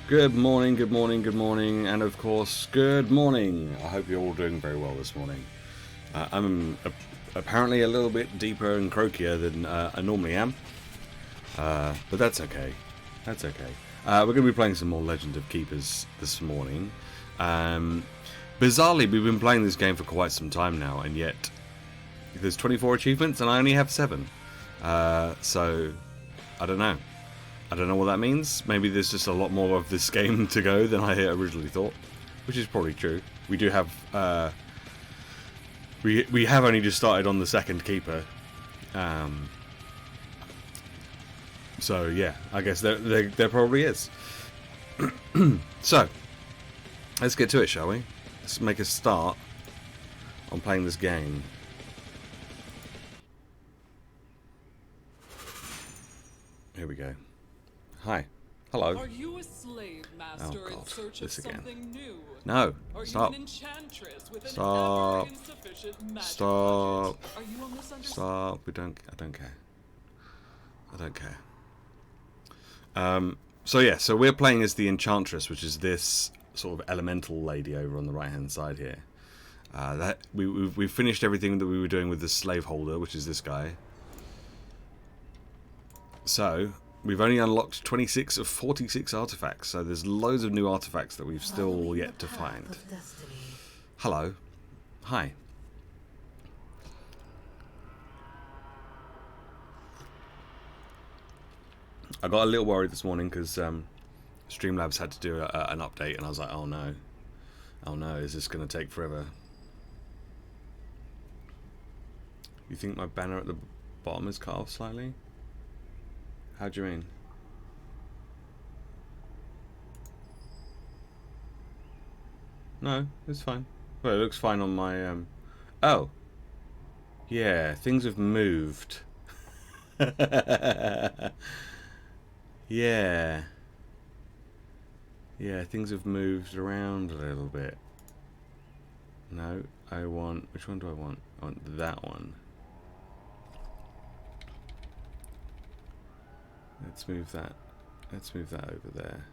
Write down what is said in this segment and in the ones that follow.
Good morning, good morning, good morning, and of course, good morning. I hope you're all doing very well this morning. I'm apparently a little bit deeper and croakier than I normally am, but that's okay. That's okay. We're going to be playing some more Legend of Keepers this morning. Bizarrely, we've been playing this game for quite some time now, and yet there's 24 achievements, and I only have 7. So, I don't know. I don't know what that means. Maybe there's just a lot more of this game to go than I originally thought, which is probably true. We do have we have only just started on the second keeper, so yeah, I guess there probably is. So let's get to it, shall we? Let's make a start on playing this game. Here we go. Hi. Hello. Are you a slave master in search of something new? No. Stop. Are you an enchantress with an Stop. ever insufficient magic Stop. budget? Are you a misunderstood? Stop. I don't care. I don't care. So yeah, so we're playing as the enchantress, which is this sort of elemental lady over on the right hand side here. That we've finished everything that we were doing with the slaveholder, which is this guy. So we've only unlocked 26 of 46 artifacts, so there's loads of new artifacts that we've still yet to find. Hello. Hi. I got a little worried this morning because Streamlabs had to do an update, and I was like, oh no. Oh no, is this going to take forever? You think my banner at the bottom is cut off slightly? How do you mean? No, it's fine. Well, it looks fine on my oh. Yeah, things have moved. Yeah. Yeah, things have moved around a little bit. No, I want... Which one do I want? I want that one. Let's move that. Let's move that over there.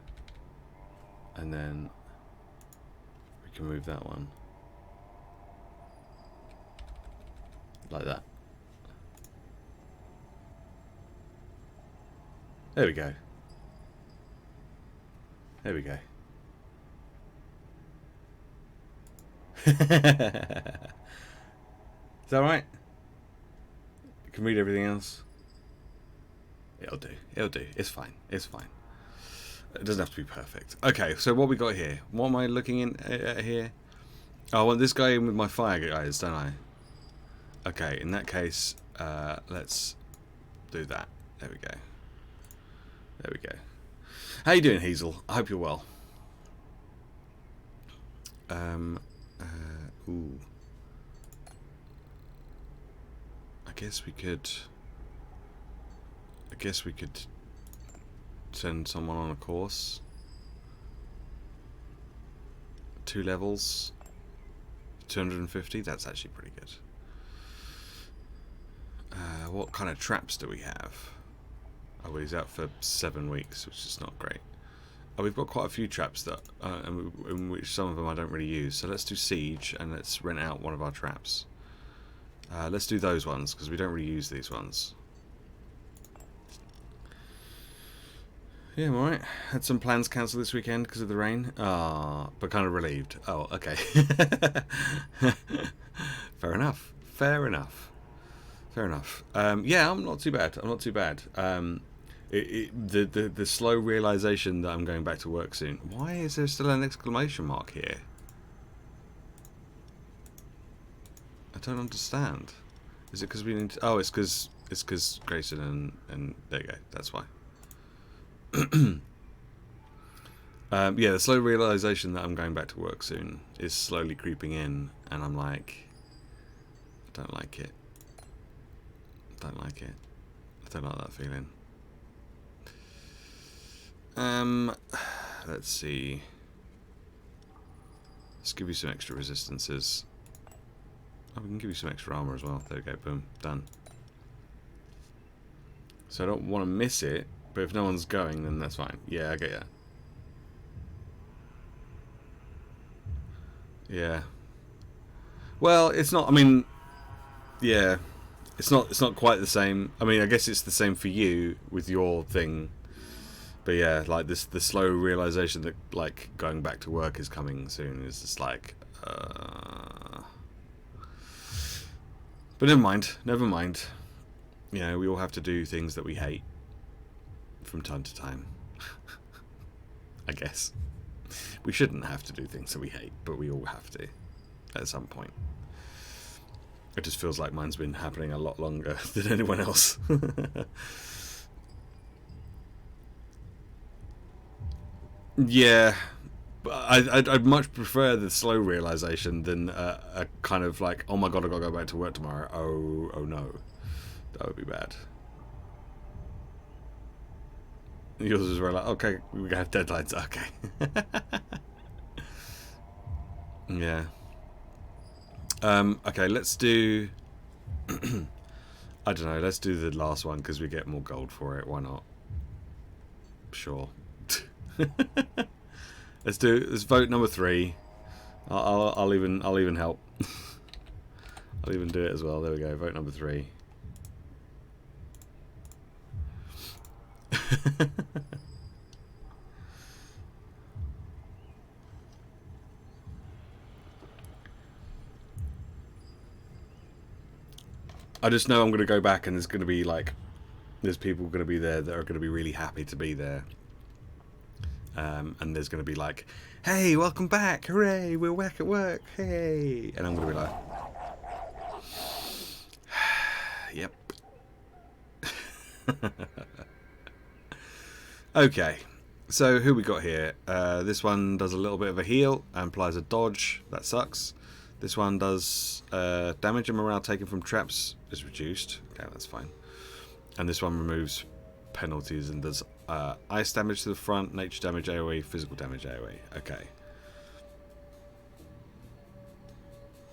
And then we can move that one. Like that. There we go. There we go. Is that alright? You can read everything else. It'll do. It'll do. It's fine. It's fine. It doesn't have to be perfect. Okay, so what we got here? What am I looking in at here? Oh, I want this guy in with my fire guys, don't I? Okay, in that case, let's do that. There we go. There we go. How you doing, Hazel? I hope you're well. Ooh. I guess we could send someone on a course. 2 levels. 250. That's actually pretty good. What kind of traps do we have? Oh, well, he's out for 7 weeks, which is not great. Oh, we've got quite a few traps that, in which some of them I don't really use. So let's do siege and let's rent out one of our traps. Let's do those ones because we don't really use these ones. Yeah, I'm alright. Had some plans cancelled this weekend because of the rain. Ah, but kind of relieved. Oh, okay. Fair enough. Fair enough. Fair enough. Yeah, I'm not too bad. I'm not too bad. The slow realization that I'm going back to work soon. Why is there still an exclamation mark here? I don't understand. Is it because we need to... Oh, it's because Grayson and there you go. That's why. Yeah, the slow realization that I'm going back to work soon is slowly creeping in, and I'm like, I don't like it. I don't like it. I don't like that feeling. Let's see. Let's give you some extra resistances. Oh, we can give you some extra armor as well. There we go. Boom. Done. So I don't want to miss it, but if no one's going, then that's fine. Yeah, I get that. Yeah. Well, it's not. I mean, yeah, it's not. It's not quite the same. I mean, I guess it's the same for you with your thing. But yeah, like this, the slow realization that like going back to work is coming soon is just like. But never mind. Never mind. You know, we all have to do things that we hate from time to time. I guess we shouldn't have to do things that we hate, but we all have to at some point. It just feels like mine's been happening a lot longer than anyone else. Yeah, I'd much prefer the slow realization than a kind of like, oh my god, I gotta go back to work tomorrow. Oh no, that would be bad. Yours is very like, okay, we have deadlines. Okay. Yeah. Okay, let's do. I don't know. Let's do the last one because we get more gold for it. Why not? Sure. Let's vote number 3. I'll even help. I'll even do it as well. There we go. Vote number 3. I just know I'm going to go back and there's going to be like, there's people going to be there that are going to be really happy to be there. And there's going to be like, hey, welcome back, hooray, we're back at work, hey. And I'm going to be like, yep. Okay, so who we got here? This one does a little bit of a heal and applies a dodge. That sucks. This one does damage and morale taken from traps is reduced. Okay, that's fine. And this one removes penalties and does ice damage to the front, nature damage AoE, physical damage AoE. Okay.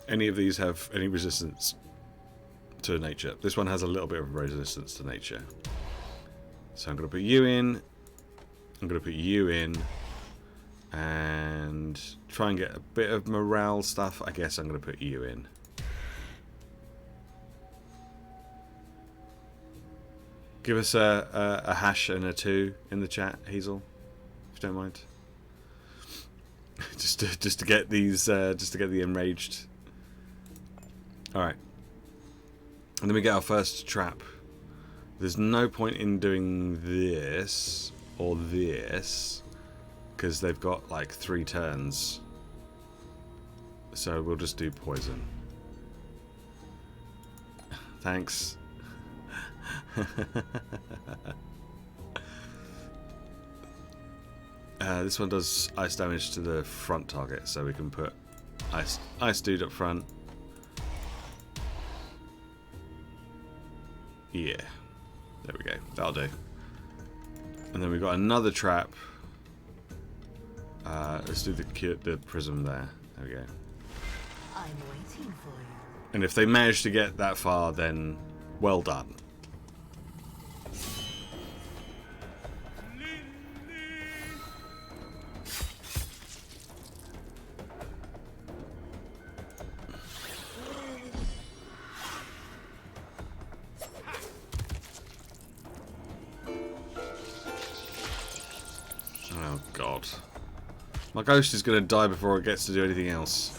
Any of these have any resistance to nature? This one has a little bit of resistance to nature. So I'm going to put you in. I'm going to put you in. And try and get a bit of morale stuff. I guess I'm going to put you in. Give us a hash and a 2 in the chat, Hazel, if you don't mind. just to get these, just to get the enraged. All right, and then we get our first trap. There's no point in doing this or this because they've got like 3 turns. So we'll just do poison. Thanks. This one does ice damage to the front target, so we can put ice dude up front. Yeah, there we go. That'll do. And then we've got another trap. Let's do the prism there. There we go. I'm waiting for you. And if they manage to get that far, then well done. Oh god. My ghost is going to die before it gets to do anything else.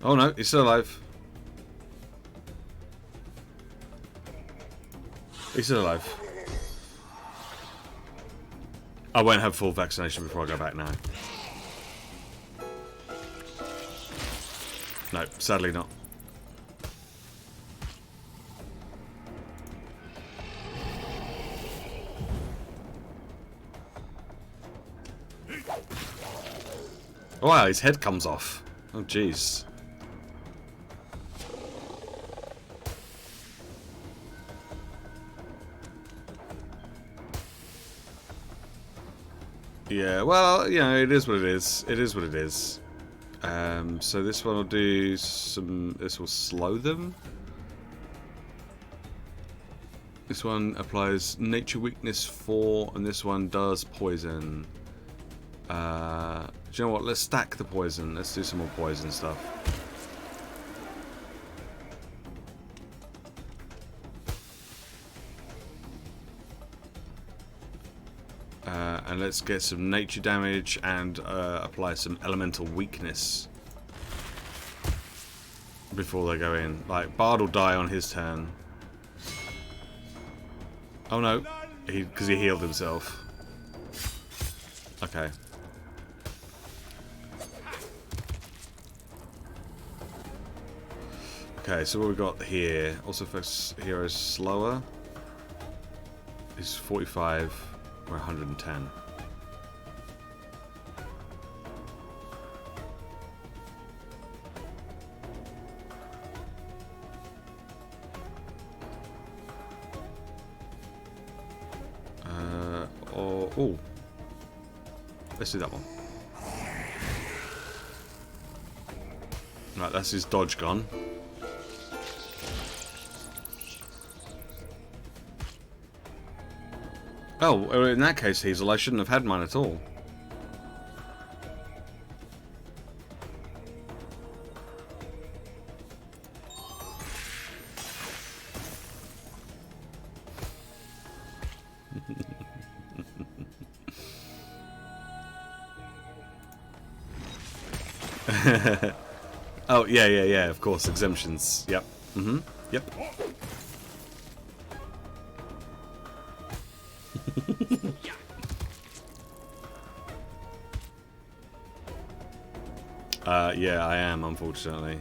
Oh no, he's still alive. He's still alive. I won't have full vaccination before I go back now. No, sadly not. Oh, wow, his head comes off. Oh, jeez. Yeah, well, you know, it is what it is. It is what it is. So this one will do some. This will slow them. This one applies nature weakness 4, and this one does poison. Do you know what? Let's stack the poison. Let's do some more poison stuff. And let's get some nature damage and apply some elemental weakness before they go in. Like, Bard will die on his turn. Oh no, because he healed himself. Okay. Okay, so what we got here? Also, first hero is slower. He's 45. We're 110. Oh, let's do that one. Right, that's his dodge gone. Oh, in that case, Hazel, I shouldn't have had mine at all. Oh, yeah, of course, exemptions. Yep. Yep. Yeah, I am, unfortunately.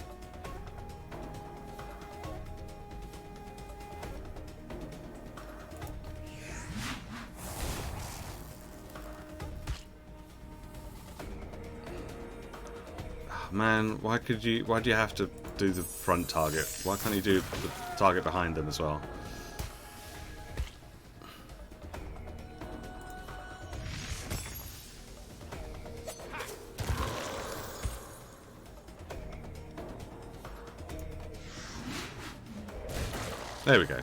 Man, why do you have to do the front target? Why can't you do the target behind them as well? There we go.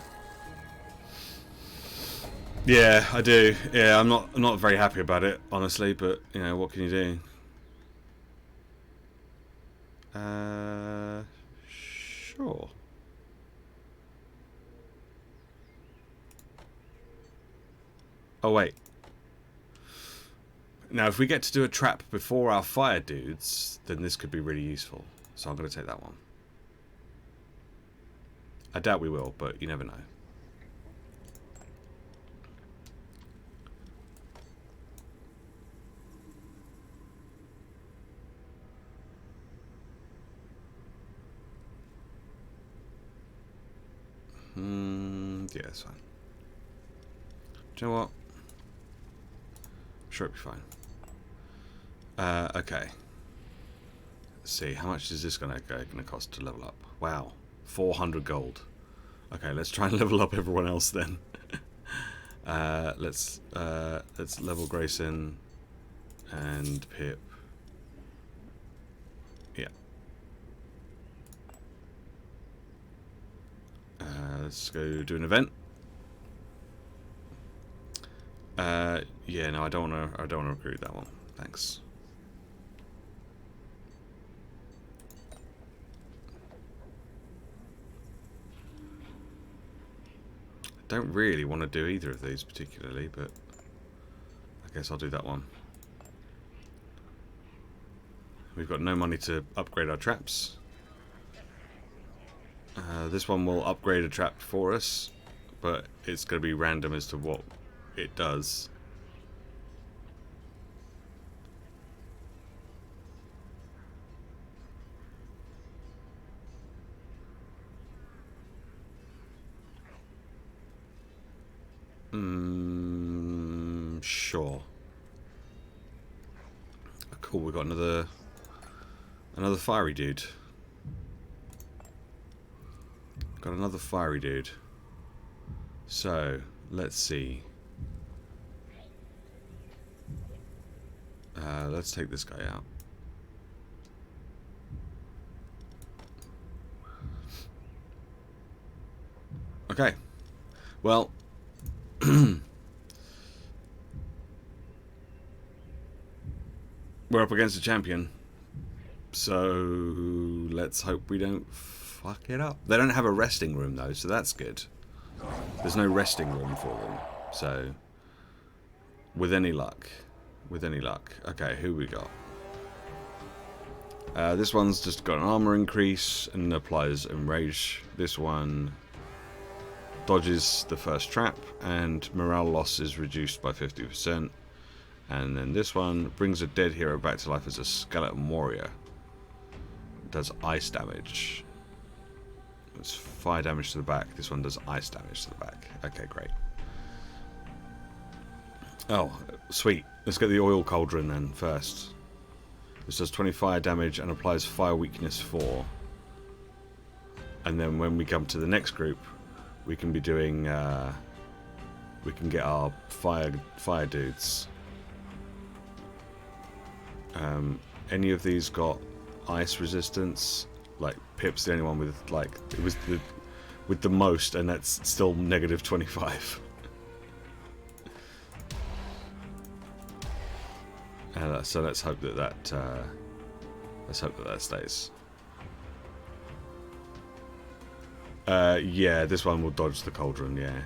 Yeah, I do. Yeah, I'm not very happy about it, honestly, but you know, what can you do? Sure. Oh, wait. Now, if we get to do a trap before our fire dudes, then this could be really useful. So I'm going to take that one. I doubt we will, but you never know. Yeah, that's fine. Do you know what? I'm sure it'll be fine. Okay. Let's see, how much is this gonna cost to level up? Wow, 400 gold. Okay, let's try and level up everyone else then. Let's level Grayson and Pip. Yeah. Let's go do an event. Yeah, no, I don't want to recruit that one. Thanks. I don't really want to do either of these particularly, but I guess I'll do that one. We've got no money to upgrade our traps. This one will upgrade a trap for us, but it's going to be random as to what it does. Sure. Cool, we got another fiery dude. Got another fiery dude. So, let's see. Let's take this guy out. Okay. Well, we're up against a champion. So let's hope we don't fuck it up. They don't have a resting room though, so that's good. There's no resting room for them. So with any luck. Okay, who we got? This one's just got an armor increase and applies enrage. This one dodges the first trap and morale loss is reduced by 50%. And then this one brings a dead hero back to life as a skeleton warrior. Does ice damage. It's fire damage to the back. This one does ice damage to the back. Okay, great. Oh, sweet. Let's get the oil cauldron then first. This does 20 fire damage and applies fire weakness 4. And then when we come to the next group, we can be doing. We can get our fire dudes. Any of these got ice resistance? Like Pip's the only one with like it was with the most, and that's still negative 25. So let's hope that stays. Yeah, this one will dodge the cauldron. Yeah,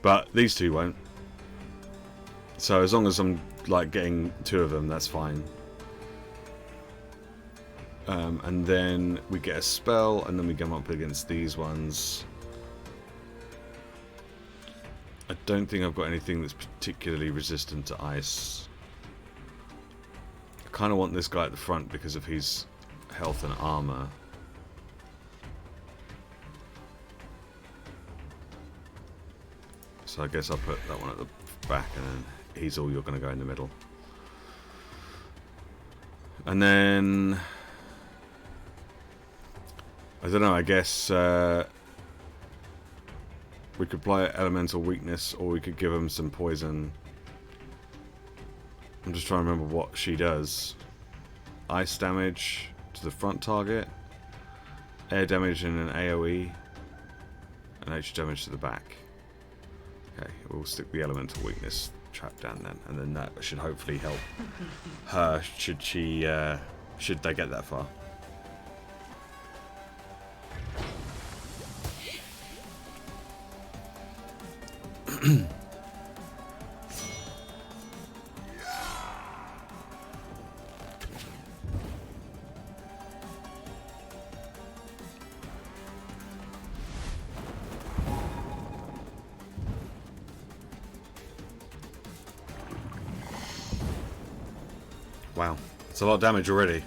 but these two won't. So as long as I'm like getting 2 of them, that's fine. And then we get a spell, and then we come up against these ones. I don't think I've got anything that's particularly resistant to ice. I kind of want this guy at the front because of his health and armor. So I guess I'll put that one at the back, and then he's all you're going to go in the middle. And then I don't know, I guess we could apply elemental weakness, or we could give him some poison. I'm just trying to remember what she does. Ice damage to the front target, air damage in an AoE, and nature damage to the back. Okay, we'll stick the elemental weakness trap down then, and then that should hopefully help her should they get that far. Wow, it's a lot of damage already.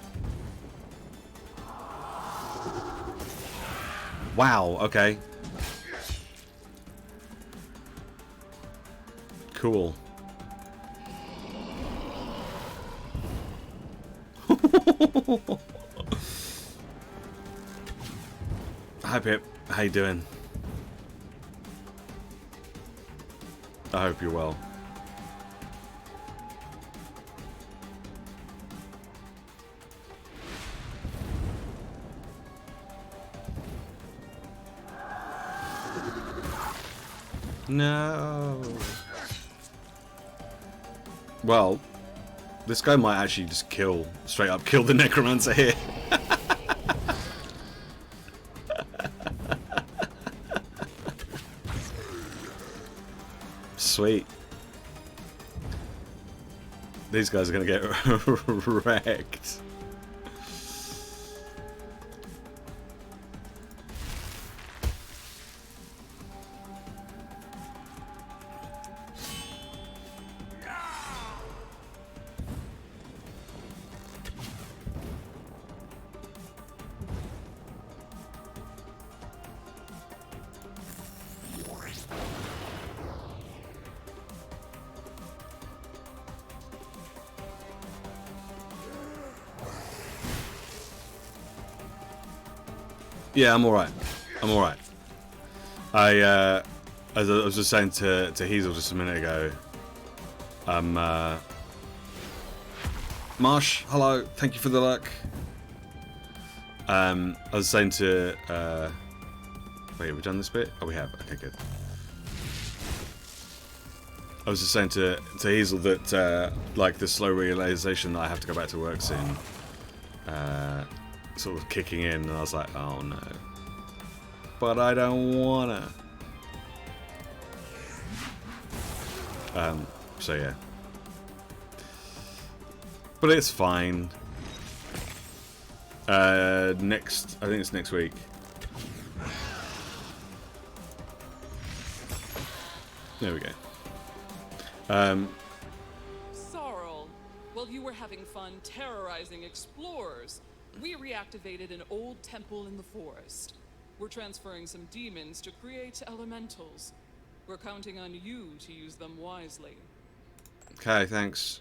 Wow, okay. Cool. Hi Pip, how you doing? I hope you're well. No. Well, this guy might actually just straight up kill the necromancer here. Sweet. These guys are gonna get wrecked. Yeah, I'm alright. I'm alright. As I was just saying to Hazel just a minute ago, Marsh, hello, thank you for the luck. I was saying to Wait, we've done this bit? Oh, we have. Okay, good. I was just saying to Hazel that, like, the slow realization that I have to go back to work soon, sort of kicking in, and I was like, oh no. But I don't wanna. So yeah. But it's fine. I think it's next week. There we go. Sorrel, while you were having fun terrorizing explorers, we reactivated an old temple in the forest. We're transferring some demons to create elementals. We're counting on you to use them wisely. Okay, thanks.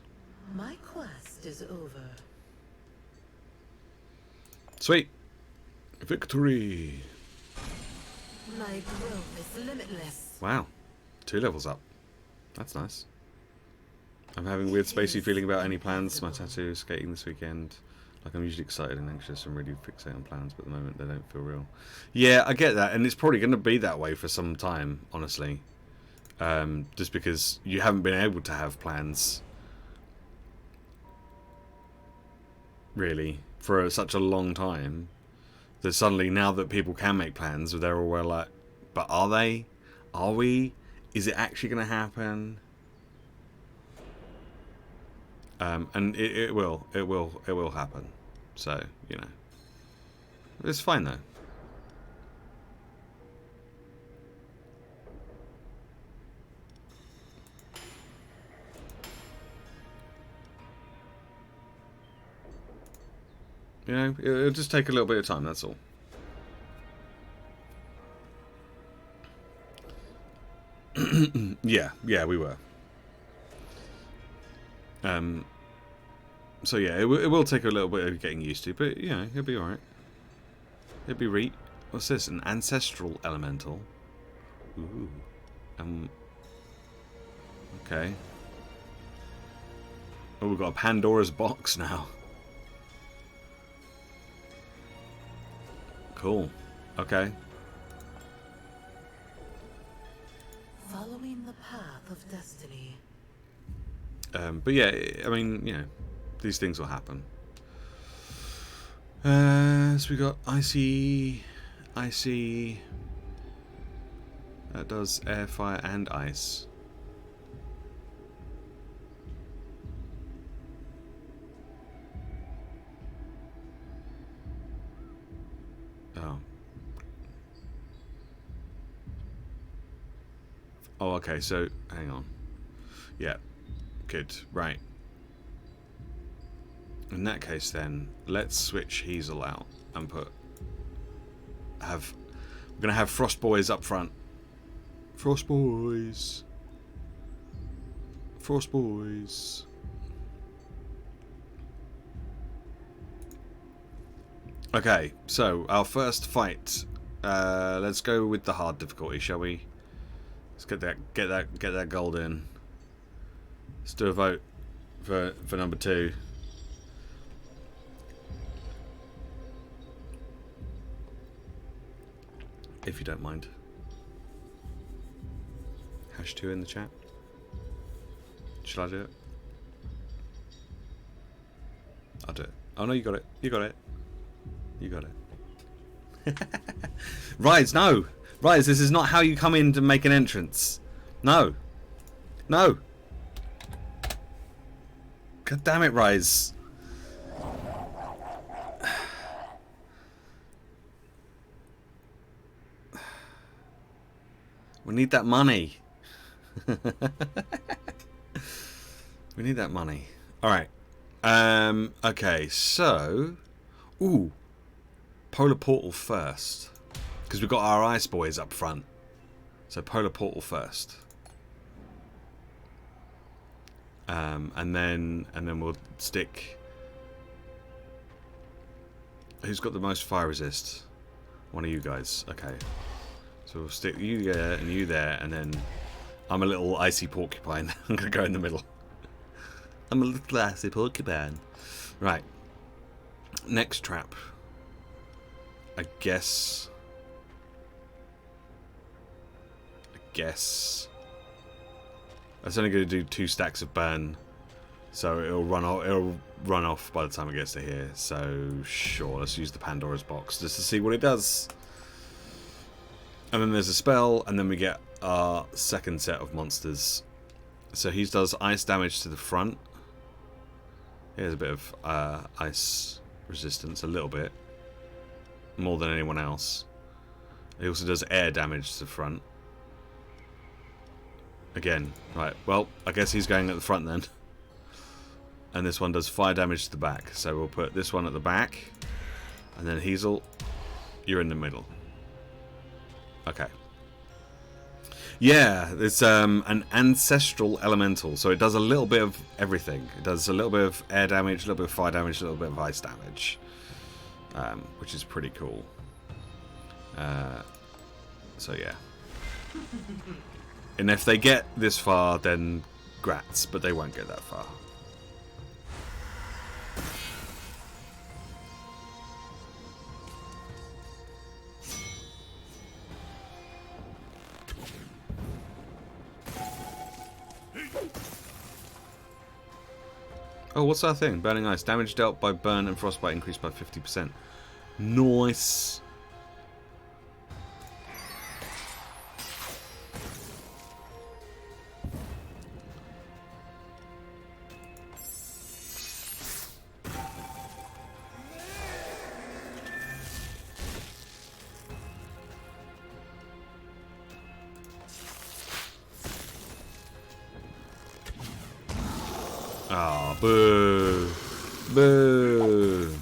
My quest is over. Sweet. Victory. My growth is limitless. Wow. 2 levels up. That's nice. I'm having a weird spacey feeling about any plans. My tattoo is skating this weekend. Like, I'm usually excited and anxious and really fixate on plans, but at the moment they don't feel real. Yeah, I get that, and it's probably going to be that way for some time, honestly. Just because you haven't been able to have plans, really, for such a long time, that suddenly, now that people can make plans, they're all like, but are they? Are we? Is it actually going to happen? And it will happen. So, you know, it's fine though. You know, it'll just take a little bit of time, that's all. Yeah, we were. So yeah, it will take a little bit of getting used to, but you know, it'll be alright. It'll be what's this? An ancestral elemental. Ooh. Okay. Oh, we've got a Pandora's box now. Cool. Okay. Following the path of destiny. But yeah, I mean, you know, these things will happen. So we got icy. That does air, fire, and ice. Oh. Oh, okay, so, hang on. Yeah, good, right. In that case then, let's switch Hazel out and we're gonna have Frost Boys up front. Frost Boys. Frost Boys. Okay, so our first fight. Let's go with the hard difficulty, shall we? Let's get that gold in. Let's do a vote for number 2. If you don't mind. #2 in the chat. Shall I do it? I'll do it. Oh no, you got it. You got it. You got it. Rise, no! Rise, this is not how you come in to make an entrance. No. No. God damn it, Rise. We need that money. We need that money. Alright. Okay, so... Ooh. Polar Portal first. Because we've got our Ice Boys up front. So Polar Portal first. And then we'll stick... Who's got the most fire resist? One of you guys. Okay. So we'll stick you there and you there, and then I'm a little icy porcupine. I'm going to go in the middle. I'm a little icy porcupine. Right. Next trap. I guess... guess. It's only going to do 2 stacks of burn, so it'll run off. It'll run off by the time it gets to here. So sure, let's use the Pandora's box just to see what it does. And then there's a spell, and then we get our second set of monsters. So he does ice damage to the front. Here's a bit of ice resistance, a little bit. More than anyone else. He also does air damage to the front. Again, right, well, I guess he's going at the front then. And this one does fire damage to the back. So we'll put this one at the back. And then Hazel, you're in the middle. Okay. Yeah, it's an ancestral elemental, so it does a little bit of everything. It does a little bit of air damage, a little bit of fire damage, a little bit of ice damage, which is pretty cool. So yeah. And if they get this far, then grats, but they won't get that far. Oh, what's that thing? Burning ice. Damage dealt by burn and frostbite increased by 50%. Nice. Ah, oh, boo. Boo.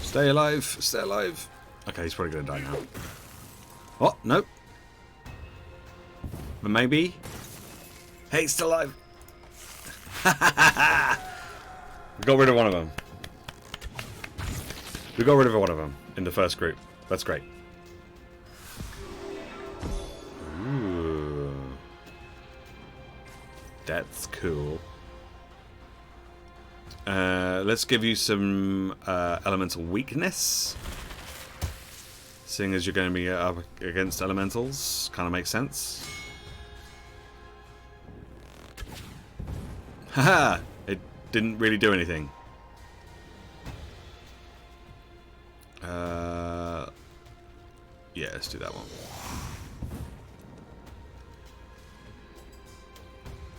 Stay alive. Stay alive. Okay, he's probably going to die now. Oh, nope. But maybe. Hey, he's still alive. We got rid of one of them. We got rid of one of them in the first group. That's great. Ooh. That's cool. Let's give you some elemental weakness. Seeing as you're going to be up against elementals, kind of makes sense. Haha! It didn't really do anything. Yeah, let's do that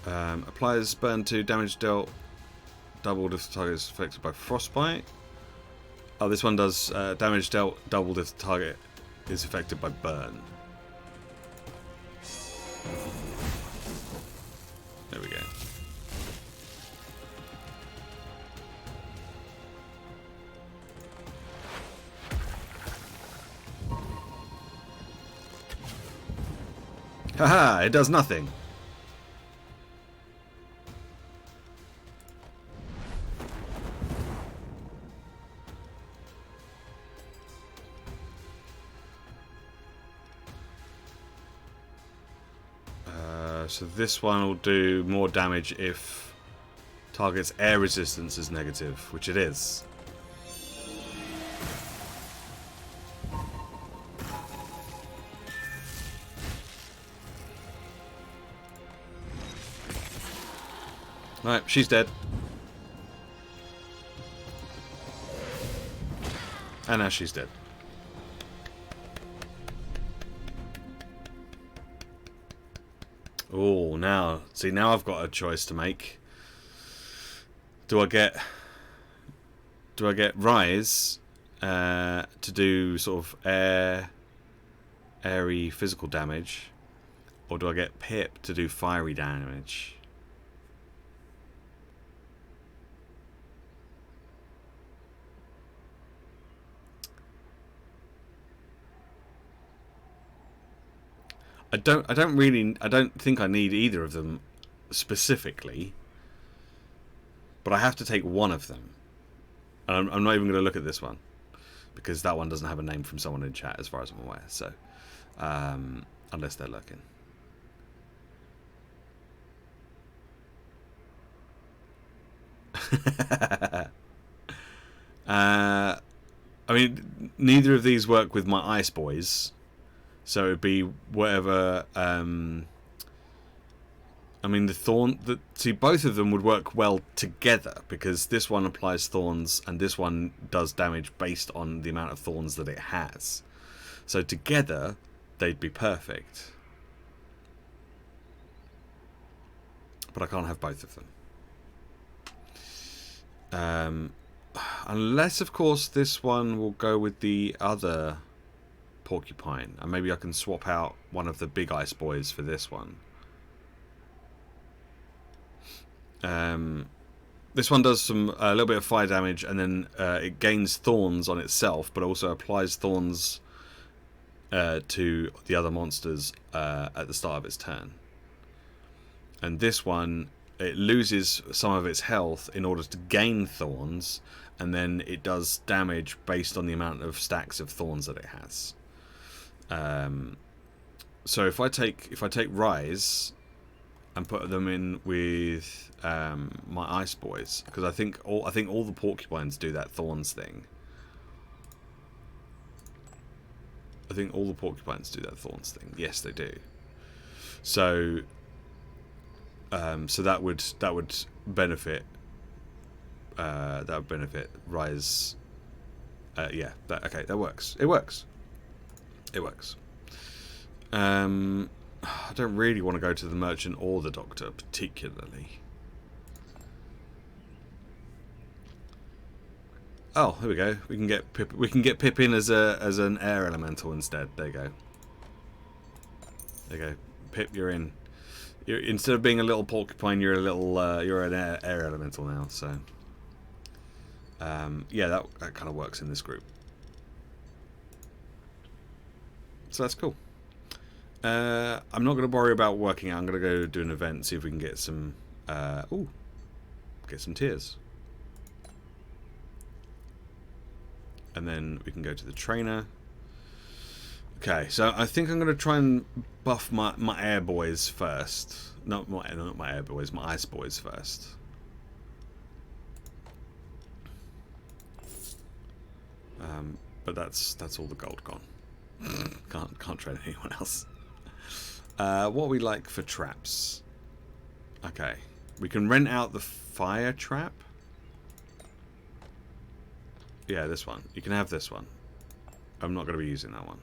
one. Applies burn 2, damage dealt doubled if the target is affected by frostbite. Oh, this one does damage dealt doubled if the target is affected by burn. There we go. Haha, it does nothing. So this one will do more damage if target's air resistance is negative, which it is. Right, she's dead. And now she's dead. Oh, now, see, now I've got a choice to make. Do I get Rise to do sort of airy physical damage, or do I get Pip to do fiery damage? I don't think I need either of them specifically, but I have to take one of them. And I'm not even going to look at this one because that one doesn't have a name from someone in chat as far as I'm aware, so unless they're looking. I mean, neither of these work with my ice boys, so it'd be whatever. I mean, the thorn. See, both of them would work well together because this one applies thorns and this one does damage based on the amount of thorns that it has. So together, they'd be perfect. But I can't have both of them. Unless, of course, this one will go with the other porcupine. And maybe I can swap out one of the big ice boys for this one. This one does a little bit of fire damage, and then it gains thorns on itself, but also applies thorns to the other monsters at the start of its turn. And this one, it loses some of its health in order to gain thorns, and then it does damage based on the amount of stacks of thorns that it has. So if I take Rise and put them in with my ice boys, because I think all the porcupines do that thorns thing. I think all the porcupines do that thorns thing. Yes, they do. So so that would benefit Rise. Yeah. Okay. That works. It works. It works. I don't really want to go to the merchant or the doctor particularly. Oh, here we go. We can get Pip. We can get Pip in as an air elemental instead. There you go. There you go. Pip, you're in. Instead of being a little porcupine, you're an air elemental now. So, yeah, that kind of works in this group. So that's cool. I'm not going to worry about working out. I'm going to go do an event, see if we can get some. Get some tears. And then we can go to the trainer. Okay, so I think I'm going to try and buff my air boys first. Not my air boys, my ice boys first. But that's all the gold gone. can't train anyone else. What we like for traps? Okay, we can rent out the fire trap. Yeah, this one. You can have this one. I'm not going to be using that one.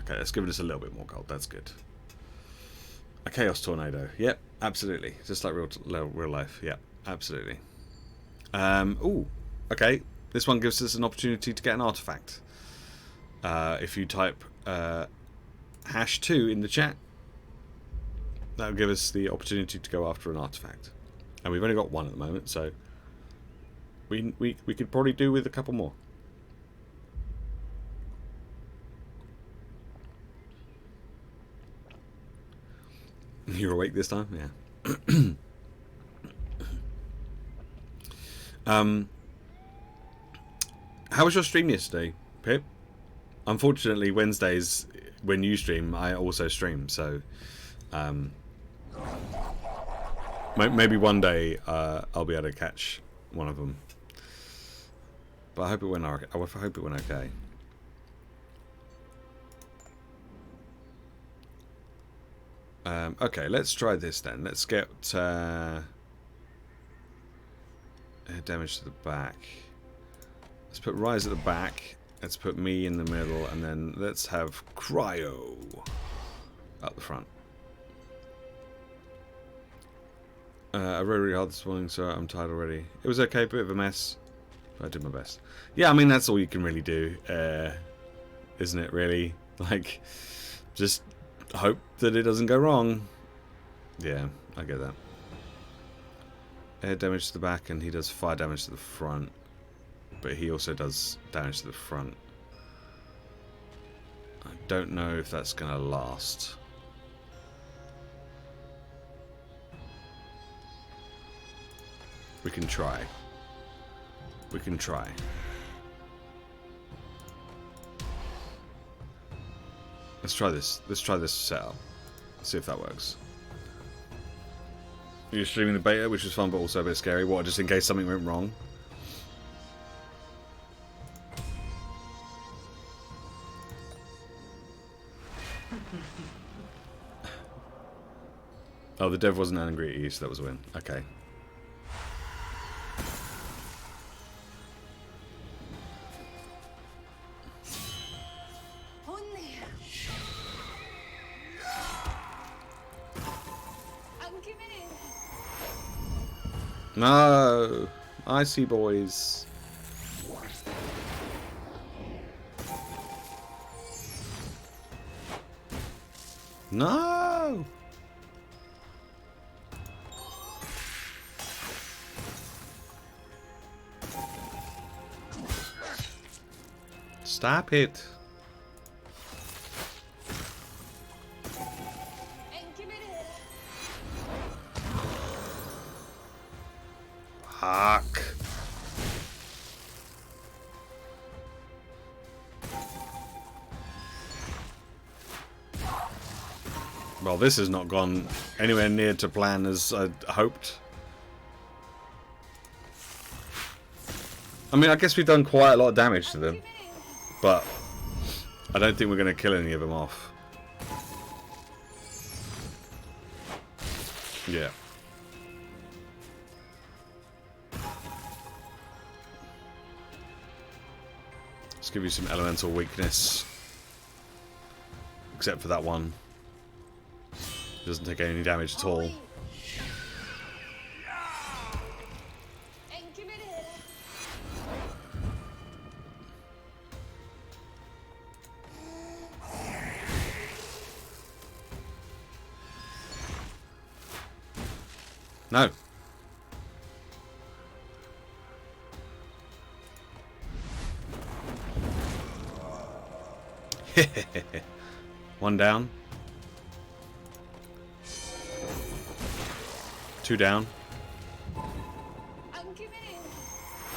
Okay, let's give it us a little bit more gold. That's good. A Chaos Tornado. Yep, absolutely. Just like real life. Yep, absolutely. Ooh, okay. This one gives us an opportunity to get an artifact. If you type #2 in the chat, that'll give us the opportunity to go after an artifact. And we've only got one at the moment, so we could probably do with a couple more. You're awake this time? Yeah. How was your stream yesterday, Pip? Unfortunately, Wednesdays, when you stream, I also stream, so maybe one day I'll be able to catch one of them. But I hope it went okay. Okay, let's try this then. Let's get damage to the back. Let's put Rise at the back. Let's put me in the middle, and then let's have Cryo up the front. I rode really hard this morning, so I'm tired already. It was okay, bit of a mess, but I did my best. Yeah, I mean, that's all you can really do, isn't it, really? Like, just hope that it doesn't go wrong. Yeah, I get that. Air damage to the back, and he does fire damage to the front. But he also does damage to the front. I don't know if that's going to last. We can try. We can try. Let's try this. Let's try this setup. See if that works. You're streaming the beta, which was fun but also a bit scary. What, just in case something went wrong? Oh, the dev wasn't angry at you, so that was a win. Okay. No! Icy boys. No! Stop it. Fuck. Well, this has not gone anywhere near to plan as I hoped. I mean, I guess we've done quite a lot of damage to them, but I don't think we're going to kill any of them off. Yeah. Let's give you some elemental weakness. Except for that one. It doesn't take any damage at all. No. One down. Two down.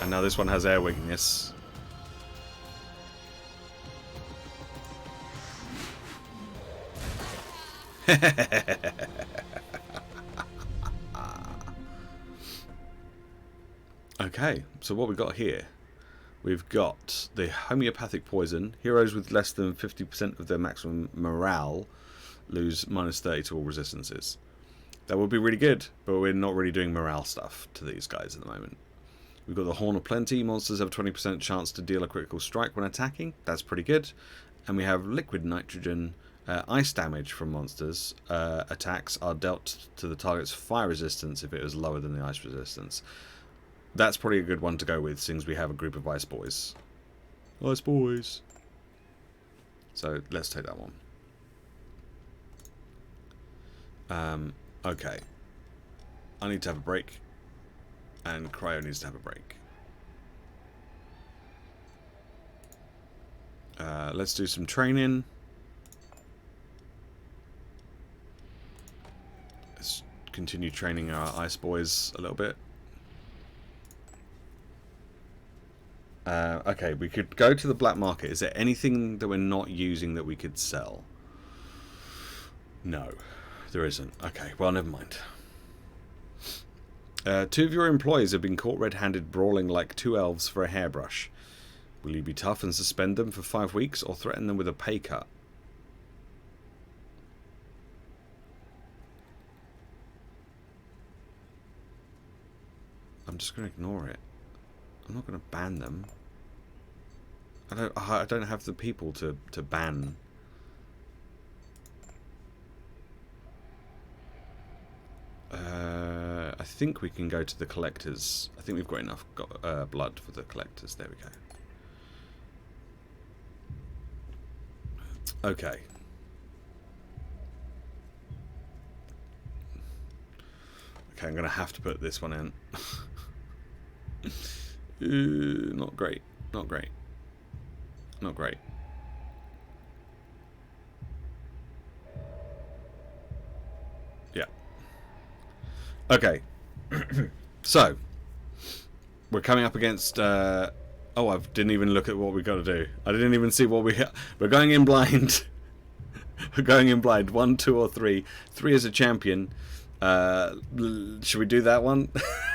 And now this one has air weakness. Okay, so what we got here? We've got the homeopathic poison. Heroes with less than 50% of their maximum morale lose -30 to all resistances. That would be really good, but we're not really doing morale stuff to these guys at the moment. We've got the Horn of Plenty. Monsters have a 20% chance to deal a critical strike when attacking. That's pretty good. And we have liquid nitrogen. Ice damage from monsters. Attacks are dealt to the target's fire resistance if it is lower than the ice resistance. That's probably a good one to go with, since we have a group of ice boys. Ice boys. So let's take that one. Okay. I need to have a break. And Cryo needs to have a break. Let's do some training. Let's continue training our ice boys a little bit. Okay, we could go to the black market. Is there anything that we're not using that we could sell? No, there isn't. Okay, well, never mind. Two of your employees have been caught red-handed brawling like two elves for a hairbrush. Will you be tough and suspend them for 5 weeks or threaten them with a pay cut? I'm just going to ignore it. I'm not going to ban them. I don't have the people to ban. I think we can go to the collectors. I think we've got enough blood for the collectors. There we go. Okay. Okay, I'm going to have to put this one in. Not great. Not great. Not great. Yeah. Okay. So, we're coming up against... oh, I didn't even look at what we got to do. I didn't even see what we... We're going in blind. We're going in blind. 1, 2, or 3. 3 is a champion. Should we do that one?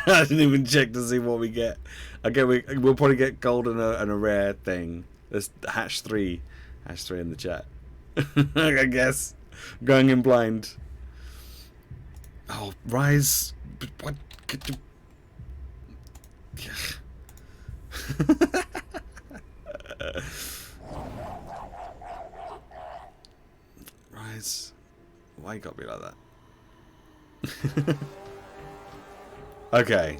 I didn't even check to see what we get. Okay, we'll probably get gold and a rare thing. There's hash 3 in the chat. I guess going in blind. Oh, Rise. What? Rise. Why you gotta be like that? Okay.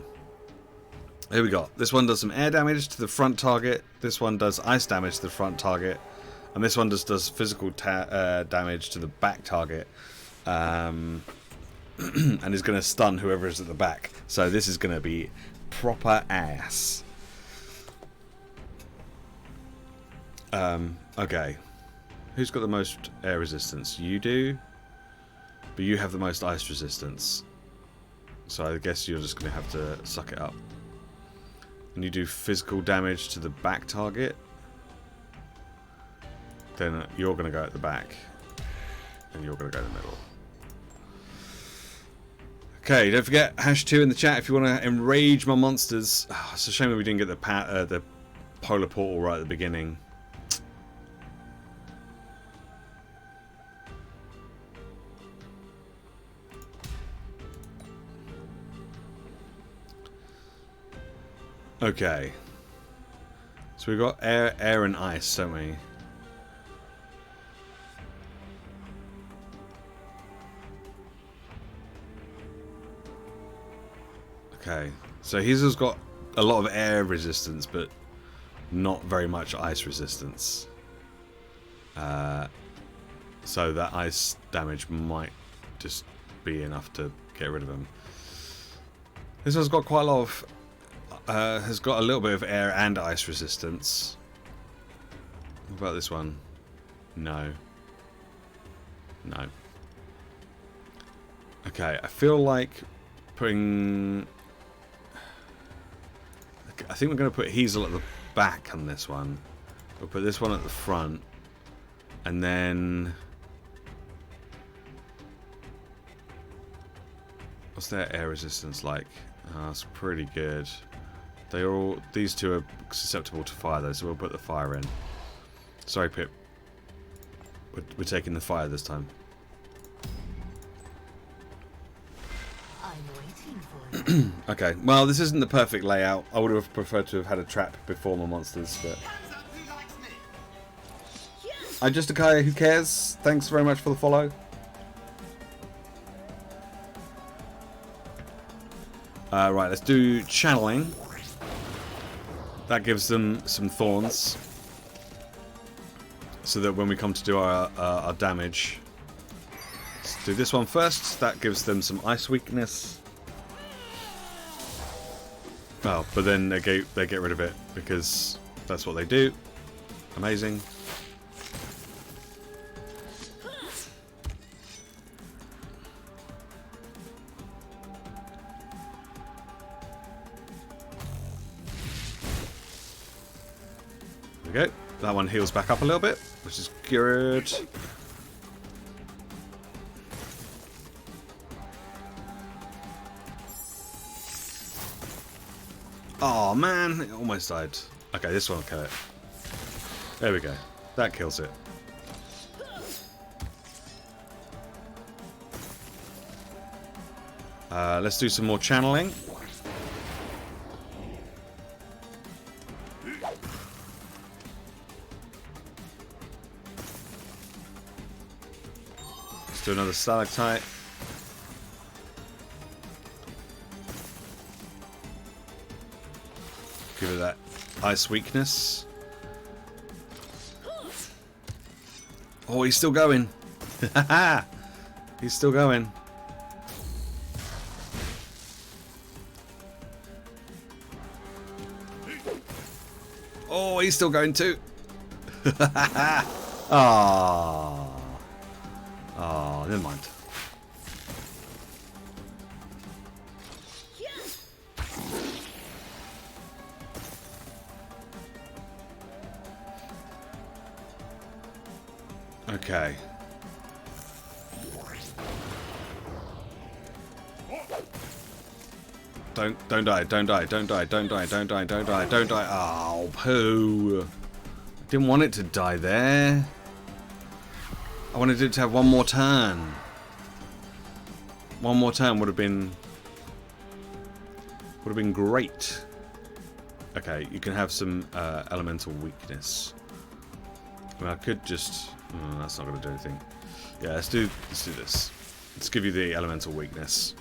Here we go. This one does some air damage to the front target. This one does ice damage to the front target. And this one just does physical damage to the back target. And is going to stun whoever is at the back. So this is going to be proper ass. Okay. Who's got the most air resistance? You do. But you have the most ice resistance. So I guess you're just going to have to suck it up. And you do physical damage to the back target. Then you're going to go at the back. And you're going to go in the middle. Okay, don't forget hash 2 in the chat if you want to enrage my monsters. Oh, it's a shame that we didn't get the polar portal right at the beginning. Okay. So we've got air and ice, don't we? Okay. So he's just got a lot of air resistance, but not very much ice resistance. So that ice damage might just be enough to get rid of him. This one's got quite a lot of... has got a little bit of air and ice resistance. What about this one? No. No. Okay, I feel like putting... I think we're going to put Hazel at the back on this one. We'll put this one at the front. And then... What's their air resistance like? It's pretty good. These two are susceptible to fire though, so we'll put the fire in. Sorry, Pip. We're taking the fire this time. I'm waiting for you. Okay, well, this isn't the perfect layout. I would have preferred to have had a trap before my monsters, but... I'm just a guy who cares. Thanks very much for the follow. Right, let's do channeling. That gives them some thorns. So that when we come to do our damage... Let's do this one first. That gives them some ice weakness. Oh, but then they get rid of it because that's what they do. Amazing. There we go. That one heals back up a little bit, which is good. Oh man, it almost died. Okay, this one will kill it. There we go. That kills it. Let's do some more channeling. Let's do another stalactite. Give it that ice weakness. Oh, he's still going. He's still going. Oh, he's still going too. Ah. Oh, never mind. Okay. Don't die. Don't die. Don't die. Don't die. Don't die. Don't die. Don't die. Oh, poo. Didn't want it to die there. I wanted it to have one more turn. One more turn would have been great. Okay, you can have some elemental weakness. I mean, I could just. That's not going to do anything. Yeah, let's do this. Let's give you the elemental weakness.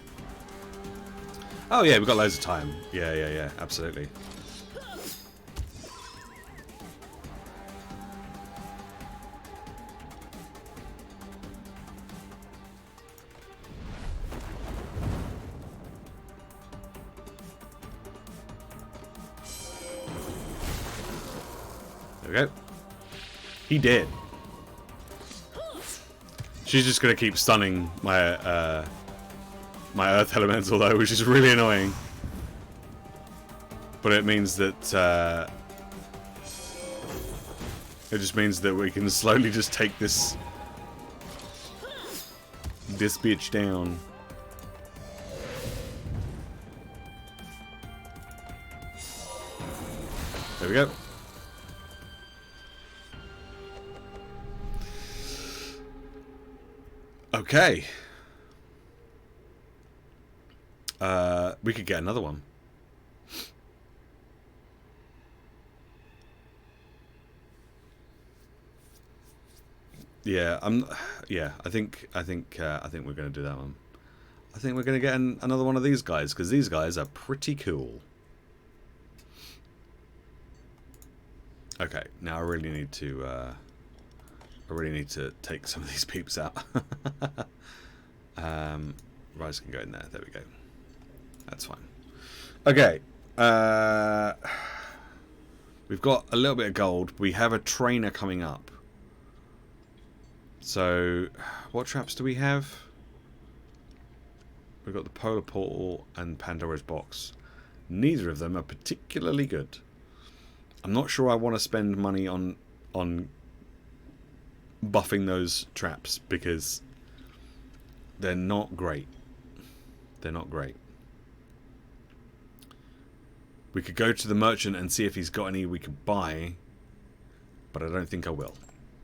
Oh yeah, we've got loads of time. Yeah, absolutely. There we go. He did. She's just gonna keep stunning my my Earth Elemental though, which is really annoying. But it means that it just means that we can slowly just take this bitch down. There we go. Okay. We could get another one. Yeah, I think we're going to do that one. I think we're going to get another one of these guys because these guys are pretty cool. Okay, now I really need to take some of these peeps out. Rise can go in there. There we go. That's fine. Okay. We've got a little bit of gold. We have a trainer coming up. So, what traps do we have? We've got the Polar Portal and Pandora's Box. Neither of them are particularly good. I'm not sure I want to spend money on buffing those traps because they're not great. They're not great. We could go to the merchant and see if he's got any we could buy, but I don't think I will.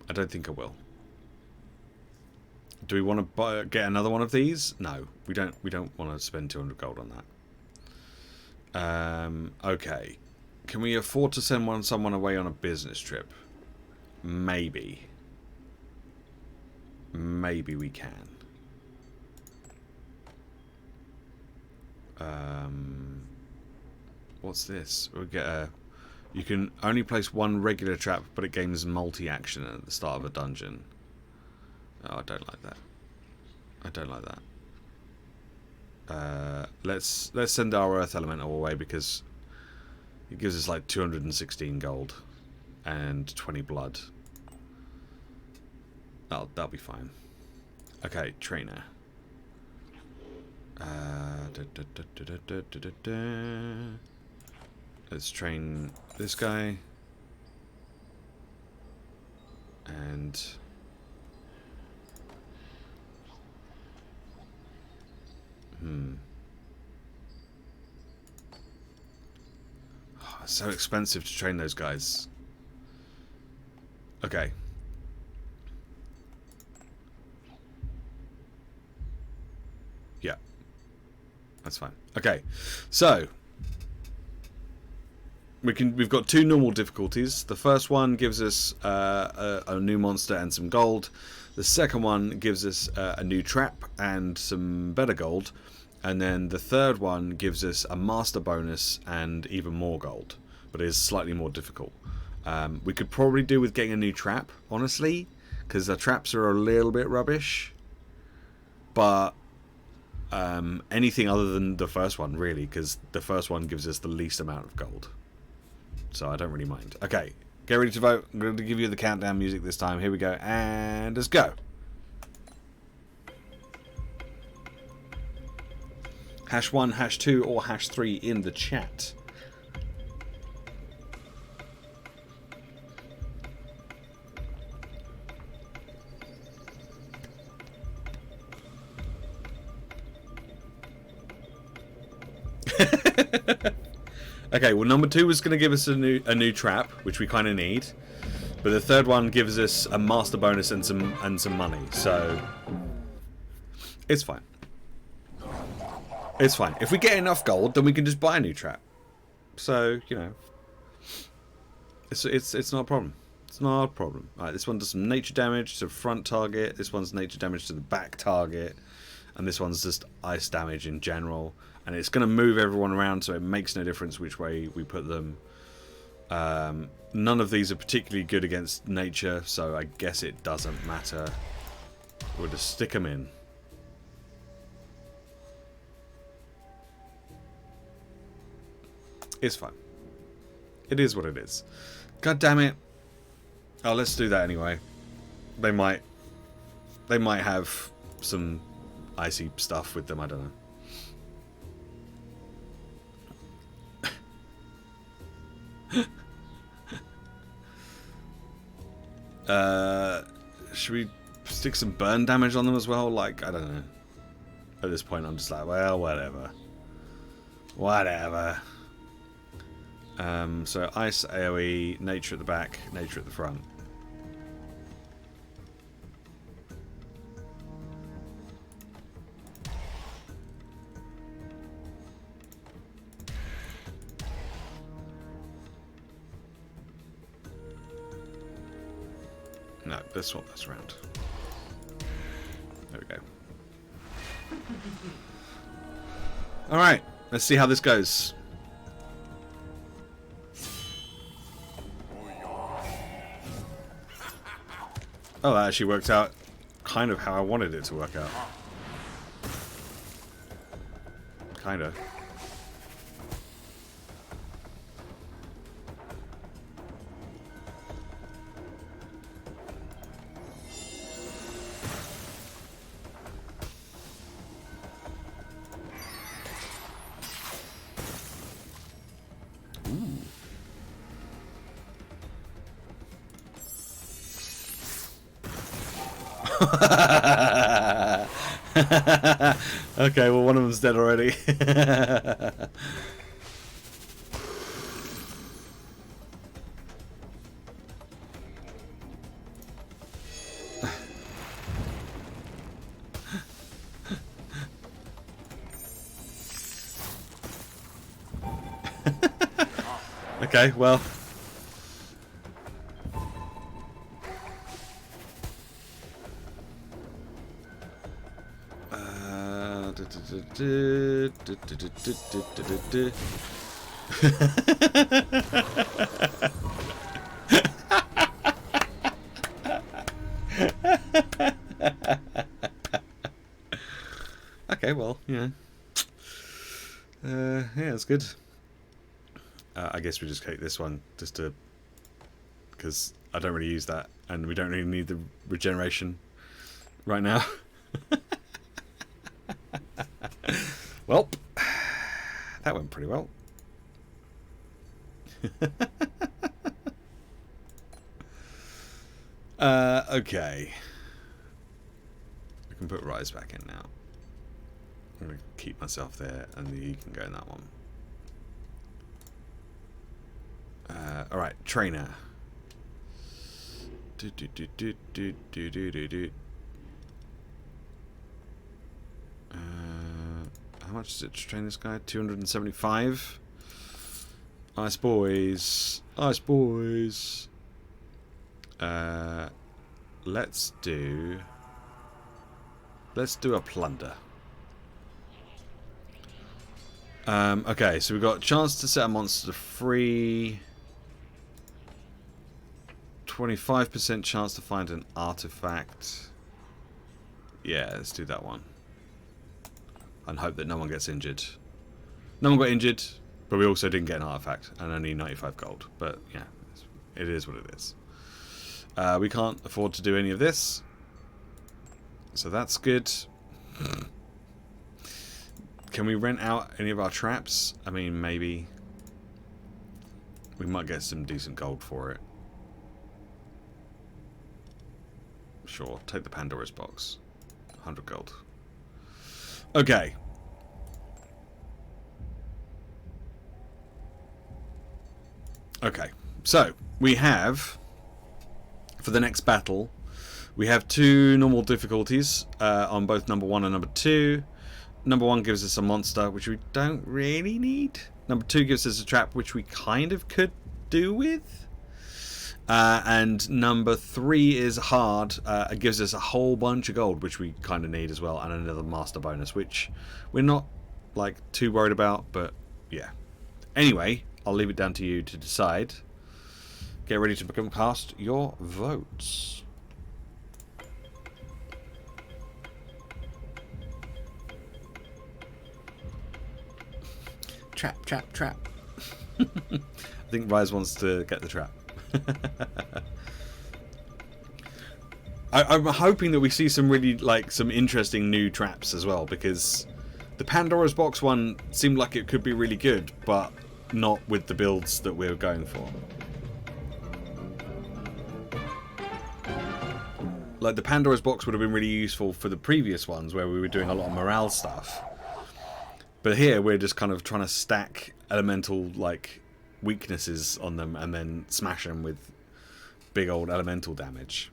I don't think I will. Do we want to get another one of these? No, we don't. We don't want to spend 200 gold on that. Okay. Can we afford to send someone away on a business trip? Maybe. Maybe we can. What's this? We'll get a... You can only place one regular trap, but it gains multi-action at the start of a dungeon. Oh, I don't like that. I don't like that. Let's send our Earth Elemental away because it gives us like 216 gold and 20 blood. That'll be fine. Okay, trainer. Let's train this guy. And oh, it's so expensive to train those guys. Okay. Yeah. That's fine. Okay. So we've got two normal difficulties. The first one gives us a new monster and some gold. The second one gives us a new trap and some better gold. And then the third one gives us a master bonus and even more gold, but it is slightly more difficult. We could probably do with getting a new trap, honestly, because the traps are a little bit rubbish. But anything other than the first one, really, because the first one gives us the least amount of gold. So I don't really mind. Okay, get ready to vote. I'm going to give you the countdown music this time. Here we go, and let's go. #1, #2, or #3 in the chat. Okay, well, number 2 was going to give us a new trap, which we kind of need. But the third one gives us a master bonus and some money, so it's fine. It's fine. If we get enough gold, then we can just buy a new trap. So, you know, it's not a problem. It's not a problem. Alright, this one does some nature damage to the front target. This one's nature damage to the back target. And this one's just ice damage in general. And it's going to move everyone around, so it makes no difference which way we put them. None of these are particularly good against nature, so I guess it doesn't matter. We'll just stick them in. It's fine. It is what it is. God damn it. Oh, let's do that anyway. They might have some icy stuff with them, I don't know. Should we stick some burn damage on them as well? Like, I don't know. At this point, I'm just like, well, whatever. Whatever. So ice, AoE, nature at the back, nature at the front. No, let's swap this around. There we go. Alright, let's see how this goes. Oh, that actually worked out kind of how I wanted it to work out. Kinda. Okay, well, one of them's dead already. Okay, well. Okay, well, yeah. Yeah, it's good. I guess we just take this one just to, because I don't really use that, and we don't really need the regeneration right now. Well, that went pretty well. Okay. I can put Rise back in now. I'm going to keep myself there, and you can go in that one. Alright, Trainer. How much is it to train this guy? 275. Ice boys. Ice boys. Let's do a plunder. Okay, so we've got a chance to set a monster free. 25% chance to find an artifact. Yeah, let's do that one. And hope that no one gets injured. No one got injured, but we also didn't get an artifact and only 95 gold. But yeah, it is what it is. We can't afford to do any of this, so that's good. Can we rent out any of our traps? I mean, maybe. We might get some decent gold for it. Sure, take the Pandora's box. 100 gold. Okay. Okay, so we have, for the next battle, we have 2 normal difficulties on both number 1 and number 2. Number 1 gives us a monster, which we don't really need. Number 2 gives us a trap, which we kind of could do with. And number 3 is hard. It gives us a whole bunch of gold, which we kind of need as well, and another master bonus, which we're not like too worried about, but yeah. Anyway, I'll leave it down to you to decide. Get ready to cast your votes. Trap, trap, trap. I think Rise wants to get the trap. I'm hoping that we see some really some interesting new traps as well, because the Pandora's Box one seemed like it could be really good, but not with the builds that we're going for. Like the Pandora's Box would have been really useful for the previous ones where we were doing a lot of morale stuff. But here we're just kind of trying to stack elemental weaknesses on them and then smash them with big old elemental damage.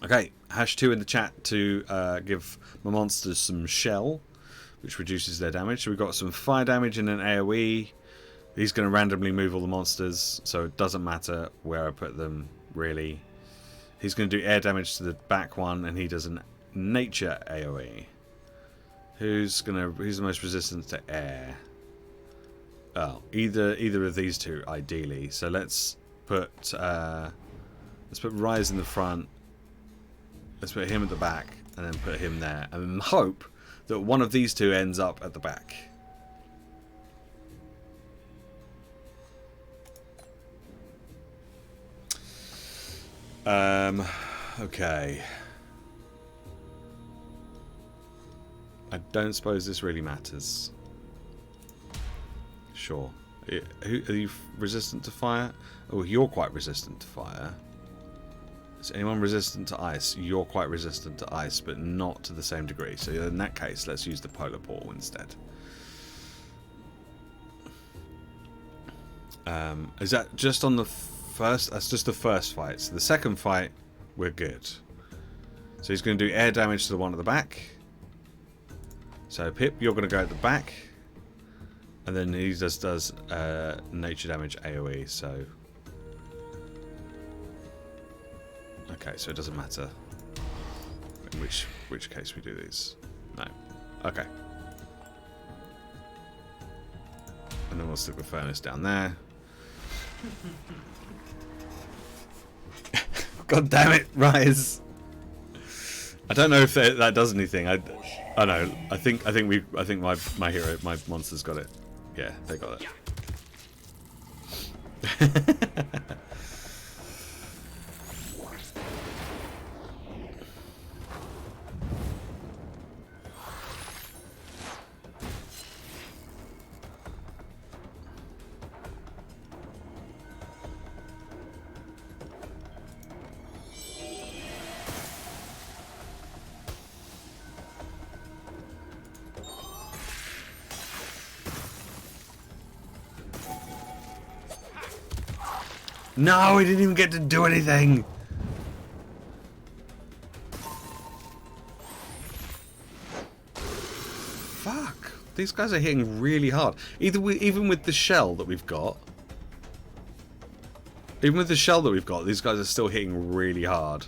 Okay, #2 in the chat to give my monsters some shell, which reduces their damage. So we've got some fire damage and an AoE. He's going to randomly move all the monsters, so it doesn't matter where I put them, really. He's going to do air damage to the back one, and he does a nature AoE. Who's the most resistant to air? Oh, either of these two, ideally. So let's put Rise in the front. Let's put him at the back, and then put him there, and hope that one of these two ends up at the back. Okay. I don't suppose this really matters. Sure. Are you resistant to fire? Oh, you're quite resistant to fire. Is anyone resistant to ice? You're quite resistant to ice, but not to the same degree. So in that case, let's use the polar portal instead. Is that just on the first? That's just the first fight. So the second fight, we're good. So he's going to do air damage to the one at the back. So Pip, you're going to go at the back. And then he just does nature damage AoE, so... Okay, so it doesn't matter in which case we do these. No. Okay. And then we'll stick the furnace down there. God damn it, Rise! I don't know if that does anything. I know. I think my monster's got it. Yeah, they got it. No, he didn't even get to do anything. Fuck. These guys are hitting really hard. Even with the shell that we've got. Even with the shell that we've got, these guys are still hitting really hard.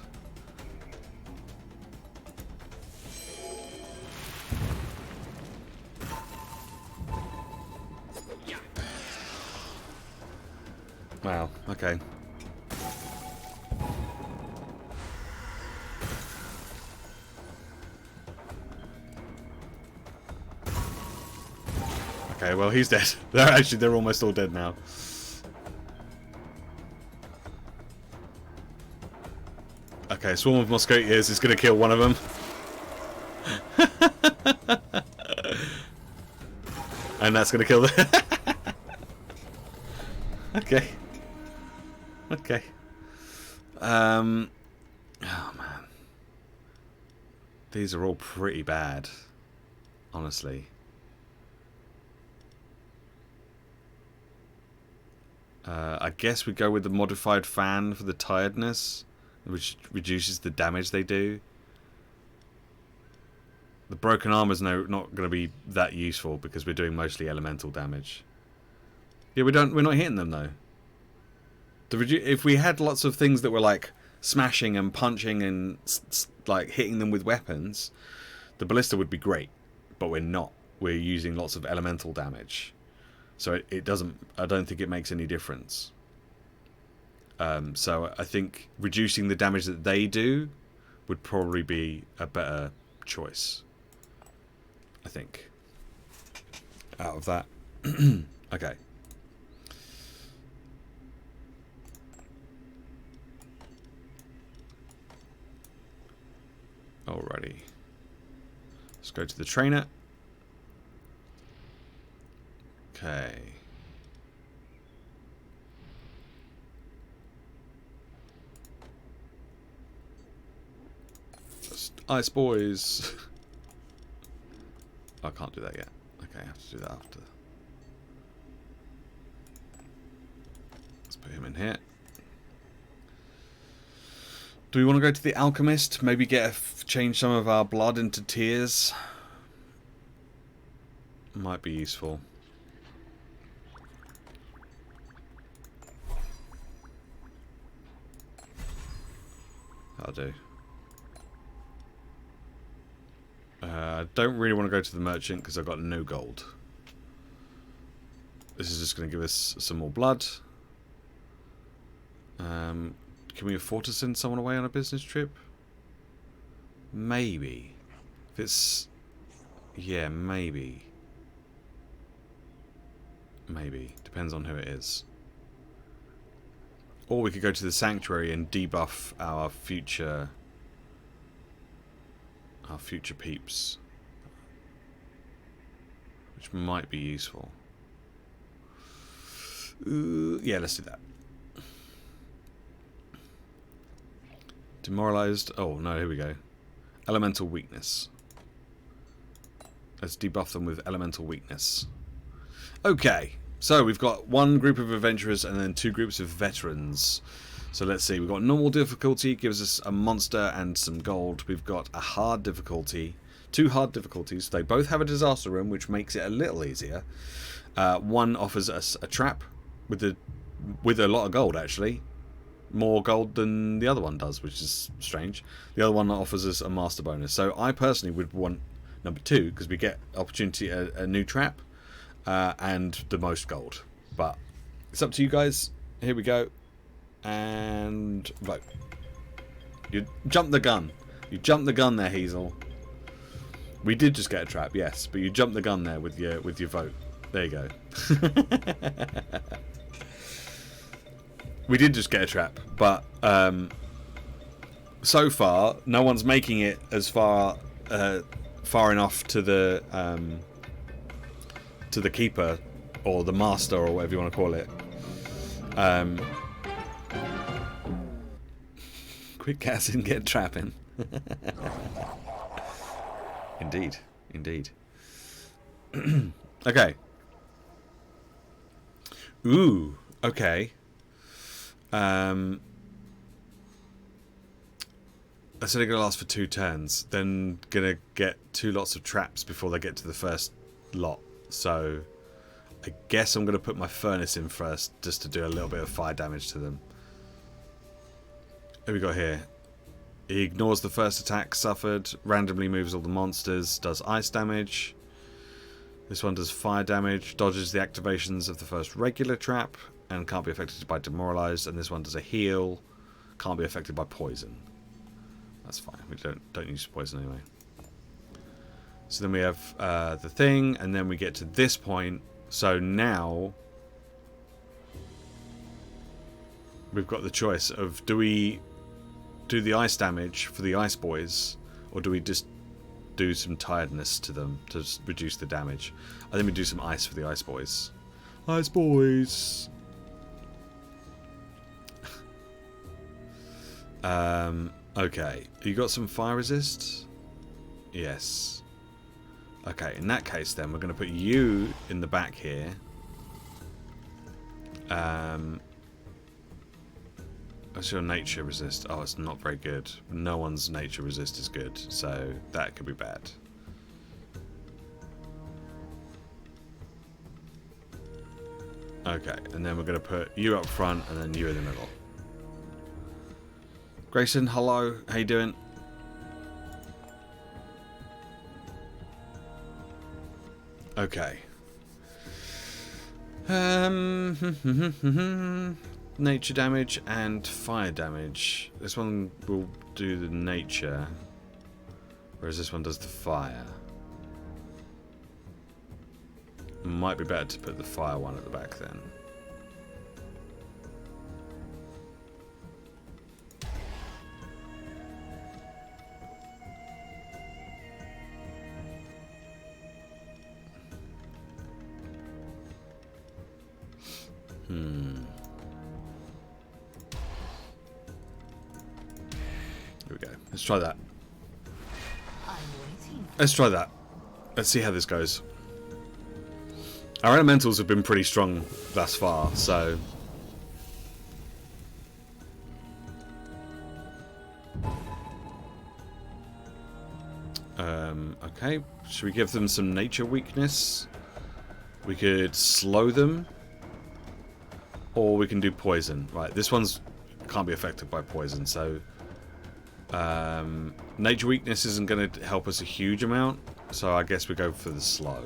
Wow, okay. Okay, well he's dead. They're almost all dead now. Okay, swarm of mosquitoes is going to kill one of them. And that's going to kill the... Okay. Okay. Oh man. These are all pretty bad. Honestly. I guess we go with the modified fan for the tiredness, which reduces the damage they do. The broken armor's not going to be that useful because we're doing mostly elemental damage. Yeah, we're not hitting them though. If we had lots of things that were like smashing and punching and like hitting them with weapons, the ballista would be great. But we're not. We're using lots of elemental damage, so it doesn't. I don't think it makes any difference. So I think reducing the damage that they do would probably be a better choice. I think. Out of that. Okay. Alrighty. Let's go to the trainer. Okay. Just ice boys. I can't do that yet. Okay, I have to do that after. Let's put him in here. Do we want to go to the alchemist? Maybe change some of our blood into tears. Might be useful. That'll do. I don't really want to go to the merchant because I've got no gold. This is just going to give us some more blood. Can we afford to send someone away on a business trip? Maybe. If it's... Yeah, maybe. Maybe. Depends on who it is. Or we could go to the sanctuary and debuff our future peeps. Which might be useful. Yeah, let's do that. Demoralized. Oh, no, here we go. Elemental weakness. Let's debuff them with elemental weakness. Okay, so we've got one group of adventurers and then two groups of veterans. So let's see, we've got normal difficulty, gives us a monster and some gold. We've got a hard difficulty, two hard difficulties. They both have a disaster room, which makes it a little easier. One offers us a trap with a lot of gold, actually. More gold than the other one does, which is strange. The other one offers us a master bonus. So I personally would want number 2, because we get opportunity a new trap and the most gold. But it's up to you guys. Here we go. And vote. You jumped the gun. You jumped the gun there, Hazel. We did just get a trap, yes, but you jumped the gun there with your vote. There you go. We did just get a trap, but so far no one's making it as far enough to the keeper or the master or whatever you want to call it. Quick gas and get trapping. Indeed, indeed. Okay. Ooh, okay. I said they're going to last for 2 turns. Then going to get 2 lots of traps before they get to the first lot. So I guess I'm going to put my furnace in first just to do a little bit of fire damage to them. What have we got here? He ignores the first attack suffered, randomly moves all the monsters, does ice damage. This one does fire damage, dodges the activations of the first regular trap, and can't be affected by demoralized. And this one does a heal, can't be affected by poison. That's fine. We don't use poison anyway. So then we have the thing, and then we get to this point. So now we've got the choice of, do we do the ice damage for the ice boys, or do we just do some tiredness to them to reduce the damage? I think we do some ice for the ice boys. Ice boys. Okay, you got some fire resist? Yes. Okay, in that case then we're going to put you in the back here, What's your nature resist? Oh, it's not very good. No one's nature resist is good, so that could be bad. Okay, and then we're going to put you up front and then you in the middle. Grayson, hello. How you doing? Okay. Nature damage and fire damage. This one will do the nature, whereas this one does the fire. Might be better to put the fire one at the back then. Here we go. Let's try that. Let's try that. Let's see how this goes. Our elementals have been pretty strong thus far, so... okay, should we give them some nature weakness? We could slow them. Or we can do poison. Right, this one's can't be affected by poison, so... nature weakness isn't going to help us a huge amount, so I guess we go for the slow.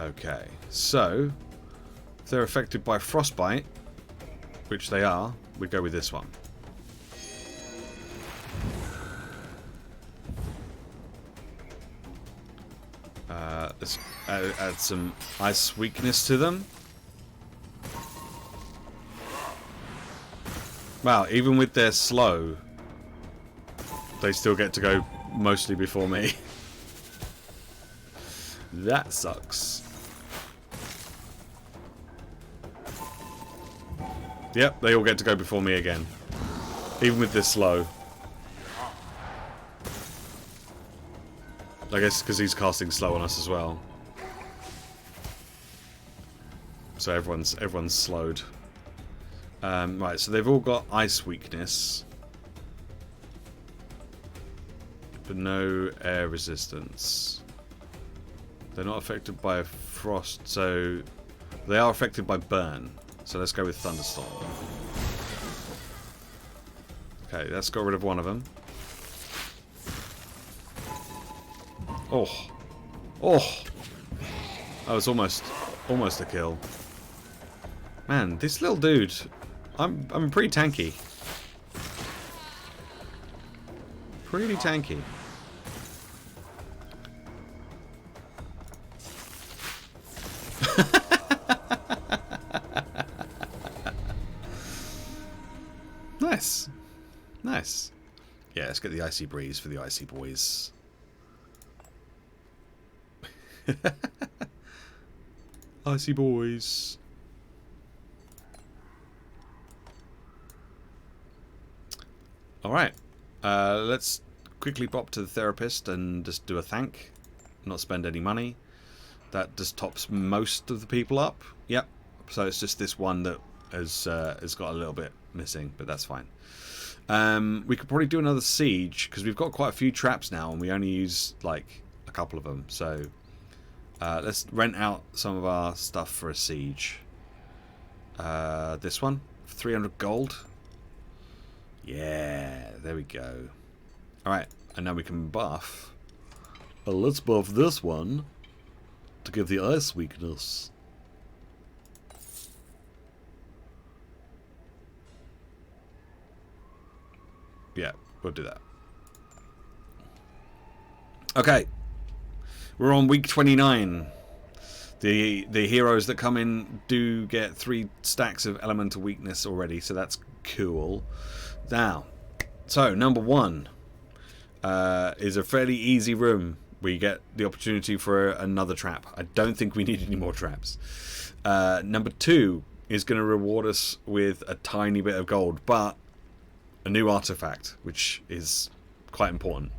Okay, so if they're affected by frostbite, which they are, we go with this one. Let's add some ice weakness to them. Wow, even with their slow, they still get to go mostly before me. That sucks. Yep, they all get to go before me again. Even with this slow. I guess because he's casting slow on us as well. So everyone's slowed. Right, so they've all got ice weakness. But no air resistance. They're not affected by frost, so they are affected by burn. So let's go with thunderstorm. Okay, that's got rid of one of them. Oh, oh, that was almost a kill. Man, this little dude, I'm pretty tanky. Pretty tanky. Nice. Nice. Yeah, let's get the icy breeze for the icy boys. Icy boys. Alright. Let's quickly pop to the therapist and just do a thank. Not spend any money. That just tops most of the people up. Yep. So it's just this one that has got a little bit missing, but that's fine. We could probably do another siege because we've got quite a few traps now and we only use like a couple of them. So let's rent out some of our stuff for a siege. This one, 300 gold. Yeah, there we go. Alright, and now we can buff. Well, let's buff this one to give the ice weakness. Yeah, we'll do that. Okay. We're on week 29. The heroes that come in do get 3 stacks of elemental weakness already, so that's cool. Now, so number 1. is a fairly easy room. We get the opportunity for another trap. I don't think we need any more traps. Number 2 is going to reward us with a tiny bit of gold, but a new artifact, which is quite important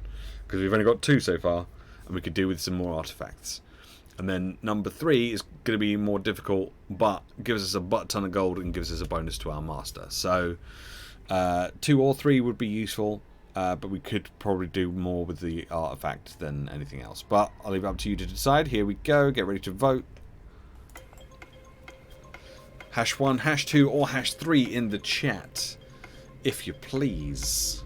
because we've only got 2 so far, and we could do with some more artifacts. And then number 3 is going to be more difficult, but gives us a butt ton of gold and gives us a bonus to our master. So 2 or 3 would be useful, but we could probably do more with the artifact than anything else. But I'll leave it up to you to decide. Here we go. Get ready to vote. #1, #2, or #3 in the chat, if you please.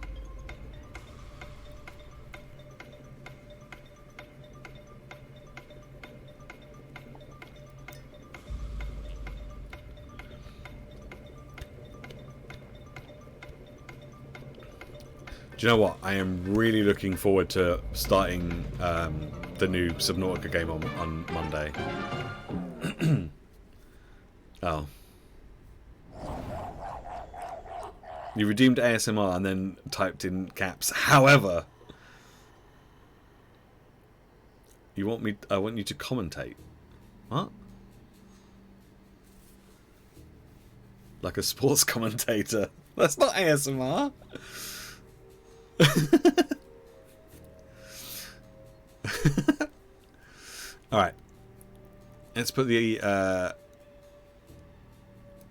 Do you know what? I am really looking forward to starting the new Subnautica game on Monday. Oh. You redeemed ASMR and then typed in caps. However, I want you to commentate. What? Like a sports commentator. That's not ASMR. Alright. Let's put the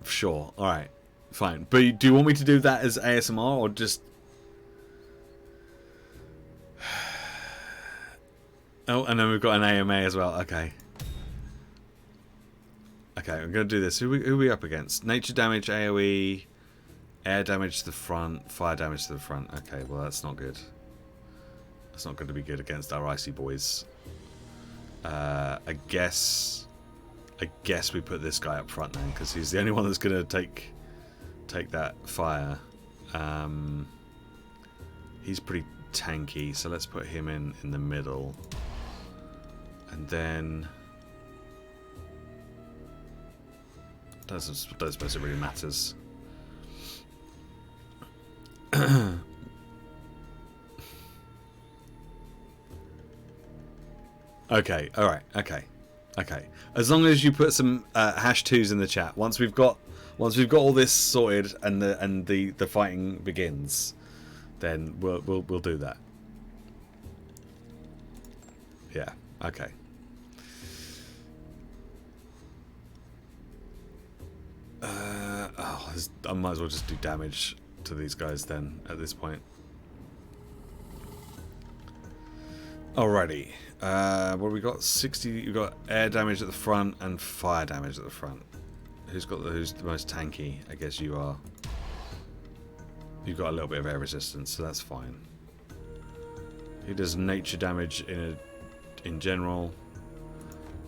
sure, alright. Fine. But do you want me to do that as ASMR or just... Oh, and then we've got an AMA as well. Okay. Okay, I'm going to do this. Who are we up against? Nature damage, AoE, air damage to the front, fire damage to the front. Okay, well that's not good. That's not going to be good against our icy boys. I guess we put this guy up front then, because he's the only one that's going to take that fire. He's pretty tanky, so let's put him in the middle. And then... don't suppose it really matters. Okay, alright, okay. As long as you put some #2s in the chat, once we've got all this sorted and the fighting begins, then we'll do that. Yeah, okay. I might as well just do damage to these guys then at this point. Alrighty. What have we got? 60. You've got air damage at the front and fire damage at the front. Who's the most tanky? I guess you are. You've got a little bit of air resistance, so that's fine. He does nature damage in general,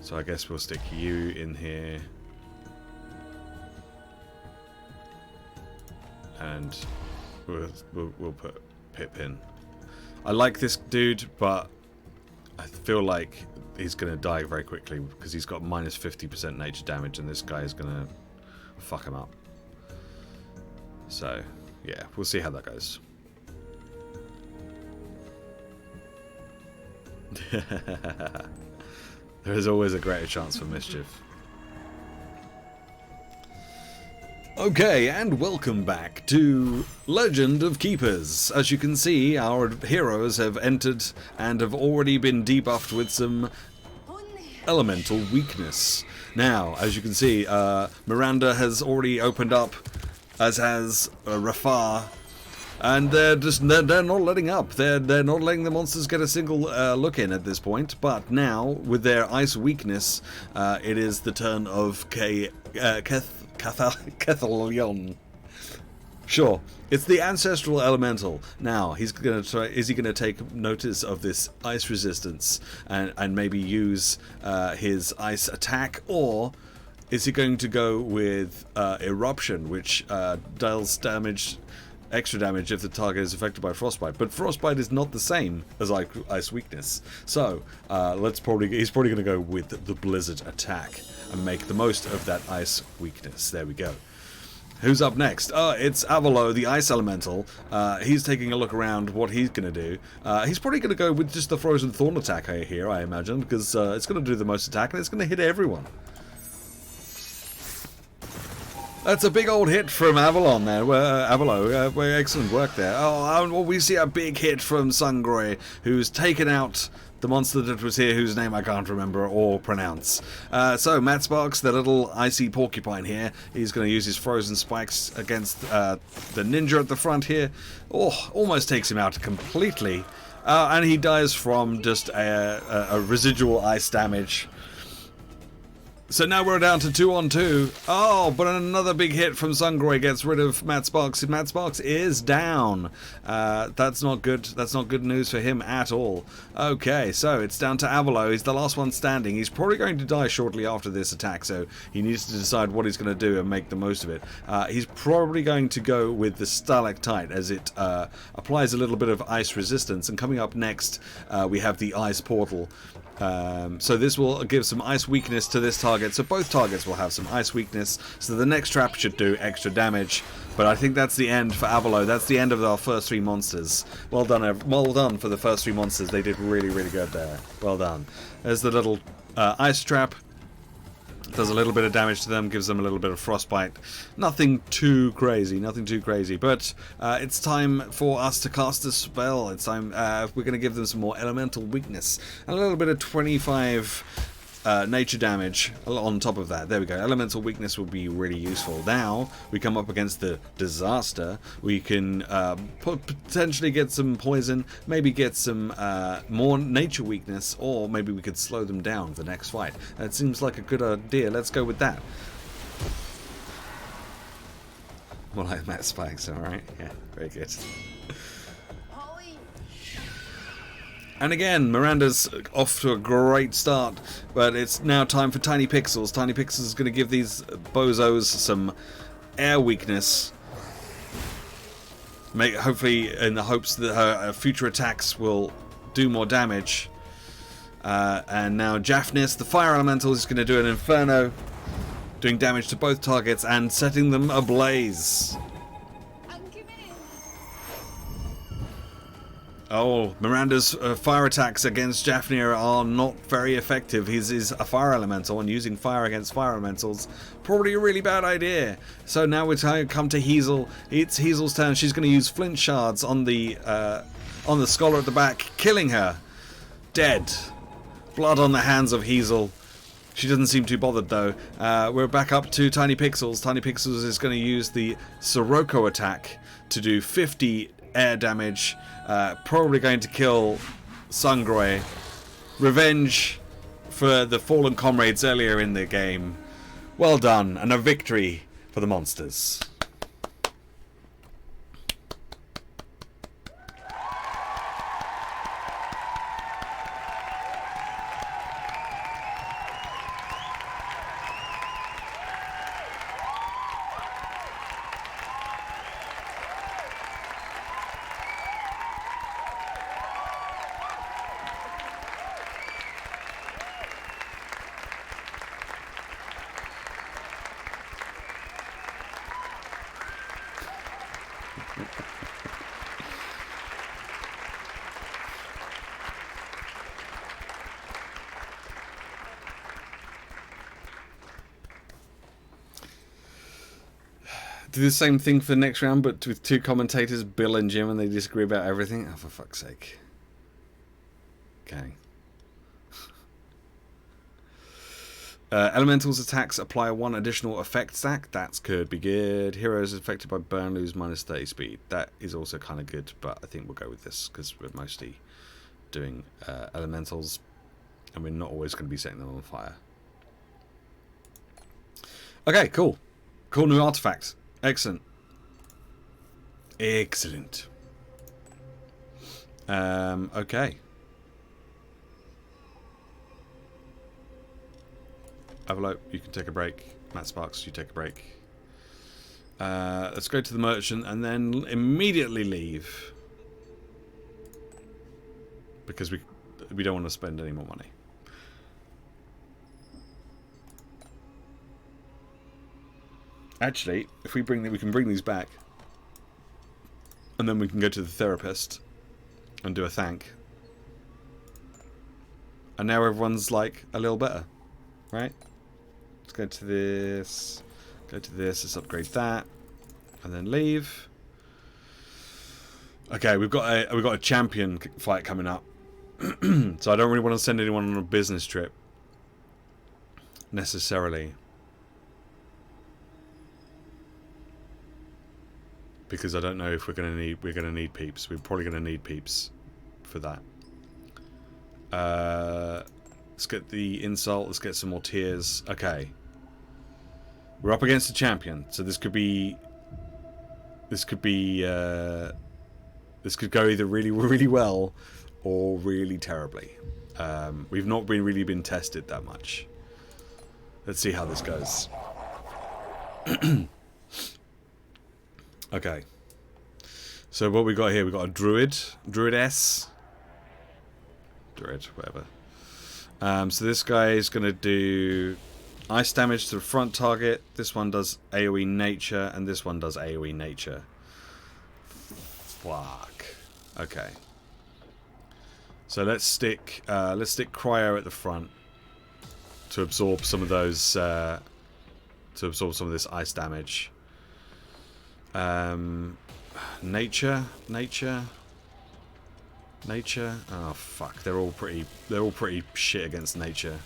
so I guess we'll stick you in here. And we'll put Pip in. I like this dude, but I feel like he's going to die very quickly because he's got minus 50% nature damage, and this guy is going to fuck him up. So, yeah, we'll see how that goes. There is always a greater chance for mischief. Okay, and welcome back to Legend of Keepers. As you can see, our heroes have entered and have already been debuffed with some elemental weakness. Now, as you can see, Miranda has already opened up, as has Rafar, and they're not letting up. They're not letting the monsters get a single look in at this point. But now, with their ice weakness, it is the turn of Cathalion. Sure, it's the ancestral elemental. Now he's gonna try. Is he gonna take notice of this ice resistance and maybe use his ice attack, or is he going to go with eruption, which deals extra damage if the target is affected by frostbite? But frostbite is not the same as ice weakness. So he's probably going to go with the blizzard attack and make the most of that ice weakness. There we go. Who's up next? It's Avalo the Ice Elemental. He's taking a look around what he's going to do. He's probably going to go with just the Frozen Thorn attack here, I imagine, because it's going to do the most attack and it's going to hit everyone. That's a big old hit from Avalon there. Avalo, excellent work there. Oh, we see a big hit from Sungray, who's taken out the monster that was here, whose name I can't remember or pronounce. So, Matt Sparks, the little icy porcupine here, he's going to use his frozen spikes against the ninja at the front here. Oh, almost takes him out completely. And he dies from just a residual ice damage. So now we're down to 2-on-2. Oh, but another big hit from Sungray gets rid of Matt Sparks. Matt Sparks is down. That's not good. That's not good news for him at all. Okay, so it's down to Avalo. He's the last one standing. He's probably going to die shortly after this attack, so he needs to decide what he's going to do and make the most of it. He's probably going to go with the Stalactite, as it applies a little bit of ice resistance. And coming up next, we have the Ice Portal. So this will give some ice weakness to this target, so both targets will have some ice weakness, so the next trap should do extra damage. But I think that's the end for Avalo. That's the end of our first 3 monsters. Well done for the first 3 monsters. They did really, really good there. Well done. There's the little ice trap. Does a little bit of damage to them, gives them a little bit of frostbite. Nothing too crazy, but it's time for us to cast a spell. It's time, we're going to give them some more elemental weakness. And a little bit of 25 nature damage on top of that. There we go. Elemental weakness will be really useful. Now we come up against the disaster. We can potentially get some poison, maybe get some more nature weakness, or maybe we could slow them down for the next fight. That seems like a good idea. Let's go with that. More like Matt Spikes, alright? Yeah, very good. And again, Miranda's off to a great start, but it's now time for Tiny Pixels. Tiny Pixels is going to give these bozos some air weakness. Hopefully in the hopes that her future attacks will do more damage. And now Japhnis, the Fire Elemental, is going to do an Inferno, doing damage to both targets and setting them ablaze. Oh, Miranda's fire attacks against Japhnia are not very effective. He's a fire elemental, and using fire against fire elementals probably a really bad idea. So now we're going to come to Hazel. It's Hazel's turn. She's going to use flint shards on the scholar at the back, killing her. Dead. Blood on the hands of Hazel. She doesn't seem too bothered though. We're back up to Tiny Pixels. Tiny Pixels is going to use the Sirocco attack to do 50 air damage. Probably going to kill Sungray. Revenge for the fallen comrades earlier in the game. Well done, and a victory for the monsters. Do the same thing for the next round, but with 2 commentators, Bill and Jim, and they disagree about everything? Oh, for fuck's sake. Okay. Elementals attacks apply 1 additional effect stack. That could be good. Heroes affected by burn lose minus 30 speed. That is also kind of good, but I think we'll go with this because we're mostly doing elementals, and we're not always going to be setting them on fire. Okay, cool. Cool new artifact. Excellent. Excellent. Okay. Avalo, you can take a break. Matt Sparks, you take a break. Let's go to the merchant and then immediately leave. Because we don't want to spend any more money. Actually, if we can bring these back, and then we can go to the therapist and do a thank. And now everyone's like a little better, right? Let's go to this. Go to this. Let's upgrade that, and then leave. Okay, we've got a champion fight coming up, so I don't really want to send anyone on a business trip necessarily, because I don't know if we're gonna need peeps. We're probably gonna need peeps for that. Let's get the insult. Let's get some more tears. Okay, we're up against a champion, so this could go either really, really well or really terribly. We've not really been tested that much. Let's see how this goes. Okay. So what we got here? We got a druidess, whatever. So this guy is gonna do ice damage to the front target. This one does AoE nature, and this one does AoE nature. Fuck. Okay. So let's stick cryo at the front to absorb some of those this ice damage. Nature. Oh fuck! They're all pretty shit against nature.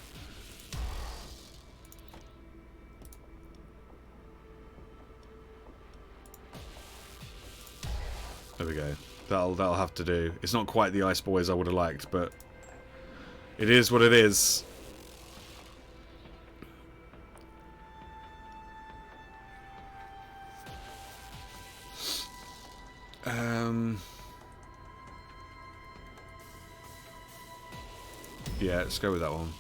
There we go. That'll have to do. It's not quite the ice boys I would have liked, but it is what it is. Yeah, let's go with that one.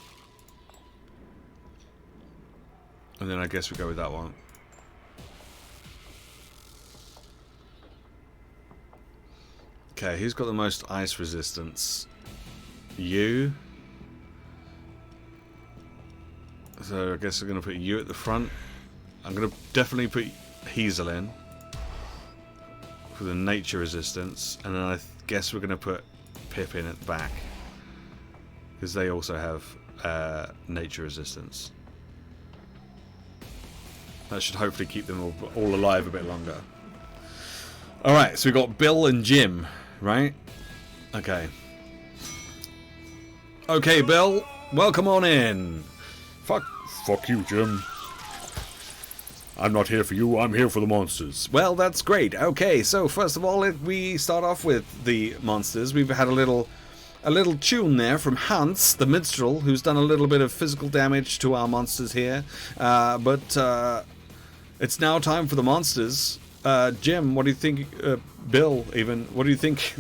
And then I guess we go with that one. Okay, who's got the most ice resistance? You. So I guess I'm going to put you at the front. I'm going to definitely put Hazel in for the nature resistance. And then I guess we're going to put Pip in at the back, because they also have nature resistance. That should hopefully keep them all alive a bit longer. Alright, so we got Bill and Jim, right? Okay. Okay, Bill, welcome on in. Fuck you, Jim. I'm not here for you, I'm here for the monsters. Well, that's great. Okay, so first of all, we start off with the monsters. We've had a little tune there from Hans, the minstrel, who's done a little bit of physical damage to our monsters here. But it's now time for the monsters. Jim, what do you think? Bill, even, what do you think?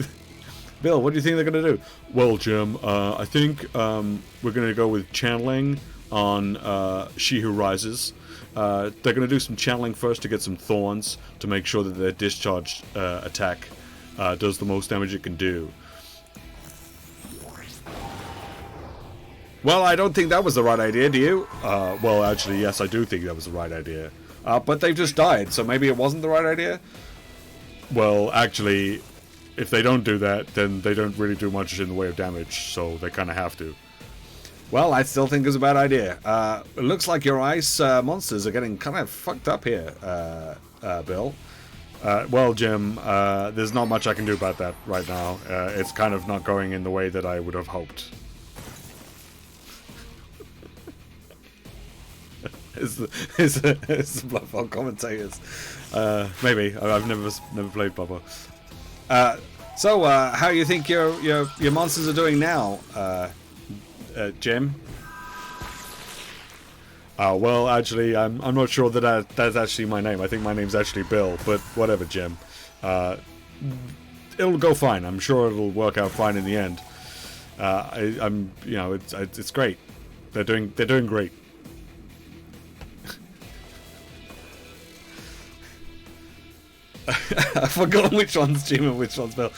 Bill, what do you think they're going to do? Well, Jim, I think we're going to go with channeling on She Who Rises. They're going to do some channeling first to get some thorns to make sure that their discharge attack does the most damage it can do. Well, I don't think that was the right idea, do you? Well, actually, yes, I do think that was the right idea. But they've just died, so maybe it wasn't the right idea? Well, actually, if they don't do that, then they don't really do much in the way of damage, so they kind of have to. Well, I still think it's a bad idea. It looks like your ice monsters are getting kind of fucked up here, Bill. Well, Jim, there's not much I can do about that right now. It's kind of not going in the way that I would have hoped. It's the Blood Bowl commentators. Maybe I've never played Blood Bowl. So, how you think your monsters are doing now, Jim? Well, actually, I'm not sure that that's actually my name. I think my name's actually Bill. But whatever, Jim. It'll go fine. I'm sure it'll work out fine in the end. It's great. They're doing great. I've forgotten which one's Jim and which one's Bill.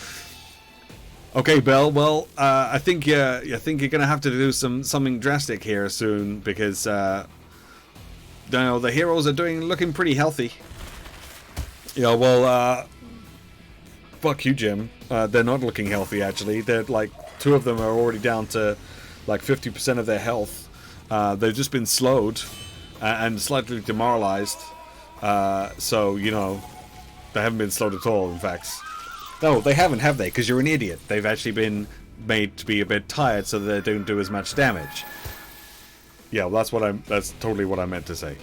Okay, Bill. Well, I think you're gonna have to do something drastic here soon, because know, the heroes are looking pretty healthy. Yeah, well, fuck you, Jim. They're not looking healthy, actually. They're like, 2 of them are already down to like 50% of their health. They've just been slowed and slightly demoralized. So, you know, they haven't been slowed at all, in fact. No, they haven't, have they? Because you're an idiot. They've actually been made to be a bit tired so that they don't do as much damage. Yeah, well, that's totally what I meant to say.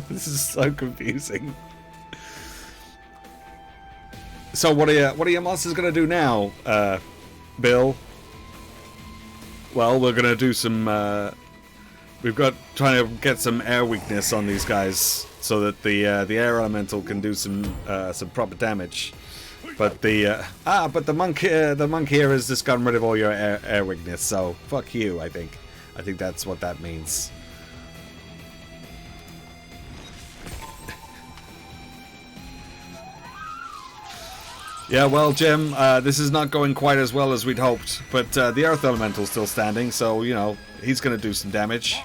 This is so confusing. So what are your monsters gonna do now, Bill? Well, we're gonna do some. We've got trying to get some air weakness on these guys so that the air elemental can do some proper damage. But the monk here has just gotten rid of all your air weakness. So fuck you. I think that's what that means. Yeah, well, Jim, this is not going quite as well as we'd hoped, but the Earth Elemental's still standing, so, you know, he's going to do some damage.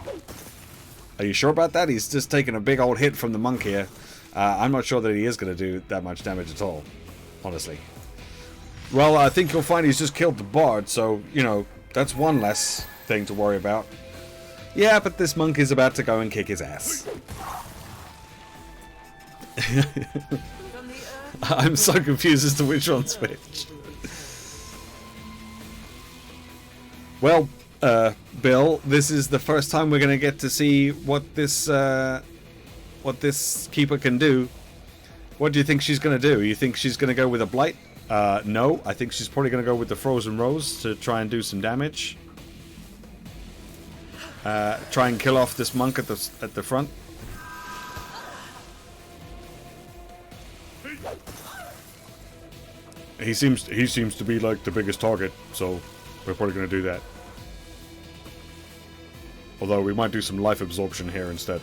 Are you sure about that? He's just taken a big old hit from the monk here. I'm not sure that he is going to do that much damage at all, honestly. Well, I think you'll find he's just killed the bard, so, you know, that's one less thing to worry about. Yeah, but this monk is about to go and kick his ass. I'm so confused as to which one's which. Well, Bill, this is the first time we're going to get to see what this keeper can do. What do you think she's going to do? You think she's going to go with a blight? No, I think she's probably going to go with the frozen rose to try and do some damage. Try and kill off this monk at the front. He seems to be like the biggest target, so we're probably going to do that. Although we might do some life absorption here instead.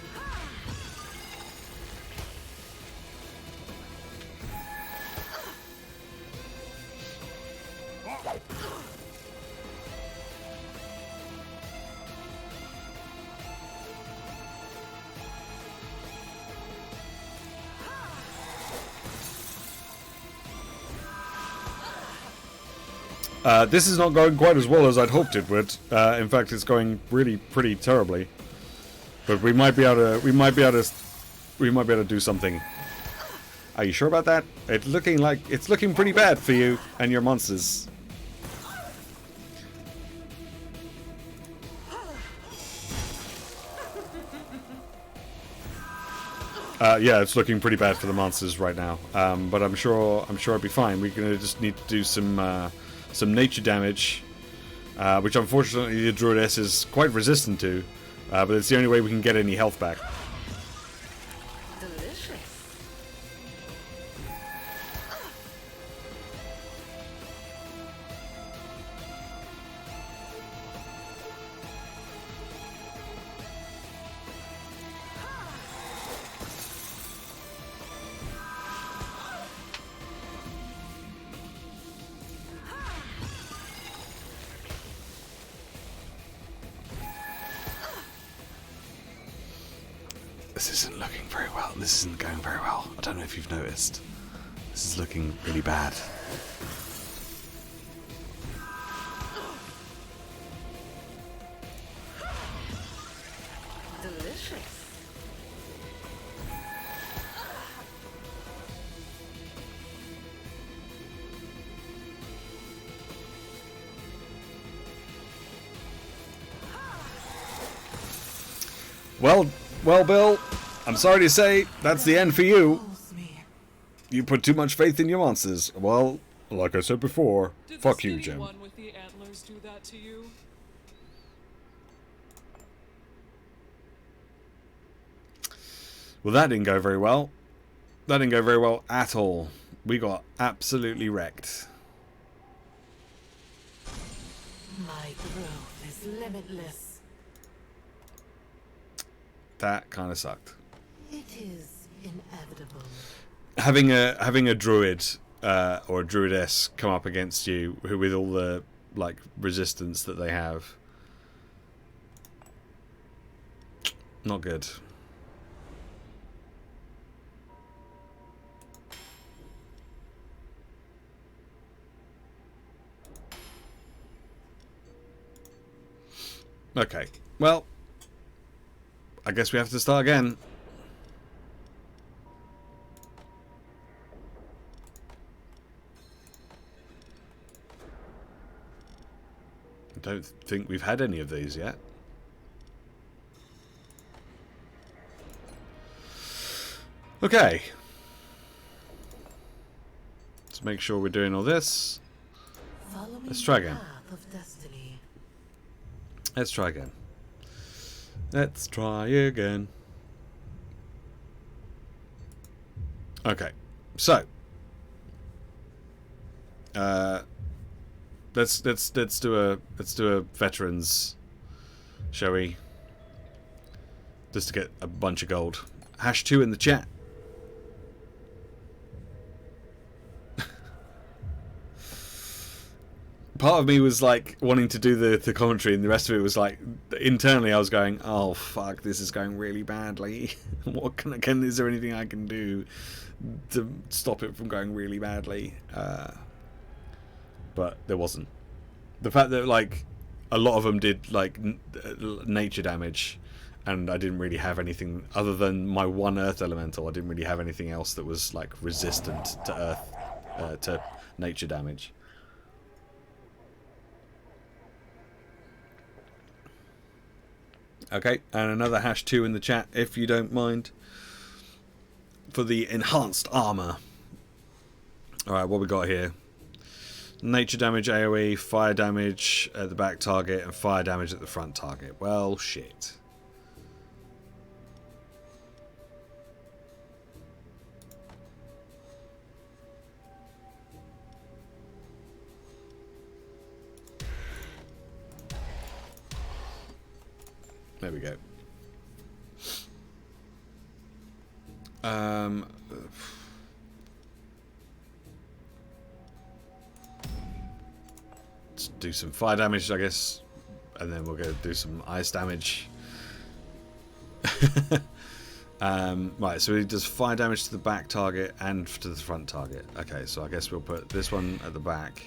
This is not going quite as well as I'd hoped it would. In fact, it's going really pretty terribly. But we might be able to do something. Are you sure about that? It's looking pretty bad for you and your monsters. Yeah, it's looking pretty bad for the monsters right now. But I'm sure it'll be fine. We're gonna just need to do some nature damage, which unfortunately the Druidess is quite resistant to, but it's the only way we can get any health back. Delicious. This isn't looking very well. This isn't going very well. I don't know if you've noticed. This is looking really bad. Delicious. Well, Bill, I'm sorry to say, that's the end for you. Pulls me. You put too much faith in your monsters. Well, like I said before, Did fuck the you, skinny Jim. one with the antlers do that to you? Well, that didn't go very well. That didn't go very well at all. We got absolutely wrecked. My growth is limitless. That kind of sucked. It is inevitable. Having a druid or a druidess come up against you who with all the like resistance that they have. Not good. Okay, well, I guess we have to start again. I don't think we've had any of these yet. Okay. Let's make sure we're doing all this. Let's try again. Let's try again. Let's try again. Okay, so let's do a veterans, shall we? Just to get a bunch of gold. #2 in the chat. Part of me was like wanting to do the commentary, and the rest of it was like internally I was going, oh fuck, this is going really badly. What can is there anything I can do to stop it from going really badly? But there wasn't. The fact that like a lot of them did like nature damage, and I didn't really have anything other than my one earth elemental. I didn't really have anything else that was like resistant to earth to nature damage. Okay, and another #2 in the chat, if you don't mind, for the enhanced armor. Alright, what we got here? Nature damage AoE, fire damage at the back target, and fire damage at the front target. Well, shit. There we go. Let's do some fire damage, I guess, and then we'll go do some ice damage. Right, so he does fire damage to the back target and to the front target. Okay, so I guess we'll put this one at the back.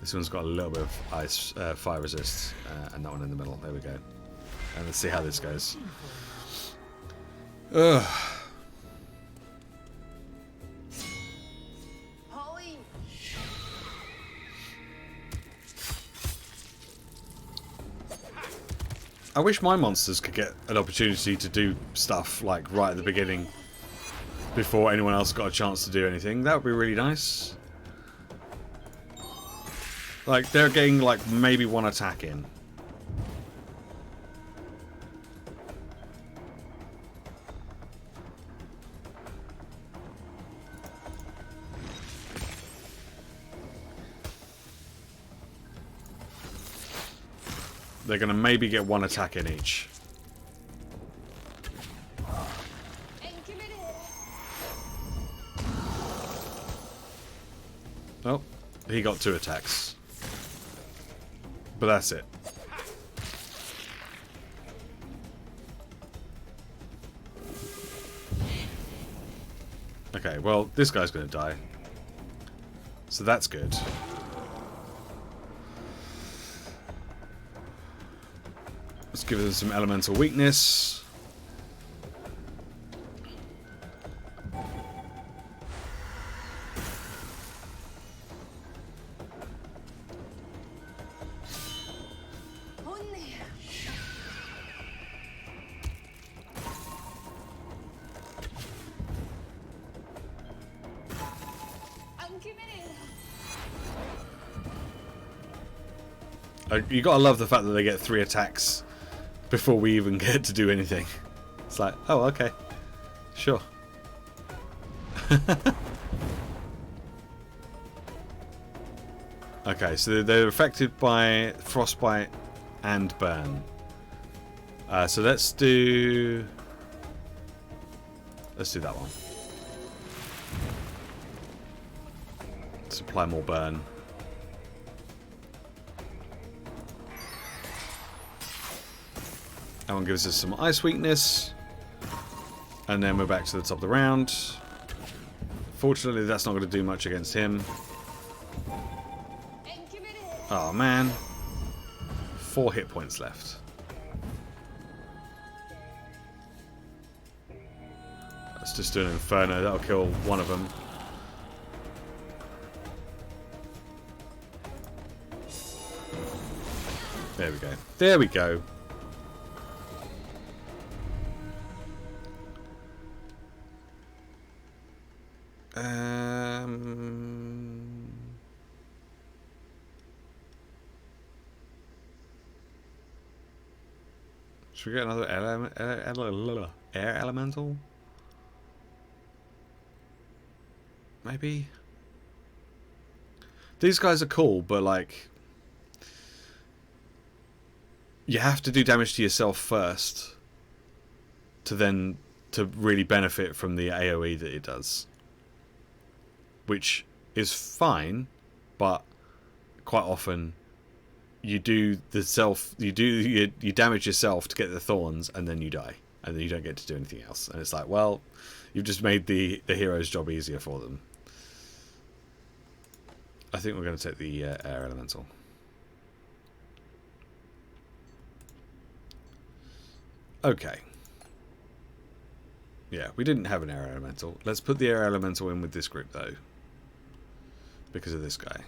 This one's got a little bit of ice, fire resist, and that one in the middle. There we go. And let's see how this goes. Ugh. I wish my monsters could get an opportunity to do stuff like right at the beginning before anyone else got a chance to do anything. That would be really nice. Like, they're getting like maybe one attack in. They're going to maybe get one attack in each. Oh, he got 2 attacks. But that's it. Okay, well, this guy's going to die. So that's good. Let's give them some elemental weakness. You gotta love the fact that they get 3 attacks before we even get to do anything. It's like, oh, okay. Sure. Okay, so they're affected by frostbite and burn. So let's do that one. to apply more burn. That one gives us some ice weakness. And then we're back to the top of the round. Fortunately, that's not going to do much against him. Oh man. 4 hit points left. Let's just do an Inferno. That'll kill one of them. There we go. There we go. Should we get another air elemental? Maybe. These guys are cool, but like, you have to do damage to yourself first to really benefit from the AoE that it does, which is fine, but quite often you damage yourself to get the thorns, and then you die, and then you don't get to do anything else, and it's like, well, you've just made the hero's job easier for them. I think we're going to take the air elemental. Okay. Yeah, we didn't have an air elemental. Let's put the air elemental in with this group, though, because of this guy.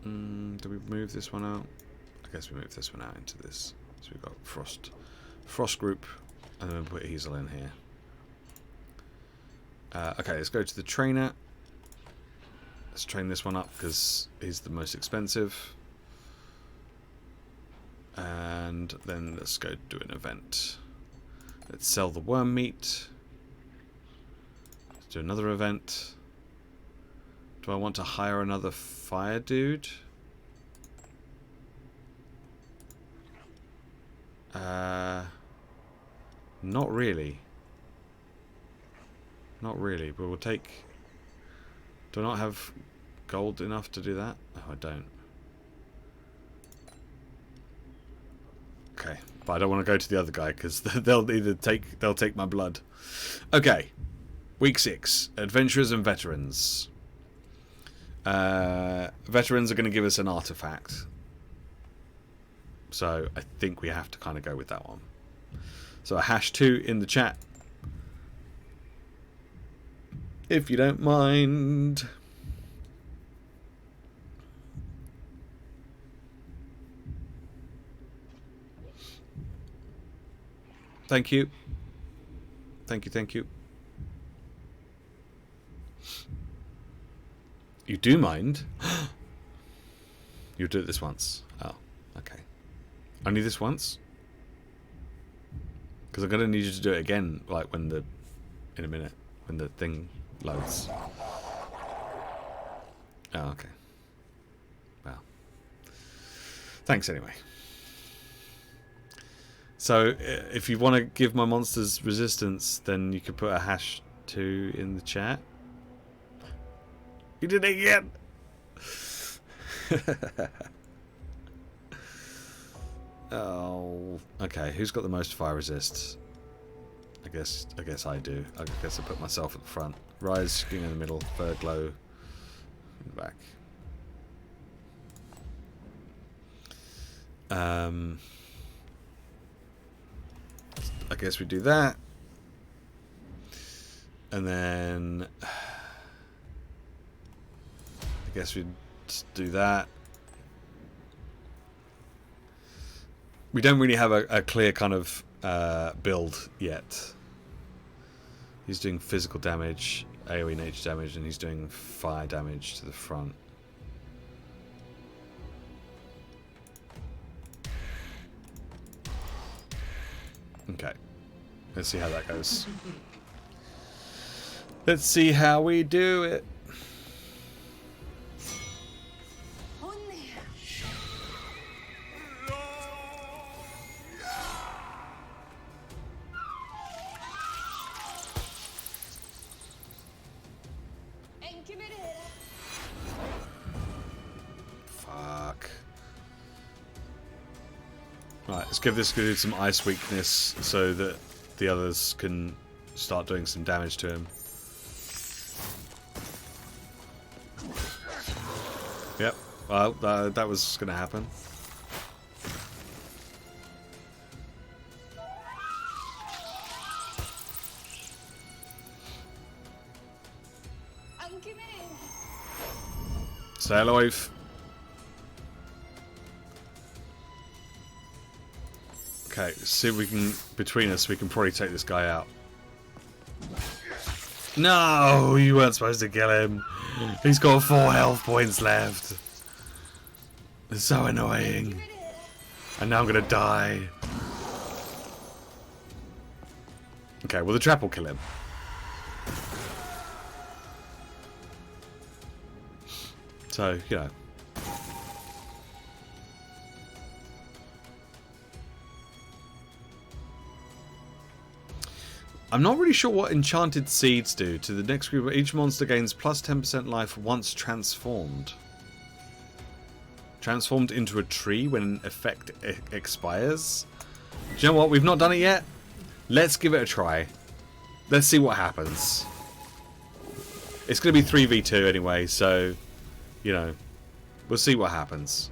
Do we move this one out? I guess we move this one out into this. So we've got Frost group, and then we'll put Hazel in here. Okay, let's go to the trainer. Let's train this one up because he's the most expensive. And then let's go do an event. Let's sell the worm meat. Let's do another event. Do I want to hire another fire dude? Not really. Not really, but we'll take... Do I not have gold enough to do that? No, I don't. Okay, but I don't want to go to the other guy because they'll take my blood. Okay, week 6, adventurers and veterans. Veterans are going to give us an artifact, so I think we have to kind of go with that one. So a #2 in the chat, if you don't mind. Thank you. Thank you, thank you. You do mind? You'll do it this once. Oh, okay. Only this once? Because I'm going to need you to do it again, like in a minute, when the thing loads. Oh, okay. Well. Thanks anyway. So, if you want to give my monsters resistance, then you could put a #2 in the chat. You did it again! Oh, okay. Who's got the most fire resist? I guess I do. I guess I put myself at the front. Rise, skin in the middle, third glow in the back. I guess we do that, and then I guess we do that. We don't really have a clear kind of build yet. He's doing physical damage, AoE nature damage, and he's doing fire damage to the front. Okay. Let's see how that goes. Let's see how we do it. Right, let's give this dude some ice weakness so that the others can start doing some damage to him. Yep, well, that was going to happen. Stay alive. Okay, let's see if we can, between us, we can probably take this guy out. No, you weren't supposed to kill him. He's got 4 health points left. It's so annoying. And now I'm gonna die. Okay, well the trap will kill him. So, you know. I'm not really sure what enchanted seeds do to the next group. Each monster gains plus 10% life once transformed. Transformed into a tree when an effect expires. Do you know what? We've not done it yet. Let's give it a try. Let's see what happens. It's going to be 3v2 anyway, so, you know, we'll see what happens.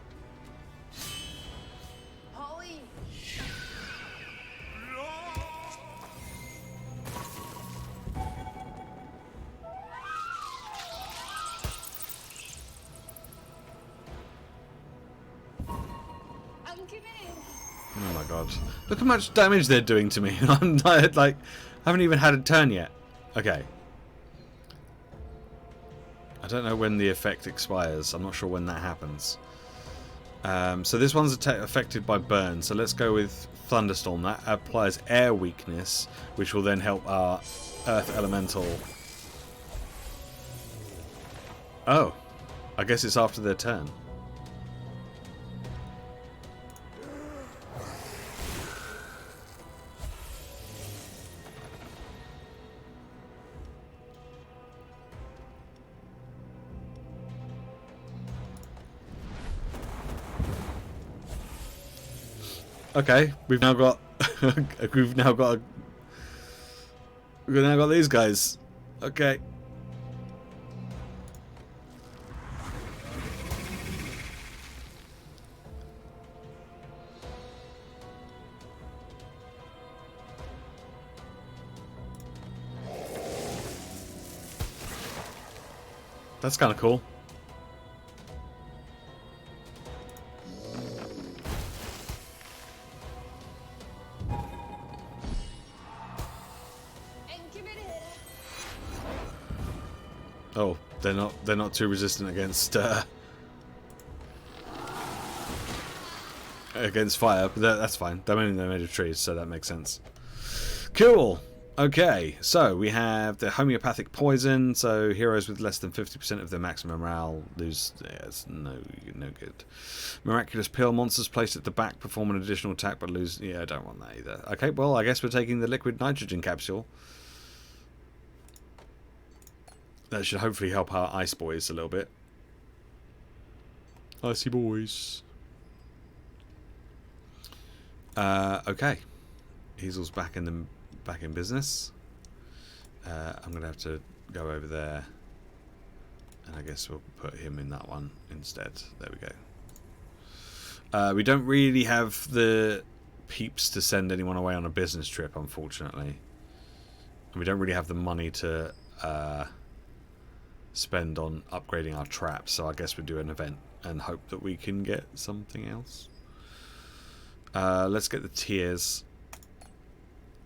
Oh my god. Look how much damage they're doing to me. I'm like, I haven't even had a turn yet. Okay. I don't know when the effect expires. I'm not sure when that happens. So this one's affected by burn. So let's go with Thunderstorm. That applies air weakness, which will then help our Earth Elemental. Oh. I guess it's after their turn. Okay, we've now got these guys. Okay. That's kind of cool. Oh, they're not too resistant against against fire, but that's fine. They're made of trees, so that makes sense. Cool. Okay, so we have the homeopathic poison. So heroes with less than 50% of their maximum morale lose. Yeah, it's no good. Miraculous pill. Monsters placed at the back perform an additional attack but lose. Yeah, I don't want that either. Okay, well I guess we're taking the liquid nitrogen capsule. That should hopefully help our ice boys a little bit. Icy boys. Okay, Hazel's back in business. I'm gonna have to go over there, and I guess we'll put him in that one instead. There we go. We don't really have the peeps to send anyone away on a business trip, unfortunately. And we don't really have the money to spend on upgrading our traps, so I guess we'll do an event and hope that we can get something else. Let's get the tiers,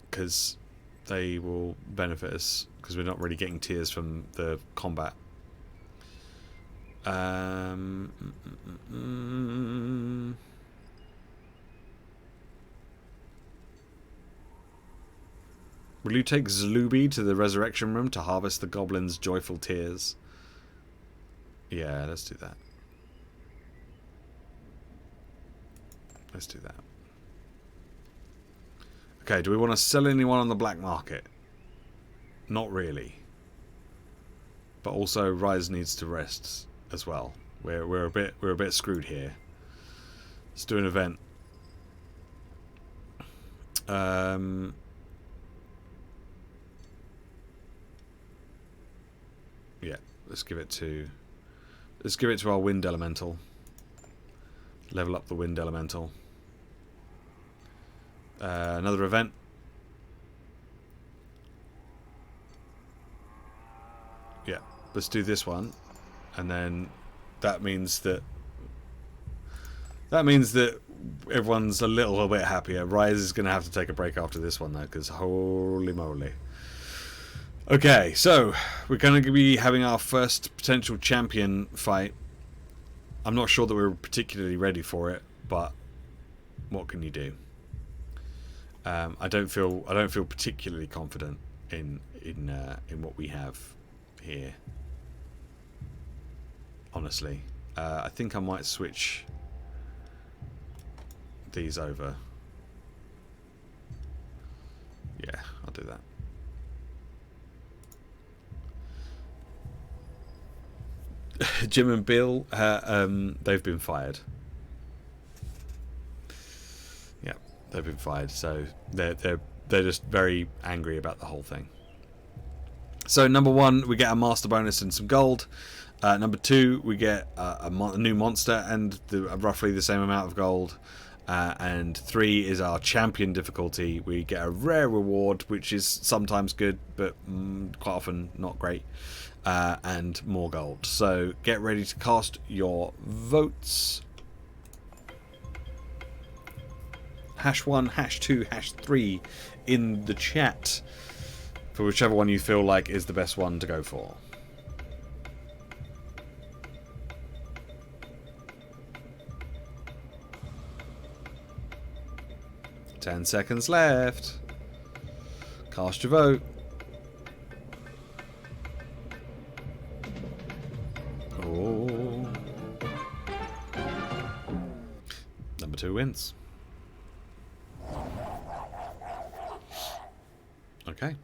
because they will benefit us, because we're not really getting tiers from the combat. Will you take Zluby to the resurrection room to harvest the goblin's joyful tears? Yeah, let's do that. Let's do that. Okay, do we want to sell anyone on the black market? Not really. But also Rise needs to rest as well. We're a bit screwed here. Let's do an event. Um, yeah, let's give it to our wind elemental. Level up the wind elemental. Another event. Yeah, let's do this one, and then that means that everyone's a little bit happier. Rise is going to have to take a break after this one though, because holy moly. Okay, so we're going to be having our first potential champion fight. I'm not sure that we're particularly ready for it, but what can you do? I don't feel particularly confident in what we have here. Honestly, I think I might switch these over. Yeah, I'll do that. Jim and Bill, they've been fired. Yeah, they've been fired. So they're just very angry about the whole thing. So number 1, we get a master bonus and some gold. Number 2, we get a new monster and roughly the same amount of gold. And 3 is our champion difficulty. We get a rare reward, which is sometimes good, but quite often not great. And more gold. So get ready to cast your votes. #1, #2, #3 in the chat for whichever one you feel like is the best one to go for. Ten seconds left. Cast your vote. Oh. Number 2 wins. Okay.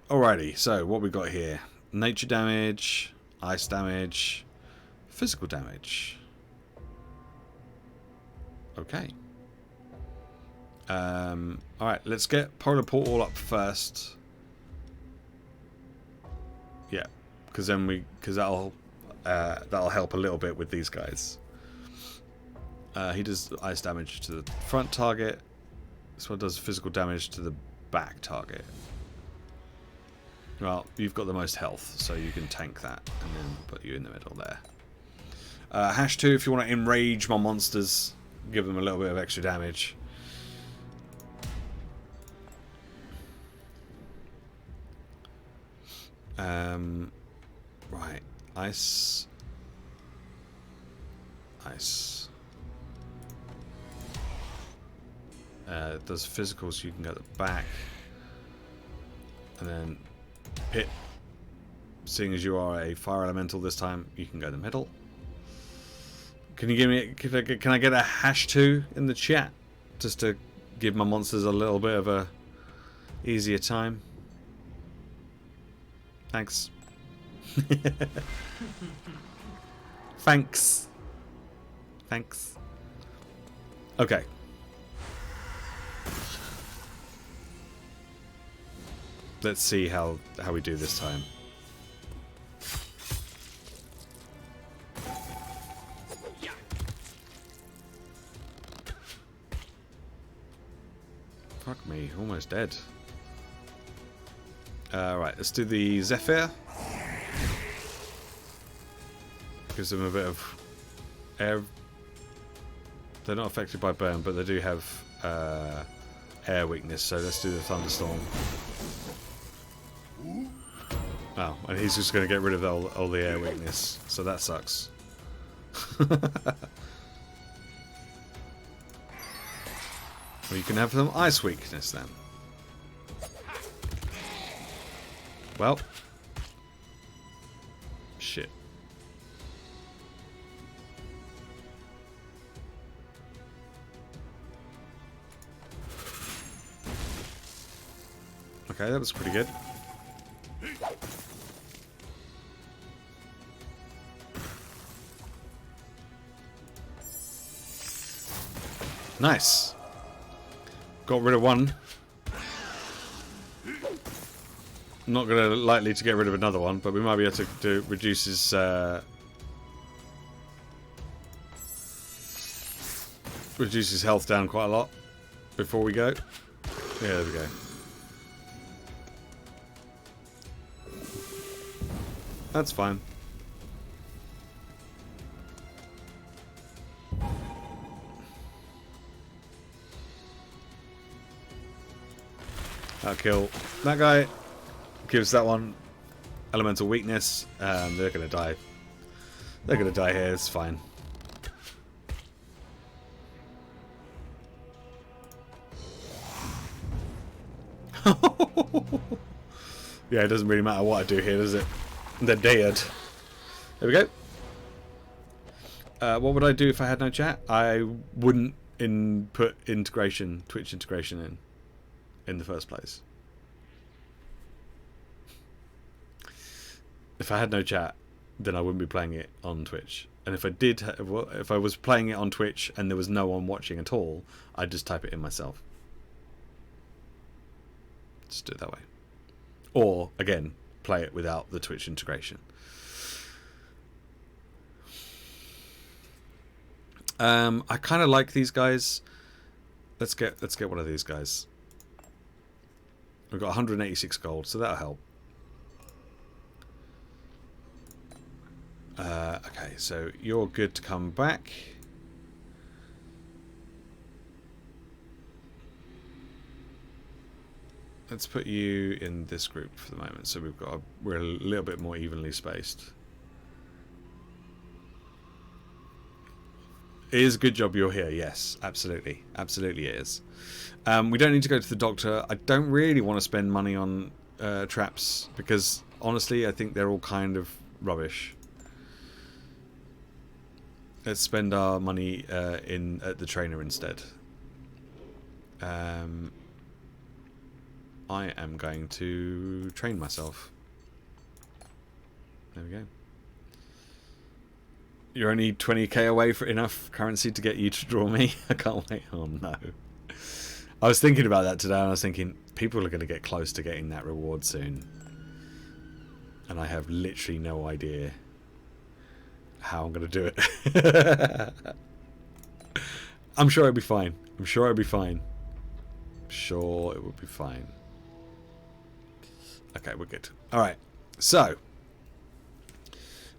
Alrighty, so what we got here? Nature damage, ice damage, physical damage. Okay. Alright, let's get Polar Portal up first. Yeah, because that'll help a little bit with these guys. He does ice damage to the front target. This one does physical damage to the back target. Well, you've got the most health, so you can tank that and then put you in the middle there. #2, if you want to enrage my monsters, give them a little bit of extra damage. Right, ice. Ice. It does physical, so you can go at the back. And then pit. Seeing as you are a fire elemental this time, you can go in the middle. Can you give me? Can I get a #2 in the chat, just to give my monsters a little bit of a easier time? Thanks. Thanks. Thanks. Okay. Let's see how we do this time. Fuck me, almost dead. Right, let's do the Zephyr. Gives them a bit of air. They're not affected by burn, but they do have air weakness, so let's do the Thunderstorm. Oh, and he's just going to get rid of all the air weakness, so that sucks. Well, you can have some ice weakness then. Well. Shit. Okay, that was pretty good. Nice. got rid of one. Not going to likely to get rid of another one, but we might be able to reduce his health down quite a lot before we go. Yeah, there we go. That's fine. That'll kill that guy. Gives that one elemental weakness. They're gonna die. They're gonna die here. It's fine. Yeah, it doesn't really matter what I do here, does it? They're dead. There we go. What would I do if I had no chat? I wouldn't put integration, Twitch integration in the first place. If I had no chat, then I wouldn't be playing it on Twitch. And if I did, if I was playing it on Twitch and there was no one watching at all, I'd just type it in myself. Just do it that way. Or, again, play it without the Twitch integration. I kind of like these guys. Let's get one of these guys. We've got 186 gold, so that'll help. Okay, so you're good to come back. Let's put you in this group for the moment, so we're a little bit more evenly spaced. It is a good job you're here, yes, absolutely. Absolutely it is. We don't need to go to the doctor. I don't really want to spend money on traps, because honestly I think they're all kind of rubbish. Let's spend our money at the trainer instead. I am going to train myself. There we go. You're only 20k away for enough currency to get you to draw me. I can't wait. Oh no. I was thinking about that today and I was thinking people are going to get close to getting that reward soon. And I have literally no idea how I'm going to do it. I'm sure it'll be fine. I'm sure it'll be fine. Sure it will be fine. Okay, we're good. Alright, so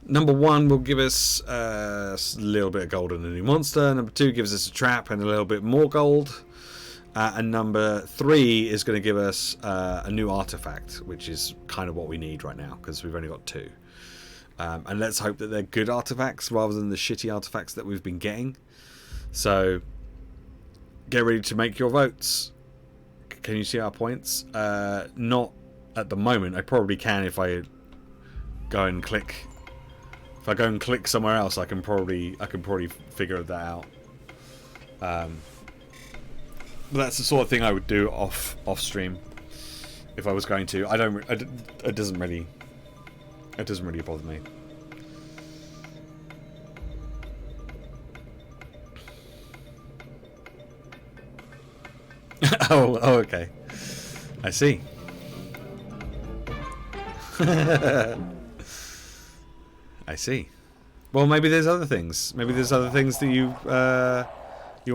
number 1 will give us a little bit of gold and a new monster. Number 2 gives us a trap and a little bit more gold. And number 3 is going to give us a new artifact, which is kind of what we need right now, because we've only got 2. And let's hope that they're good artifacts rather than the shitty artifacts that we've been getting. So, get ready to make your votes. Can you see our points? Not at the moment. I probably can if I go and click. If I go and click somewhere else, I can probably figure that out. But that's the sort of thing I would do off stream if I was going to. It doesn't really bother me. Oh, okay. I see. I see. Well, maybe there's other things. Maybe there's other things that you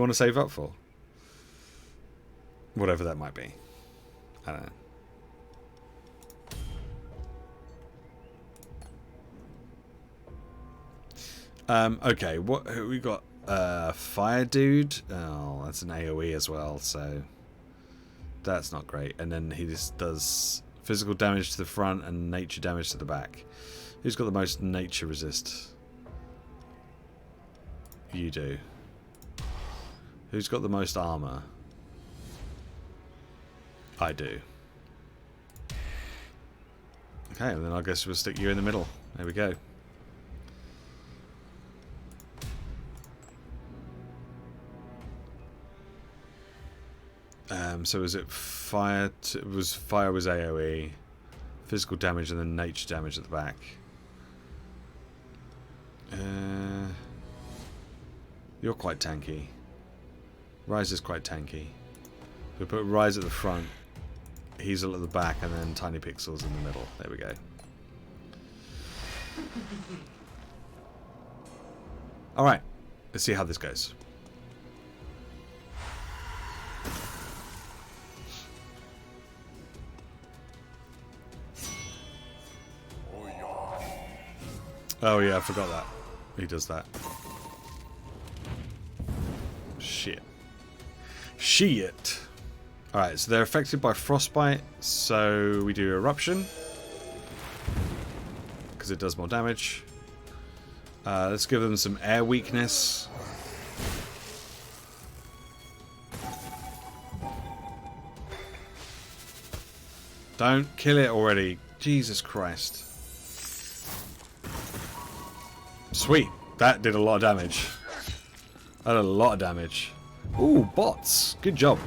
want to save up for. Whatever that might be. I don't know. Okay, who we got? Fire dude. Oh, that's an AoE as well, so that's not great. And then he just does physical damage to the front and nature damage to the back. Who's got the most nature resist? You do. Who's got the most armor? I do. Okay, well then I guess we'll stick you in the middle. There we go. So was it fire? Fire was AoE, physical damage, and then nature damage at the back. You're quite tanky. Rise is quite tanky. We put Rise at the front, Hazel at the back, and then Tiny Pixels in the middle. There we go. Alright, let's see how this goes. Oh yeah, I forgot that. He does that. Shit. Shit. Alright, so they're affected by frostbite, so we do eruption. Because it does more damage. Let's give them some air weakness. Don't kill it already. Jesus Christ. Sweet. That did a lot of damage. That did a lot of damage. Ooh, bots. Good job.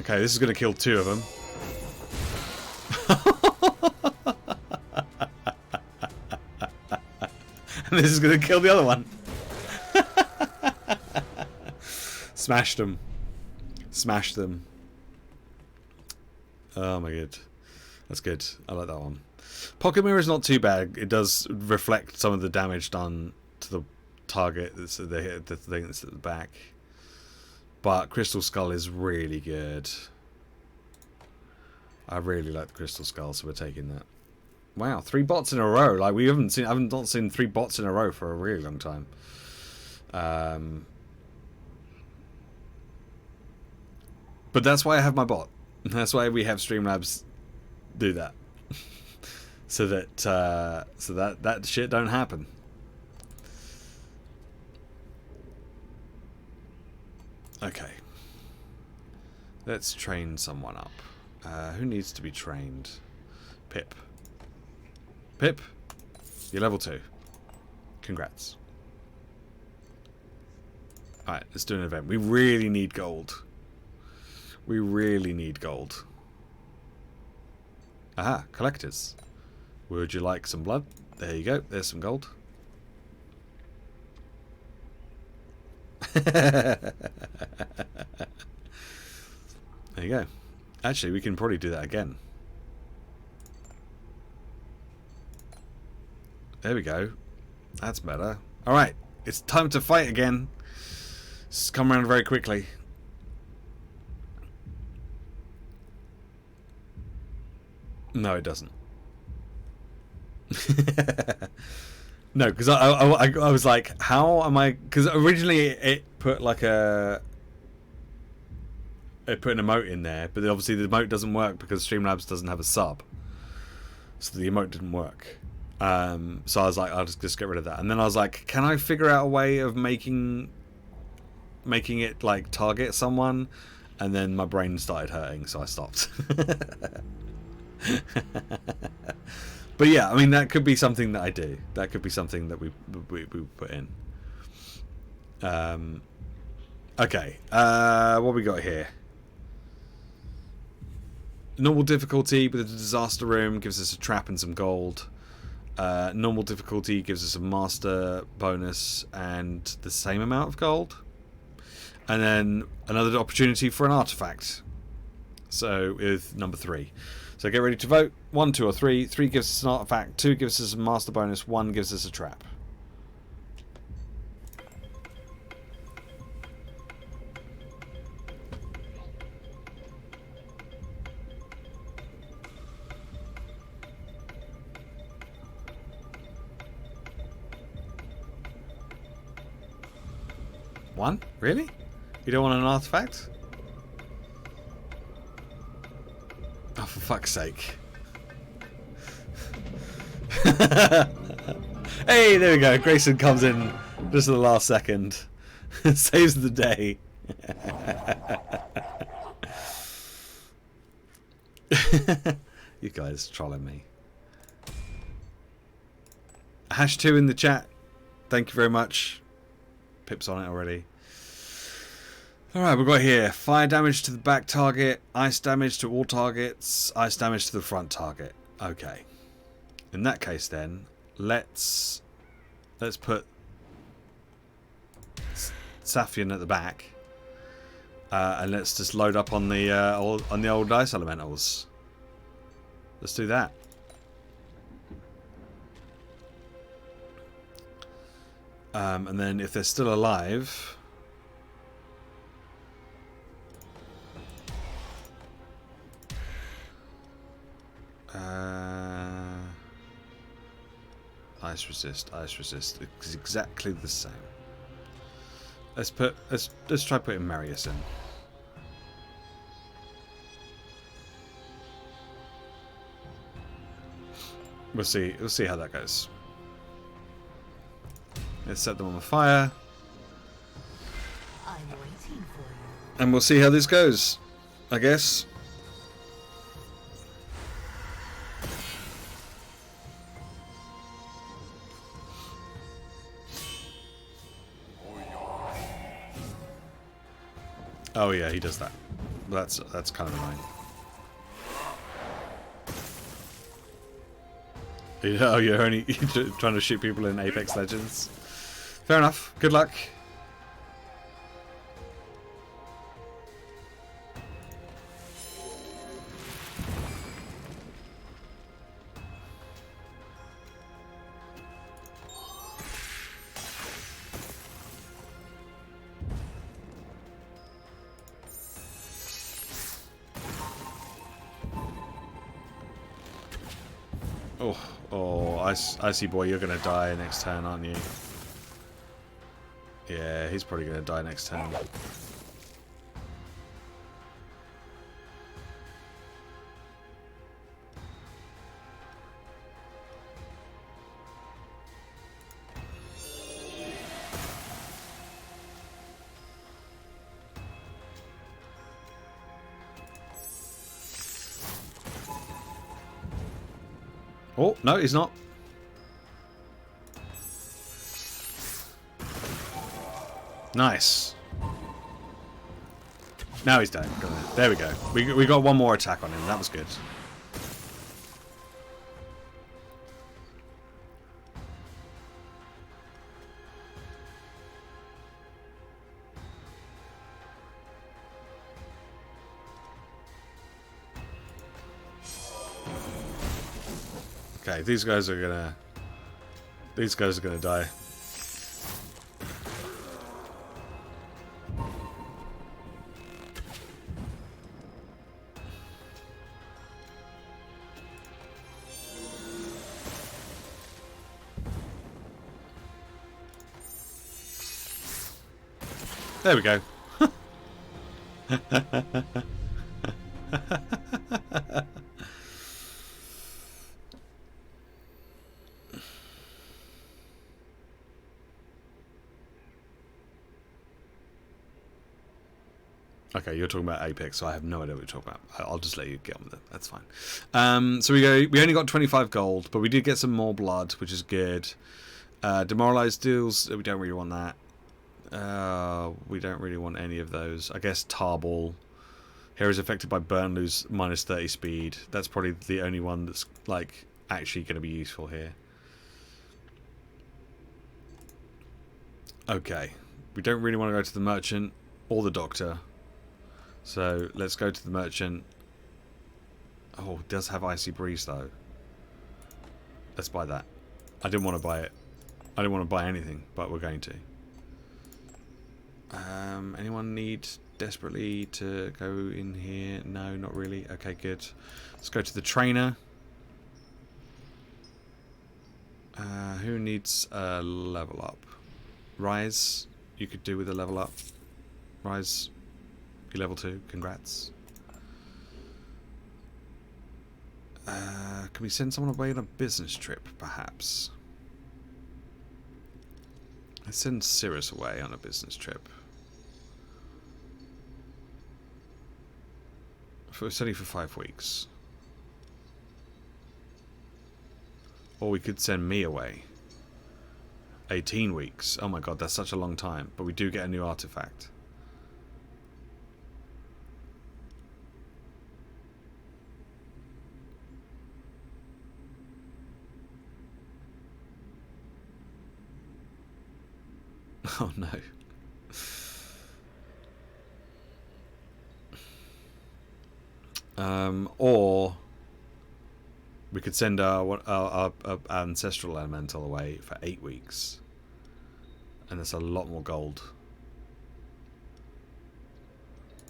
Okay, this is going to kill 2 of them. And this is going to kill the other one. Smashed them. Smashed them. Oh my god. That's good. I like that one. Pocket Mirror is not too bad. It does reflect some of the damage done to the target. That's the thing that's at the back. But Crystal Skull is really good. I really like the Crystal Skull, so we're taking that. Wow, 3 bots in a row. Like I haven't not seen 3 bots in a row for a really long time. But that's why I have my bot. That's why we have Streamlabs do that. so that shit don't happen. Okay. Let's train someone up. Who needs to be trained? Pip. Pip, you're level 2. Congrats. Alright, let's do an event. We really need gold. We really need gold. Aha, collectors. Would you like some blood? There you go. There's some gold. There you go. Actually, we can probably do that again. There we go. That's better. Alright, it's time to fight again. It's come around very quickly. No, it doesn't. No, because I was like, how am I... Because originally it put like a... It put an emote in there, but obviously the emote doesn't work because Streamlabs doesn't have a sub. So the emote didn't work. So I was like, I'll just get rid of that. And then I was like, can I figure out a way of making it like target someone? And then my brain started hurting, so I stopped. But yeah, I mean, that could be something that I do. That could be something that we put in. Okay, what we got here? Normal difficulty with a disaster room gives us a trap and some gold. Normal difficulty gives us a master bonus and the same amount of gold. And then another opportunity for an artifact. So with number 3. So get ready to vote. 1, 2, or 3. 3 gives us an artifact. 2 gives us a master bonus. 1 gives us a trap. One? Really? You don't want an artifact? Oh, for fuck's sake. Hey, there we go. Grayson comes in just at the last second. Saves the day. You guys trolling me. #2 in the chat. Thank you very much. Pip's on it already. Alright, we've got here fire damage to the back target, ice damage to all targets, ice damage to the front target. Okay. In that case then, let's put Safian at the back. And let's just load up on the old ice elementals. Let's do that. And then if they're still alive, ice resist. It's exactly the same. Let's try putting Marius in. We'll see how that goes. Let's set them on fire. I'm waiting for you. And we'll see how this goes, I guess. Oh yeah, he does that. That's kind of annoying. Oh, you're only trying to shoot people in Apex Legends. Fair enough. Good luck. Oh, Icy Boy, you're gonna die next turn, aren't you? Yeah, he's probably gonna die next turn. Oh, no, he's not. Nice. Now he's dead. There we go. We got one more attack on him. That was good. Okay, these guys are gonna die. There we go. Okay, you're talking about Apex, so I have no idea what you're talking about. I'll just let you get on with it. That's fine. So we only got 25 gold, but we did get some more blood, which is good. Demoralized deals, we don't really want that. We don't really want any of those. I guess Tarball. Heroes affected by burn lose minus 30 speed. That's probably the only one that's like actually going to be useful here. Okay. We don't really want to go to the merchant or the doctor. So let's go to the merchant. Oh, it does have Icy Breeze though. Let's buy that. I didn't want to buy it. I didn't want to buy anything, but we're going to. Anyone need desperately to go in here? No, not really. Okay, good. Let's go to the trainer. Who needs a level up? Rise, you could do with a level up. Rise, you're level 2. Congrats. Can we send someone away on a business trip, perhaps? Let's send Cirrus away on a business trip. It's only for 5 weeks. Or we could send me away. 18 weeks. Oh my god, that's such a long time. But we do get a new artifact. Oh no. Or we could send our ancestral elemental away for 8 weeks, and that's a lot more gold.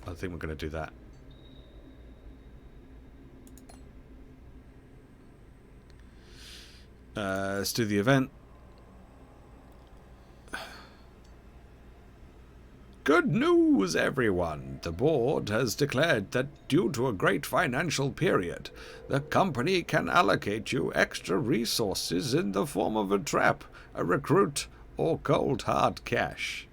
I think we're going to do that. Let's do the event. Good news, everyone! The board has declared that due to a great financial period, the company can allocate you extra resources in the form of a trap, a recruit, or cold hard cash.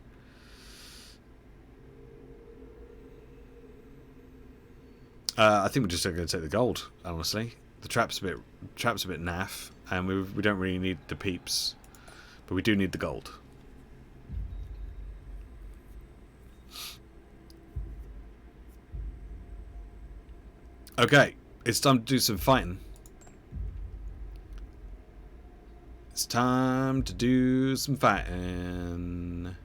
I think we're just going to take the gold, honestly. The trap's a bit naff, and we don't really need the peeps, but we do need the gold. Okay, it's time to do some fighting. It's time to do some fighting.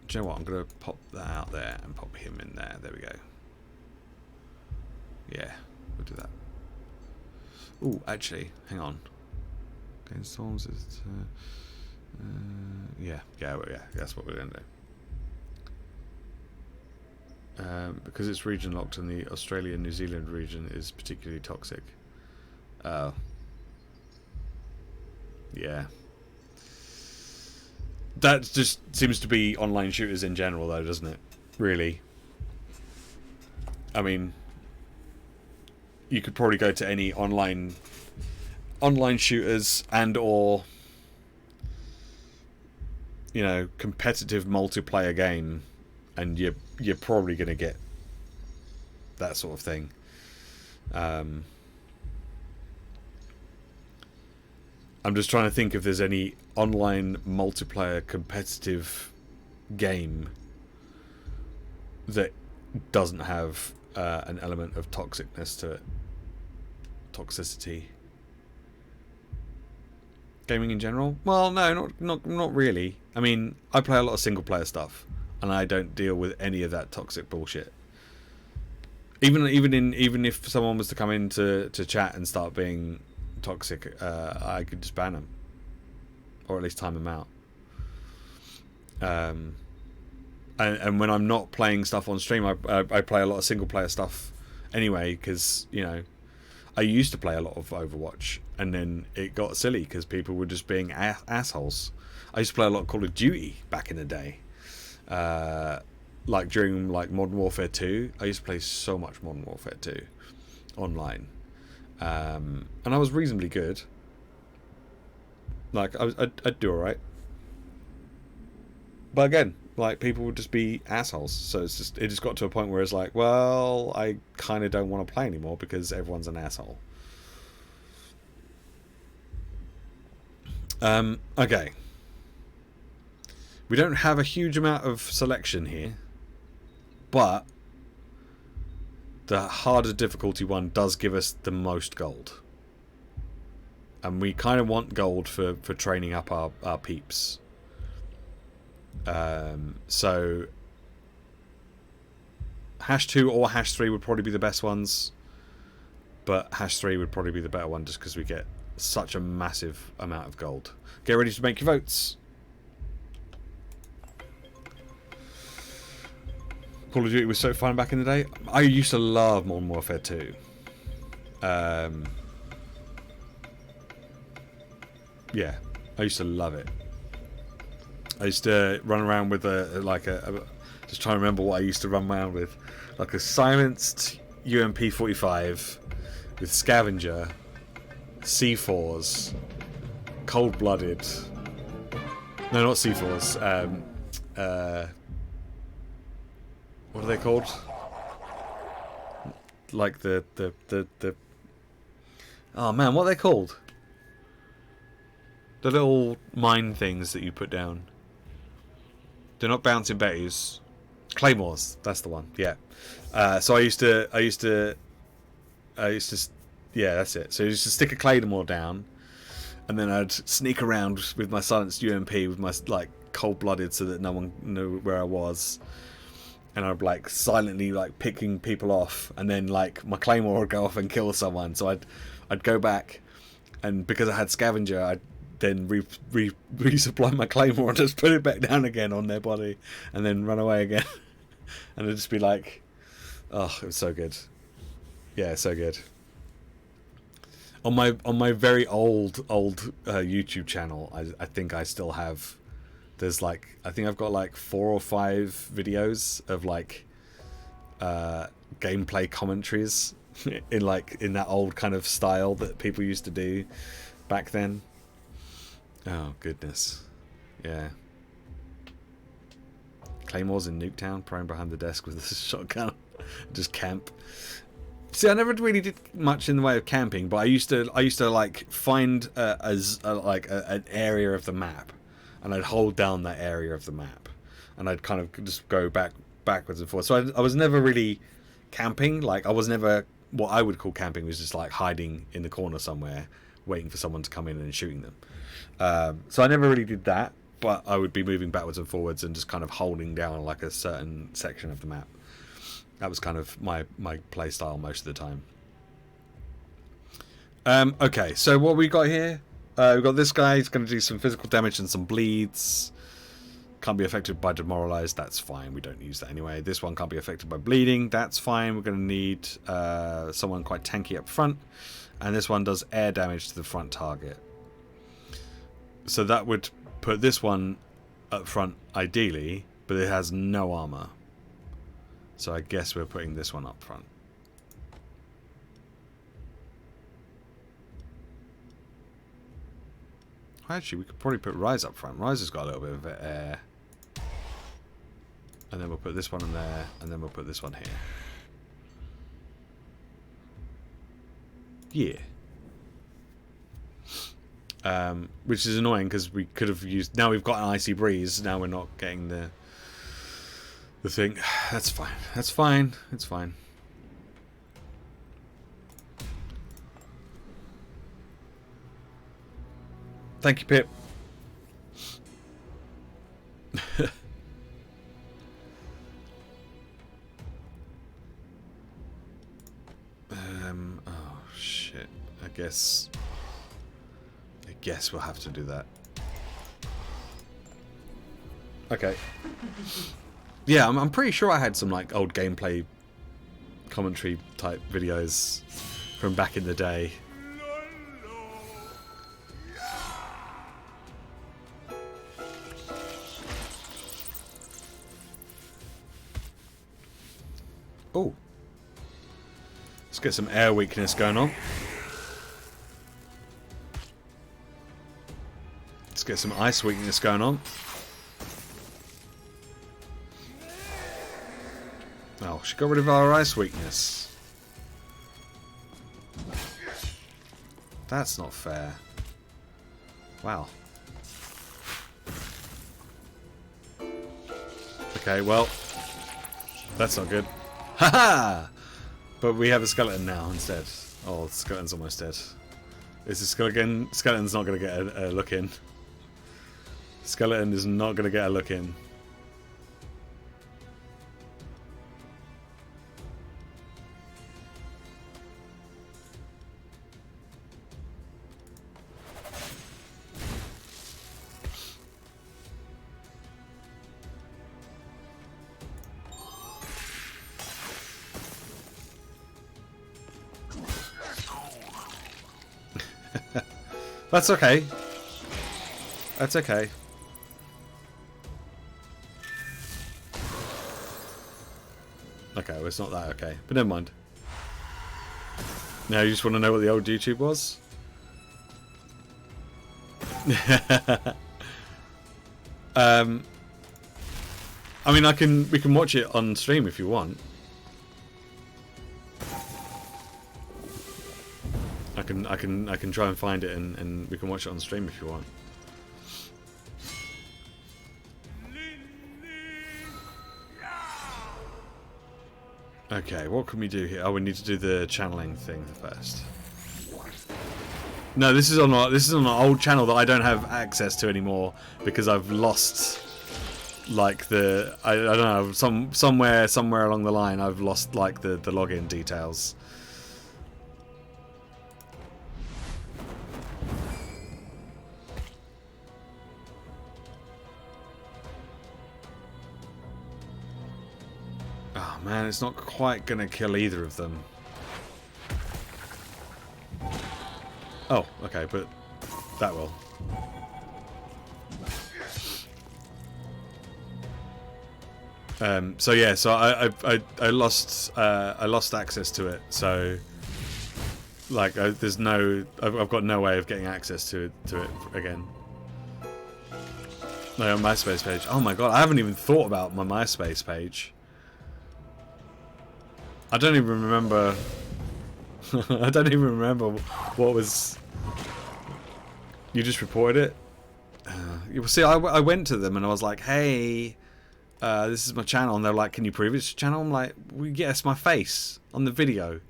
Do you know what? I'm going to pop that out there and pop him in there. There we go. Yeah, we'll do that. Ooh, actually, hang on. Okay, storms is... yeah, that's what we're going to do. Because it's region locked and the Australia-New Zealand region is particularly toxic. Oh. Yeah. That just seems to be online shooters in general, though, doesn't it? Really. I mean, you could probably go to any online shooters and or, you know, competitive multiplayer game, and you're probably going to get that sort of thing. I'm just trying to think if there's any online multiplayer competitive game that doesn't have an element of toxicness to it. Toxicity. Gaming in general? Well, no, not really. I mean, I play a lot of single player stuff, and I don't deal with any of that toxic bullshit. Even if someone was to come into chat and start being toxic, I could just ban them, or at least time them out. And when I'm not playing stuff on stream, I play a lot of single player stuff anyway, because, you know, I used to play a lot of Overwatch, and then it got silly because people were just being assholes. I used to play a lot of Call of Duty back in the day. Like during Modern Warfare 2, I used to play so much Modern Warfare 2 online, and I was reasonably good. Like I'd do alright, but again, like, people would just be assholes. So it just got to a point where it's like, well, I kind of don't want to play anymore because everyone's an asshole. Okay. We don't have a huge amount of selection here, but the harder difficulty one does give us the most gold. And we kind of want gold for training up our peeps. So #2 or #3 would probably be the best ones, but #3 would probably be the better one just because we get such a massive amount of gold. Get ready to make your votes. Call of Duty was so fun back in the day. I used to love Modern Warfare 2. Yeah, I used to love it. I used to run around with just trying to remember what I used to run around with, like a silenced UMP-45 with scavenger, C4s, cold-blooded. No, not C4s. What are they called? Like the. Oh man, what are they called? The little mine things that you put down. They're not bouncing betties. Claymores. That's the one. Yeah. So I used to. Yeah, that's it. So I used to stick a claymore down, and then I'd sneak around with my silenced UMP with my cold-blooded so that no one knew where I was. and I'd like silently like picking people off, and then like my claymore would go off and kill someone. So I'd go back, and because I had scavenger, I'd then resupply my claymore and just put it back down again on their body, and then run away again. And it'd just be like, oh, it was so good. Yeah, so good. On my very old YouTube channel, I think I still have. There's like, I think I've got like 4 or 5 videos of like gameplay commentaries in that old kind of style that people used to do back then. Oh goodness, yeah. Claymores in Nuketown, prone behind the desk with a shotgun, just camp. See, I never really did much in the way of camping, but I used to like find an area of the map, and I'd hold down that area of the map, and I'd kind of just go backwards and forwards. So I was never really camping. Like, I was never, what I would call camping was just like hiding in the corner somewhere, waiting for someone to come in and shooting them. So I never really did that, but I would be moving backwards and forwards and just kind of holding down like a certain section of the map. That was kind of my play style most of the time. Okay, so what we got here? We've got this guy. He's going to do some physical damage and some bleeds. Can't be affected by demoralized. That's fine. We don't use that anyway. This one can't be affected by bleeding. That's fine. We're going to need someone quite tanky up front. And this one does air damage to the front target. So that would put this one up front ideally, but it has no armor. So I guess we're putting this one up front. Actually, we could probably put Rise up front. Rise has got a little bit of air. And then we'll put this one in there, and then we'll put this one here. Yeah. Which is annoying because we could have used... Now we've got an Icy Breeze. Now we're not getting the thing. That's fine. That's fine. It's fine. Thank you, Pip. Oh shit. I guess we'll have to do that. Okay. Yeah, I'm pretty sure I had some like old gameplay commentary type videos from back in the day. Oh. Let's get some air weakness going on. Let's get some ice weakness going on. Oh, she got rid of our ice weakness. That's not fair. Wow. Okay, well, that's not good. Haha! But we have a skeleton now instead. Oh, the skeleton's almost dead. Is the skeleton's not going to get a look in. Skeleton is not going to get a look in. That's okay. That's okay. Okay, well, it's not that okay. But never mind. Now you just want to know what the old YouTube was? I mean, we can watch it on stream if you want. I can try and find it and we can watch it on stream if you want. Okay, what can we do here? Oh, we need to do the channeling thing first. No, this is on an old channel that I don't have access to anymore because I've lost like I don't know, somewhere along the line I've lost like the login details. Oh man, it's not quite gonna kill either of them. Oh, okay, but that will. So yeah, so I lost access to it. So like there's no, I've got no way of getting access to it again. No, MySpace page. Oh my god, I haven't even thought about my MySpace page. I don't even remember. I don't even remember what was. You just reported it. You see, I went to them and I was like, "Hey, this is my channel," and they're like, "Can you prove it's your channel?" I'm like, well, "Yeah, it's my face on the video."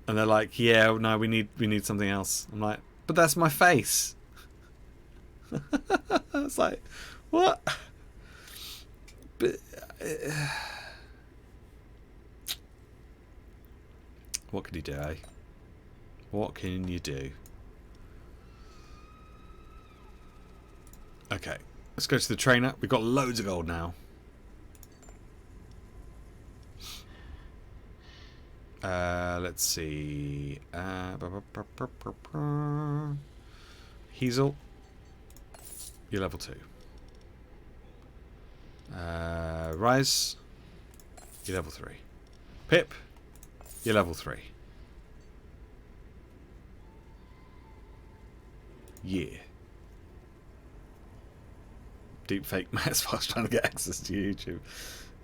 And they're like, "Yeah, no, we need something else." I'm like, "But that's my face." I was like, "What?" But what can you do, eh? What can you do? Okay, let's go to the trainer. We've got loads of gold now. Let's see. Hazel, you're level 2. Rise, you're level 3. Pip, you're level 3. Yeah. Deepfake Matt's trying to get access to YouTube.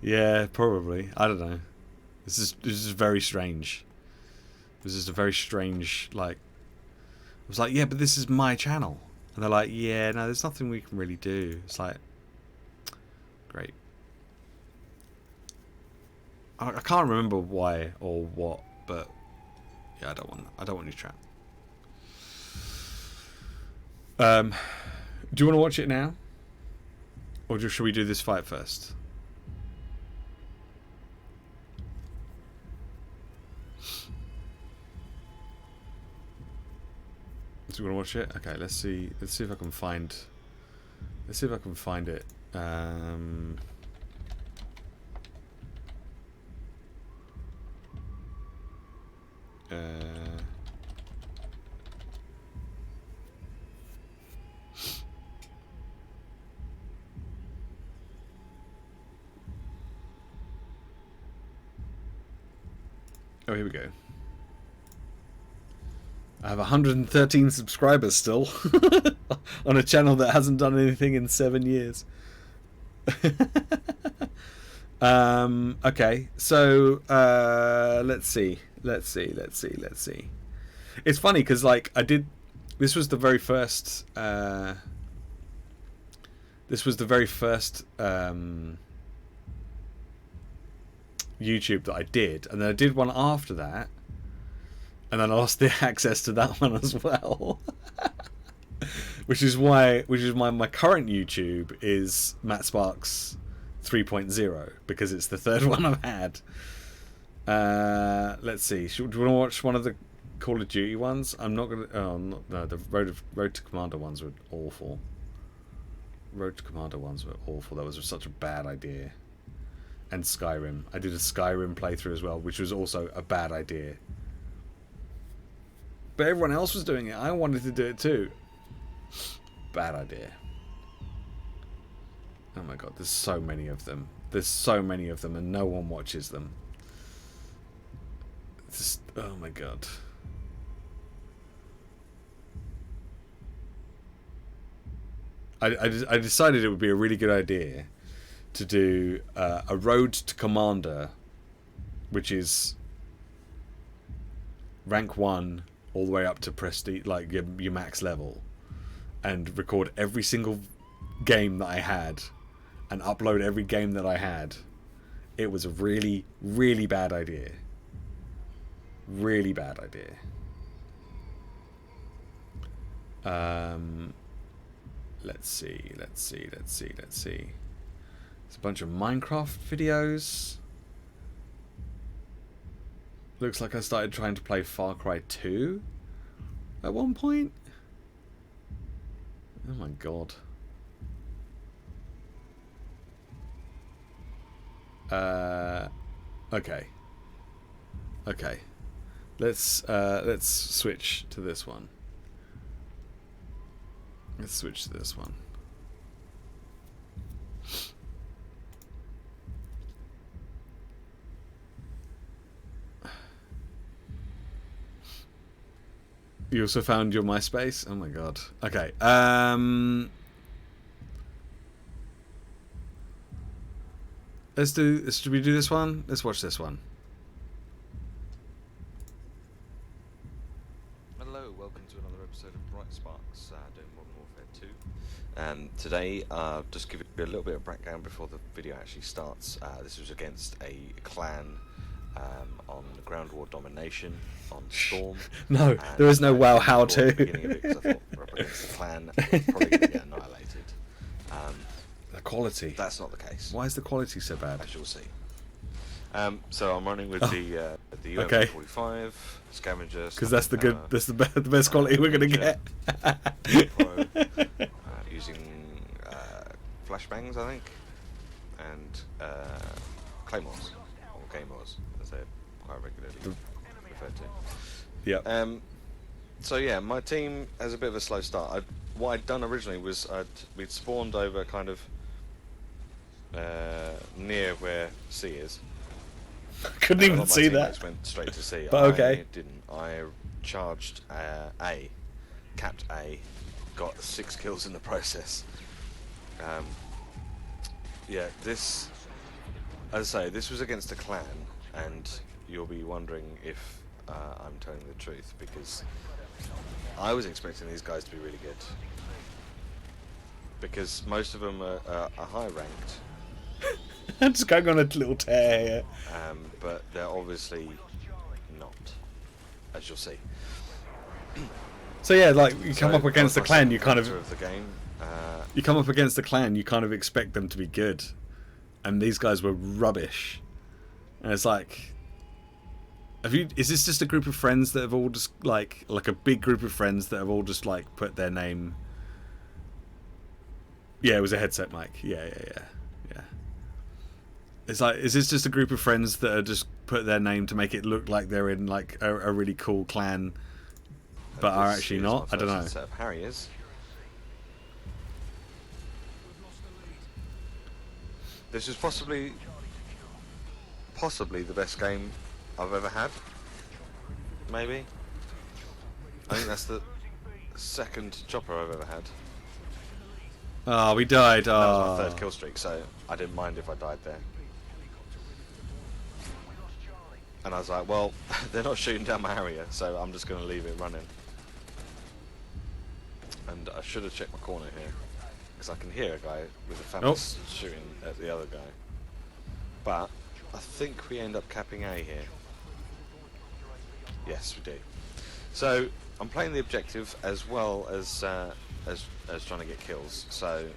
Yeah, probably. I don't know. This is very strange. This is a very strange, like... I was like, yeah, but this is my channel. And they're like, yeah, no, there's nothing we can really do. It's like... Great. I can't remember why or what, but... Yeah, I don't want your chat. Do you want to watch it now? Or should we do this fight first? Do you want to watch it? Okay, let's see if I can find. Let's see if I can find it. Oh, here we go. I have 113 subscribers still on a channel that hasn't done anything in 7 years. Okay, so let's see. It's funny because like this was the very first. YouTube that I did, and then I did one after that, and then I lost the access to that one as well. which is why my current YouTube is Matt Sparks 3.0, because it's the third one I've had. Let's see. Do you want to watch one of the Call of Duty ones? I'm not gonna. Oh, no. The Road to Commander ones were awful. Road to Commander ones were awful. That was such a bad idea. And Skyrim. I did a Skyrim playthrough as well, which was also a bad idea. But everyone else was doing it. I wanted to do it too. Bad idea. Oh my god, there's so many of them. There's so many of them and no one watches them. Just, oh my god. I decided it would be a really good idea to do a Road to Commander, which is rank 1 all the way up to prestige, like your max level, and record every single game that I had and upload every game that I had. It was a really, really bad idea. Really bad idea. let's see. There's a bunch of Minecraft videos. Looks like I started trying to play Far Cry 2 at one point. Oh my god. Okay. Let's switch to this one. You also found your MySpace? Oh my god. Okay. Should we do this one? Let's watch this one. Hello, welcome to another episode of Bright Sparks, doing Modern Warfare 2. Today, just give you a little bit of background before the video actually starts. This was against a clan on ground war domination on Storm. No, there is no WoW how At the to. beginning of it, 'cause I thought we're up against the clan, we're probably going to get annihilated. The quality. That's not the case, Why is the quality so bad? as you'll see. So I'm running with the okay. UM45 scavenger. Because that's the good. That's the best quality we're gonna get. Pro, using flashbangs, I think, and claymores or gaymores, as they're quite regularly referred to. Yep. So yeah, my team has a bit of a slow start. What I'd done originally was we'd spawned over kind of near where C is. Couldn't And a even lot of my see teammates that. went straight to C. But okay. I didn't. I charged A, capped A, got 6 kills in the process. Yeah, this, as I say, this was against a clan, and you'll be wondering if I'm telling the truth, because I was expecting these guys to be really good, because most of them are high ranked. I'm just going on a little tear here. But they're obviously not, as you'll see. So yeah, like you come So up against the that was my clan, second you kind of factor the game. you come up against the clan, you kind of expect them to be good, and these guys were rubbish. And it's like, is this just a group of friends that have all just like a big group of friends that have all just like put their name? Yeah, it was a headset mic. Yeah. It's like, is this just a group of friends that are just put their name to make it look like they're in like a really cool clan, but are This actually is not? my I don't know. first set of Harriers. This is possibly the best game I've ever had. Maybe. I think that's the second chopper I've ever had. Oh, we died. That was my Oh. third kill streak, so I didn't mind if I died there. And I was like, well, they're not shooting down my Harrier, so I'm just going to leave it running. And I should have checked my corner here, because I can hear a guy with a FAMAS shooting at the other guy. But I think we end up capping A here. Yes, we do. So I'm playing the objective as well as trying to get kills. So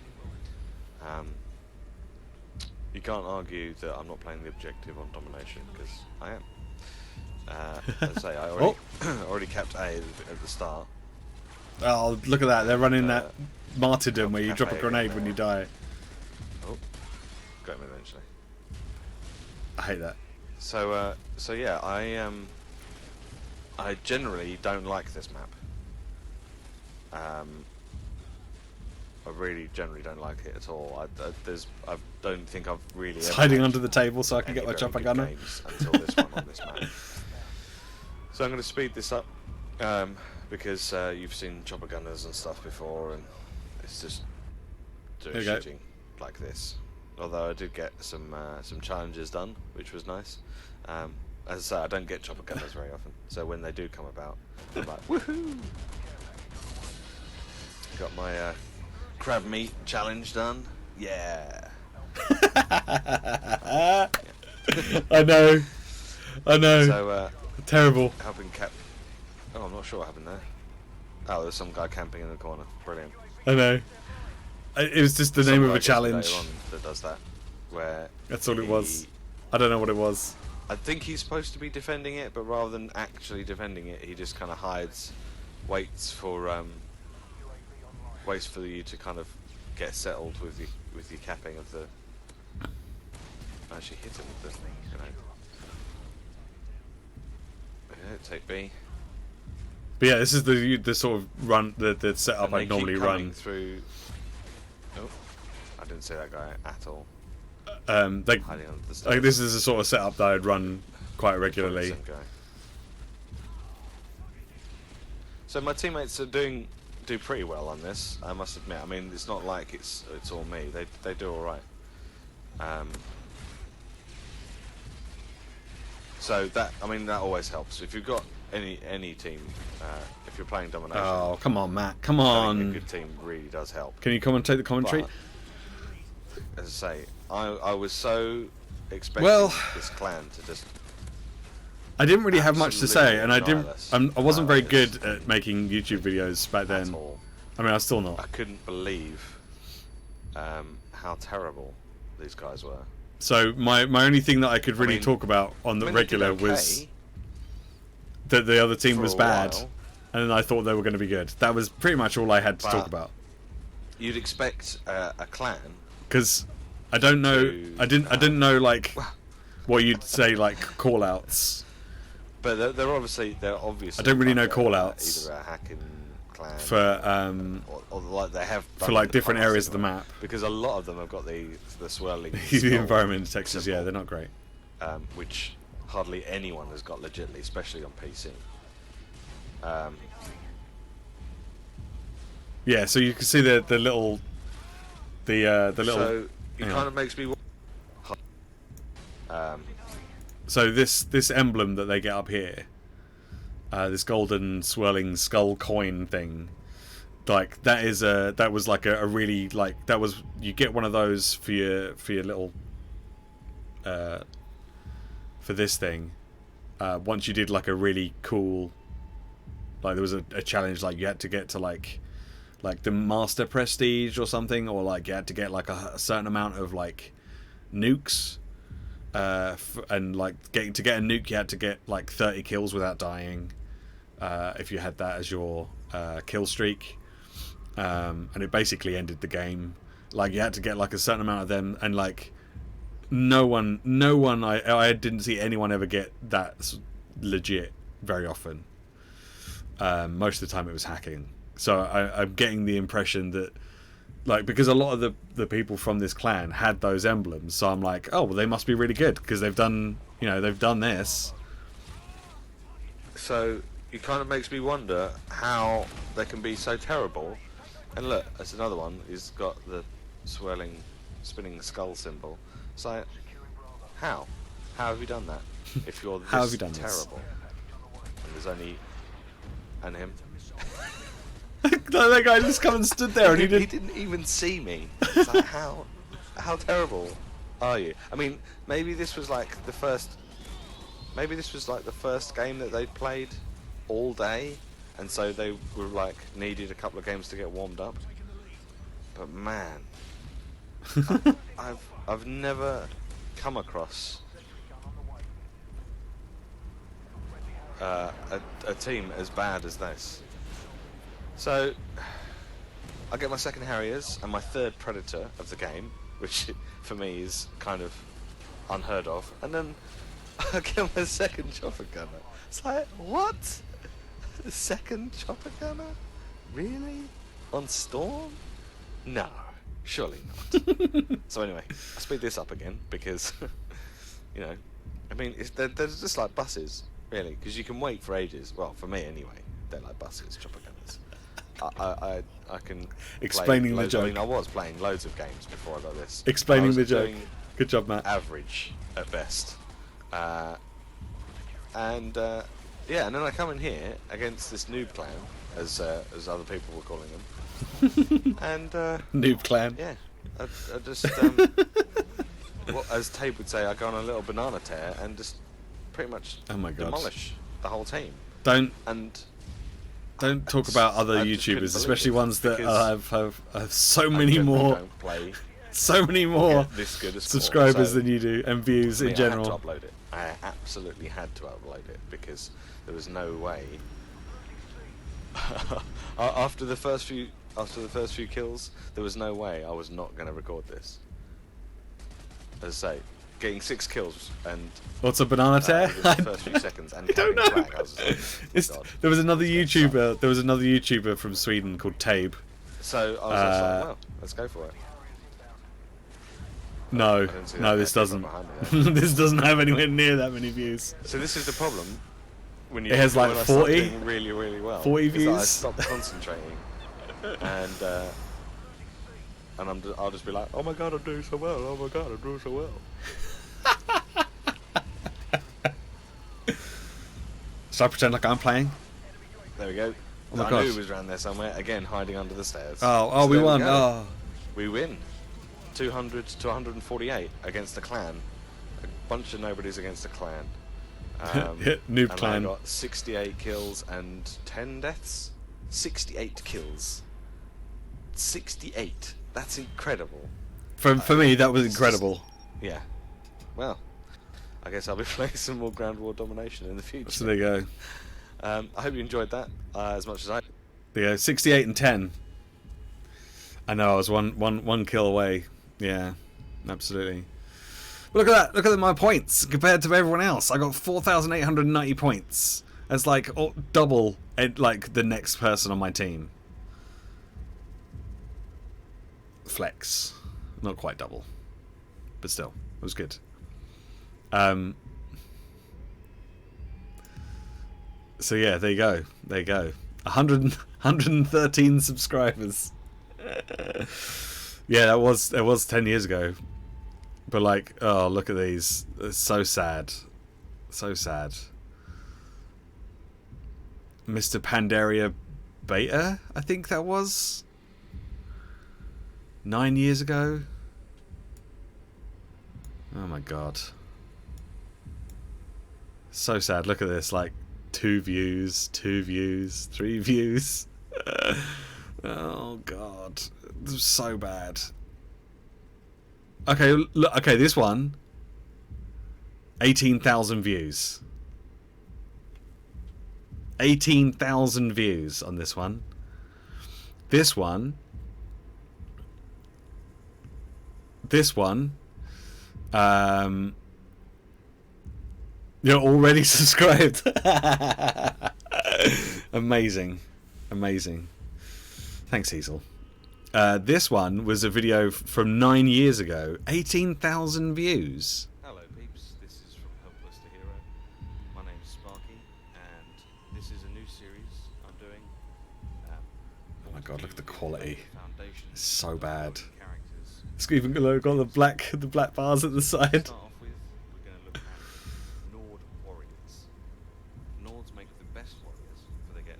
you can't argue that I'm not playing the objective on domination, because I am. As I say, I already already capped A at the start. Oh, look at that! They're running that martyrdom where you drop a cafe grenade again when there. you die. Oh, got him eventually. I hate that. So yeah, I generally don't like this map. I really generally don't like it at all. I don't think I've really. It's ever hiding had under the table so I can any get my very chopper good gunner. games until this one on this map. So I'm going to speed this up because you've seen chopper gunners and stuff before, and it's just doing There you go. shooting like this. Although I did get some challenges done, which was nice. As I say, I don't get chopper gunners very often, so when they do come about, I'm like, woohoo! Got my crab meat challenge done. Yeah. I know. So Terrible. helping cap. Oh, I'm not sure what happened there. Oh, there's some guy camping in the corner. Brilliant. I know. It was just the Some name of guy a gets challenge. later on that does that, where That's all it was. I don't know what it was. I think he's supposed to be defending it, but rather than actually defending it, he just kind of hides, waits for you to kind of get settled with your capping of the. Actually hit him with the, yeah, take B. But yeah, this is the sort of run, the setup And they I normally keep coming run. through. Oh, I didn't see that guy at all. Hiding under the stairs. Like this is the sort of setup that I'd run quite regularly. Guy. So my teammates do pretty well on this, I must admit. I mean, it's not like it's all me. They do all right. So that always helps. If you've got any team, if you're playing domination. Oh, come on, Matt. Come Having on. a good team really does help. Can you commentate the commentary? But, as I say, I was so expecting this clan to just. I didn't really have much to say, and I wasn't very annihilate good at making YouTube videos back then. at all. I mean, I'm still not. I couldn't believe how terrible these guys were. So my only thing that I could really talk about on the regular was that the other team was bad, and then I thought they were going to be good. That was pretty much all I had to talk about. You'd expect a clan, because I don't know. I didn't know like what you'd say like call-outs. But they're obviously. I don't really know call-outs. Either a hacking clan for or like they have for like different areas of the map, because a lot of them have got the swirling the environment textures. Yeah, they're not great. Which hardly anyone has got legitimately, especially on PC. Yeah, so you can see the little. So it kind of makes me. So this emblem that they get up here, this golden swirling skull coin thing, like that was like a really like that was you get one of those for your little for this thing. Once you did like a really cool, like there was a challenge like you had to get to like the master prestige or something, or like you had to get like a certain amount of like nukes. And like to get a nuke you had to get like 30 kills without dying, if you had that as your kill streak, and it basically ended the game. Like you had to get like a certain amount of them, and like no one I didn't see anyone ever get that legit very often. Most of the time it was hacking, so I'm getting the impression that like because a lot of the people from this clan had those emblems, so I'm like, oh well, they must be really good because they've done this. So it kind of makes me wonder how they can be so terrible. And look, there's another one. He's got the swirling, spinning skull symbol. It's like, how have you done that? If you're this how have you done terrible, and there's only him. No, that guy just come and stood there, and he didn't even see me. It's like, how terrible are you? I mean, maybe this was like the first game that they'd played all day, and so they were like needed a couple of games to get warmed up. But man, I've never come across a team as bad as this. So, I get my second Harriers and my third Predator of the game, which for me is kind of unheard of, and then I get my second Chopper Gunner. It's like, what? The second Chopper Gunner? Really? On Storm? No, surely not. So anyway, I speed this up again because, you know, I mean, they're just like buses, really, because you can wait for ages. Well, for me anyway, they're like buses, Chopper Gunners. I can explaining the joke. I mean, I was playing loads of games before I got this. Explaining the joke. Good job, Matt. Average at best. And then I come in here against this noob clan, as other people were calling them. And noob clan. Yeah, I just as Tabe would say, I go on a little banana tear and just pretty much demolish the whole team. Don't. And Don't talk about other I just couldn't YouTubers, believe especially it, ones that because have so I many generally more, don't play so many more this good a score. subscribers So, than you do and views for me, in general. I had to upload it. I absolutely had to upload it because there was no way. after the first few kills, there was no way I was not going to record this. As I say, getting 6 kills and What's a banana tear? within the first few seconds and don't counting know. flag, I was just like, God. There was another It's gonna YouTuber. There was another YouTuber from Sweden called Tabe. So I was just like, well, let's go for it. No, didn't see no, that this camera doesn't. behind me This doesn't have anywhere near that many views. So this is the problem. When you, It has like when I start 40? doing really, really well. 40 is that I views? stop concentrating, and I'll just be like, oh my god, I'm doing so well. Oh my god, I'm doing so well. Should I pretend like I'm playing? There we go. Oh my I gosh. knew he was around there somewhere. Again, hiding under the stairs. Oh, So we there won. go. Oh, We win. 200 to 148 against the clan. A bunch of nobodies against the clan. Noob and clan. I got 68 kills and 10 deaths. 68 kills. 68. That's incredible. For me, that was incredible. Yeah. Well, I guess I'll be playing some more Ground War Domination in the future. So there you go. I hope you enjoyed that as much as I. There you go. 68 and 10. I know I was one kill away. Yeah, absolutely. But look at that! Look at my points compared to everyone else. I got 4,890 points. That's like double like the next person on my team. Flex, not quite double, but still, it was good. So yeah, there you go. There you go. 113 subscribers. Yeah, that was 10 years ago. But like, oh, look at these. It's so sad. So sad. Mr. Pandaria Beta, I think that was 9 years ago. Oh my god. So sad. Look at this. Like 2 views, 2 views, 3 views. Oh god. This was so bad. Okay, look, okay, this one 18,000 views. 18,000 views on this one. This one you're already subscribed. Amazing. Amazing. Thanks, Hazel. This one was a video from 9 years ago. 18,000 views. Hello peeps, this is From Helpless to Hero. My name is Sparky, and this is a new series I'm doing. Oh my god, look at the quality. Foundation It's so bad. characters. It's even got the black bars at the To side. start off with, we're going to look at Nord warriors. Nords make the best warriors, for they get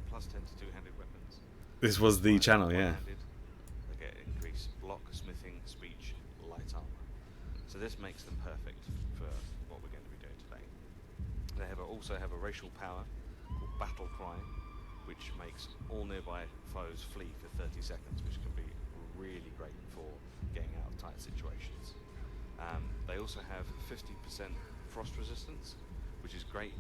plus 10 to two-handed weapons. This was the channel, yeah. One-handed, they get increased block, smithing, speech, light armor. So this makes them perfect for what we're going to be doing today. They also have a racial power called Battle Cry, which makes all nearby foes flee for 30 seconds, which can be really great for getting out of tight situations. They also have 50% frost resistance, which is great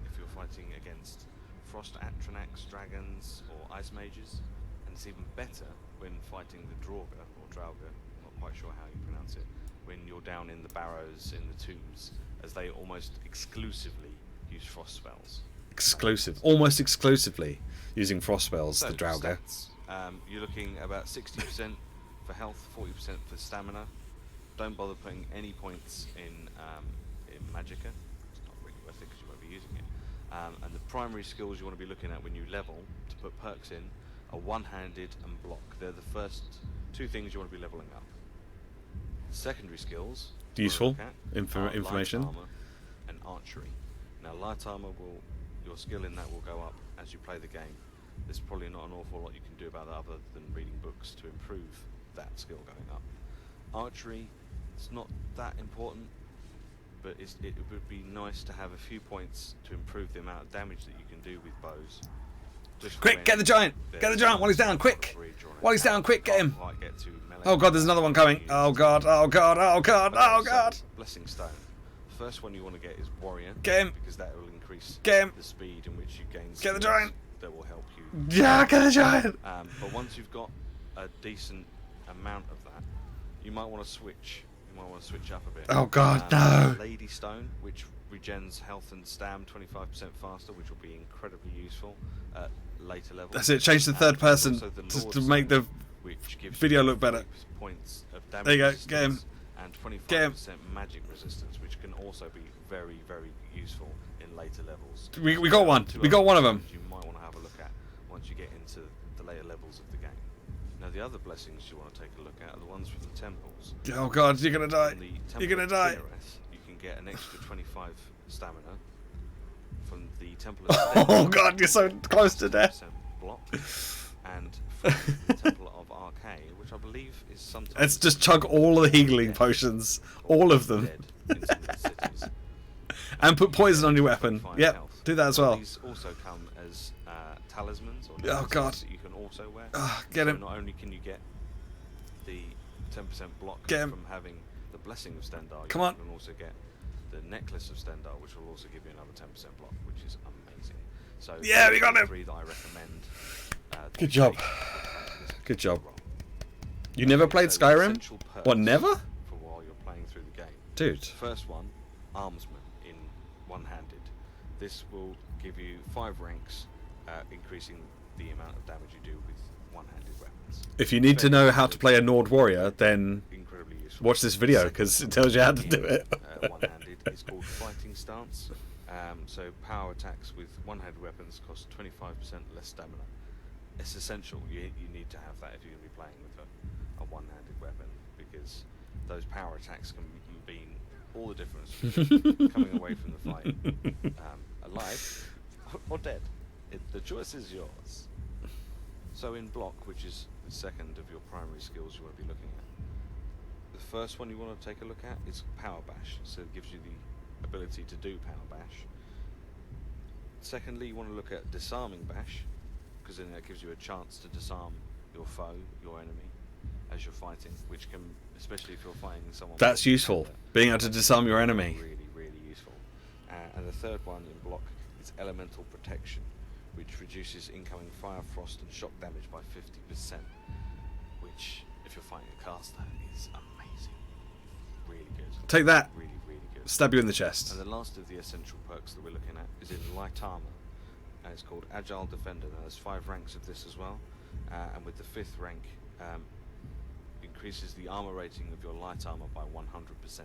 if you're fighting against frost Atronax, dragons, or ice mages, and it's even better when fighting the Draugr, or Draugr, I'm not quite sure how you pronounce it, when you're down in the barrows, in the tombs, as they almost exclusively use frost spells. Exclusive. Almost exclusively using frost spells, So, the Draugr. stats, you're looking about 60% for health, 40% for stamina. Don't bother putting any points in Magicka. It's not really worth it because you won't be using it. And the primary skills you want to be looking at when you level to put perks in are one-handed and block. They're the first 2 things you want to be leveling up. Secondary skills you Useful wanna look at are information. light armor and archery. Now, light armor your skill in that will go up as you play the game. There's probably not an awful lot you can do about that other than reading books to improve that skill going up. Archery, it's not that important, but it would be nice to have a few points to improve the amount of damage that you can do with bows. just Quick, get the giant! Get the giant while he's down, quick! While he's down, quick, get him! Oh god, there's another one coming. Oh god, oh god, oh god, oh god! Blessing Stone. The first one you want to get is Warrior. Get him! Because that will increase Get him! the speed in which you gain Get the skills giant! that will help you. Yeah, get the giant! But once you've got a decent amount of that, you might want to switch. You might want to switch up a bit. Oh god, no! Lady Stone, which regens health and stam 25% faster, which will be incredibly useful at later levels. That's it, change to third person Also the just Lord to make the which gives video you look better. 40 points of damage There you go, resistance get him. and Get him. 25% magic resistance, which can also be very, very useful in later levels. We got one. We got one of them. You might want to have a look at once you get into the later levels of the game. Now the other blessings you want to take a look at are the ones from the temples. Oh god, you're gonna die. From the Temple You're gonna of die. Kinnereth, you can get an extra 25 stamina. From the Temple of Oh god, you're so close to death. 10% block, and from the Temple of Arcade, which I believe is sometimes. Let's just chug all the healing potions. All of them. dead in some of the cities. And put poison on your weapon. 25 Yep, health. do that as well. These also come as talismans or Oh, God. that you can also wear. Get So him. not only can you get the 10% block Get him. from having the Blessing of Stendar, Come you on. can also get the Necklace of Stendar, which will also give you another 10% block, which is amazing. So Yeah, we those got are the him. 3 that I recommend. That Good you job. take for this Good job. role. You never played So the Skyrim? essential perks What, never? For while you're playing through the game. Dude. First one, Armsman in one-handed. This will give you 5 ranks, increasing the amount of damage you do with one-handed weapons. If you need to know how to play a Nord warrior, then Incredibly useful. watch this video Second because it one tells you how to in, do it. one-handed is called Fighting Stance. So power attacks with one-handed weapons cost 25% less stamina. It's essential. You need to have that if you're going to be playing with a one-handed weapon, because those power attacks can mean all the difference between coming away from the fight alive or dead. The choice is yours. So in block, which is the second of your primary skills you want to be looking at, the first one you want to take a look at is Power Bash. So it gives you the ability to do Power Bash. Secondly, you want to look at Disarming Bash, because then that gives you a chance to disarm your foe, your enemy, as you're fighting, which can, especially if you're fighting someone... That's useful. Being able to disarm your enemy. Really, really useful. And the third one in block is Elemental Protection, which reduces incoming fire, frost and shock damage by 50%, which, if you're fighting a caster, is amazing. Really good. Take that. Really, really good. Stab you in the chest. And the last of the essential perks that we're looking at is in light armor, and it's called Agile Defender. Now there's 5 ranks of this as well, and with the 5th rank, increases the armor rating of your light armor by 100%. So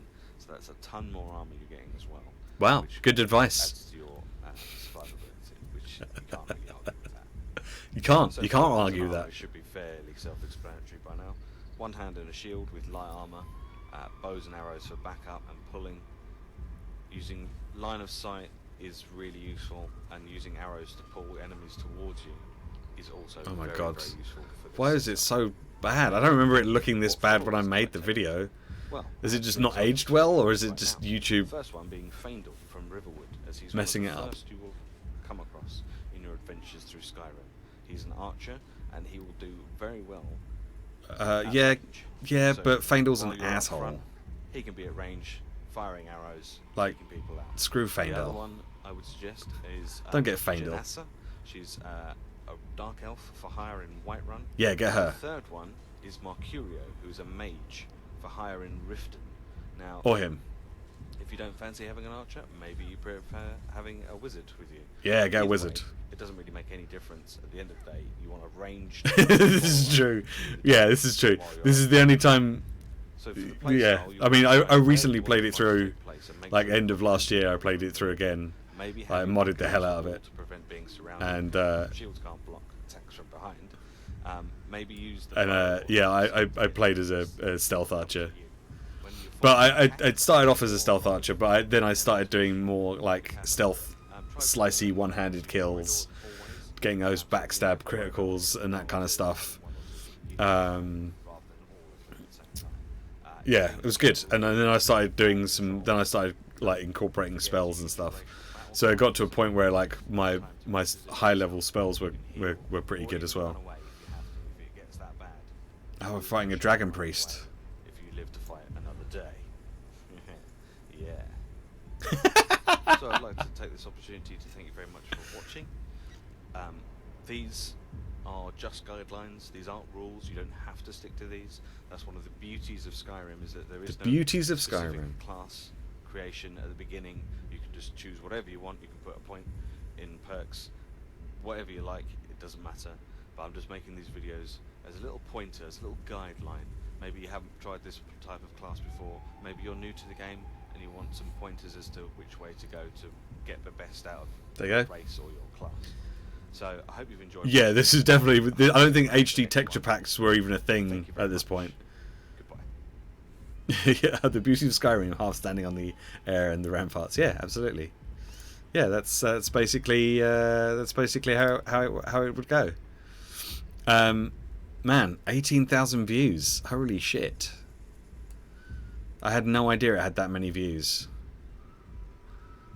that's a ton more armor you're getting as well. Wow, which good advice. adds to your survivability, which you can't really argue with that. You can't. So You can't weapons argue and armor that. should be fairly self-explanatory by now. One hand and a shield with light armor, bows and arrows for backup and pulling. Using line of sight is really useful, and using arrows to pull enemies towards you is also Oh my very, God. very useful for this. Why is it so bad? I don't remember it looking this bad when I made the video. Well, Is it just not aged well, or is it just YouTube? First one being Faendal from Riverwood, as he's Messing one it of the up? first you will come across in your adventures through Skyrim. He's an archer, and he will do very well. At Yeah, range. yeah, So but Faendal's while an you're up asshole. front, he can be at range, firing arrows, Like, taking people out. Screw The other Faendal. one I would suggest is Don't get Faendal. Janassa. She's a dark elf for hire in Whiterun. Yeah, get her. The third one is Mercurio, who's a mage for hire in Riften. Now, Or him. if you don't fancy having an archer, maybe you prefer having a wizard with you. Yeah, get a Either wizard. way, it doesn't really make any difference. At the end of the day, you want a ranged... This is true. Yeah, this is true. This is the only time. So for the play Yeah, style, you I mean, want I to recently play played the it through, monastic place and make like sure end you of last have year. I played it through again. maybe I having modded the hell blockades out of on the it. wall to prevent being surrounded. And Shields can't block attacks from behind. Maybe use the and bow or yeah, I played as a stealth archer. But I started off as a stealth archer, but then I started doing more like stealth, slicey one-handed kills, getting those backstab criticals and that kind of stuff. Yeah, it was good. And then I started doing some. Then I started like incorporating spells and stuff. So it got to a point where like my high level spells were pretty good as well. Oh, we're fighting a dragon priest. If you live to fight another day. Yeah. So I'd like to take this opportunity to thank you very much for watching. These are just guidelines. These aren't rules. You don't have to stick to these. That's one of the beauties of Skyrim, is that there is no beauties of specific Skyrim. class creation at the beginning. You can just choose whatever you want. You can put a point in perks, whatever you like. It doesn't matter. But I'm just making these videos as a little pointer, as a little guideline. Maybe you haven't tried this type of class before. Maybe you're new to the game and you want some pointers as to which way to go to get the best out of There you your go. race or your class. So I hope you've enjoyed. Yeah, this is definitely. I don't think HD texture packs were even a thing at this point. Goodbye. Yeah, the beauty of Skyrim, half standing on the air and the ramparts. Yeah, absolutely. Yeah, that's basically how it would go. Man, 18,000 views. Holy shit! I had no idea it had that many views.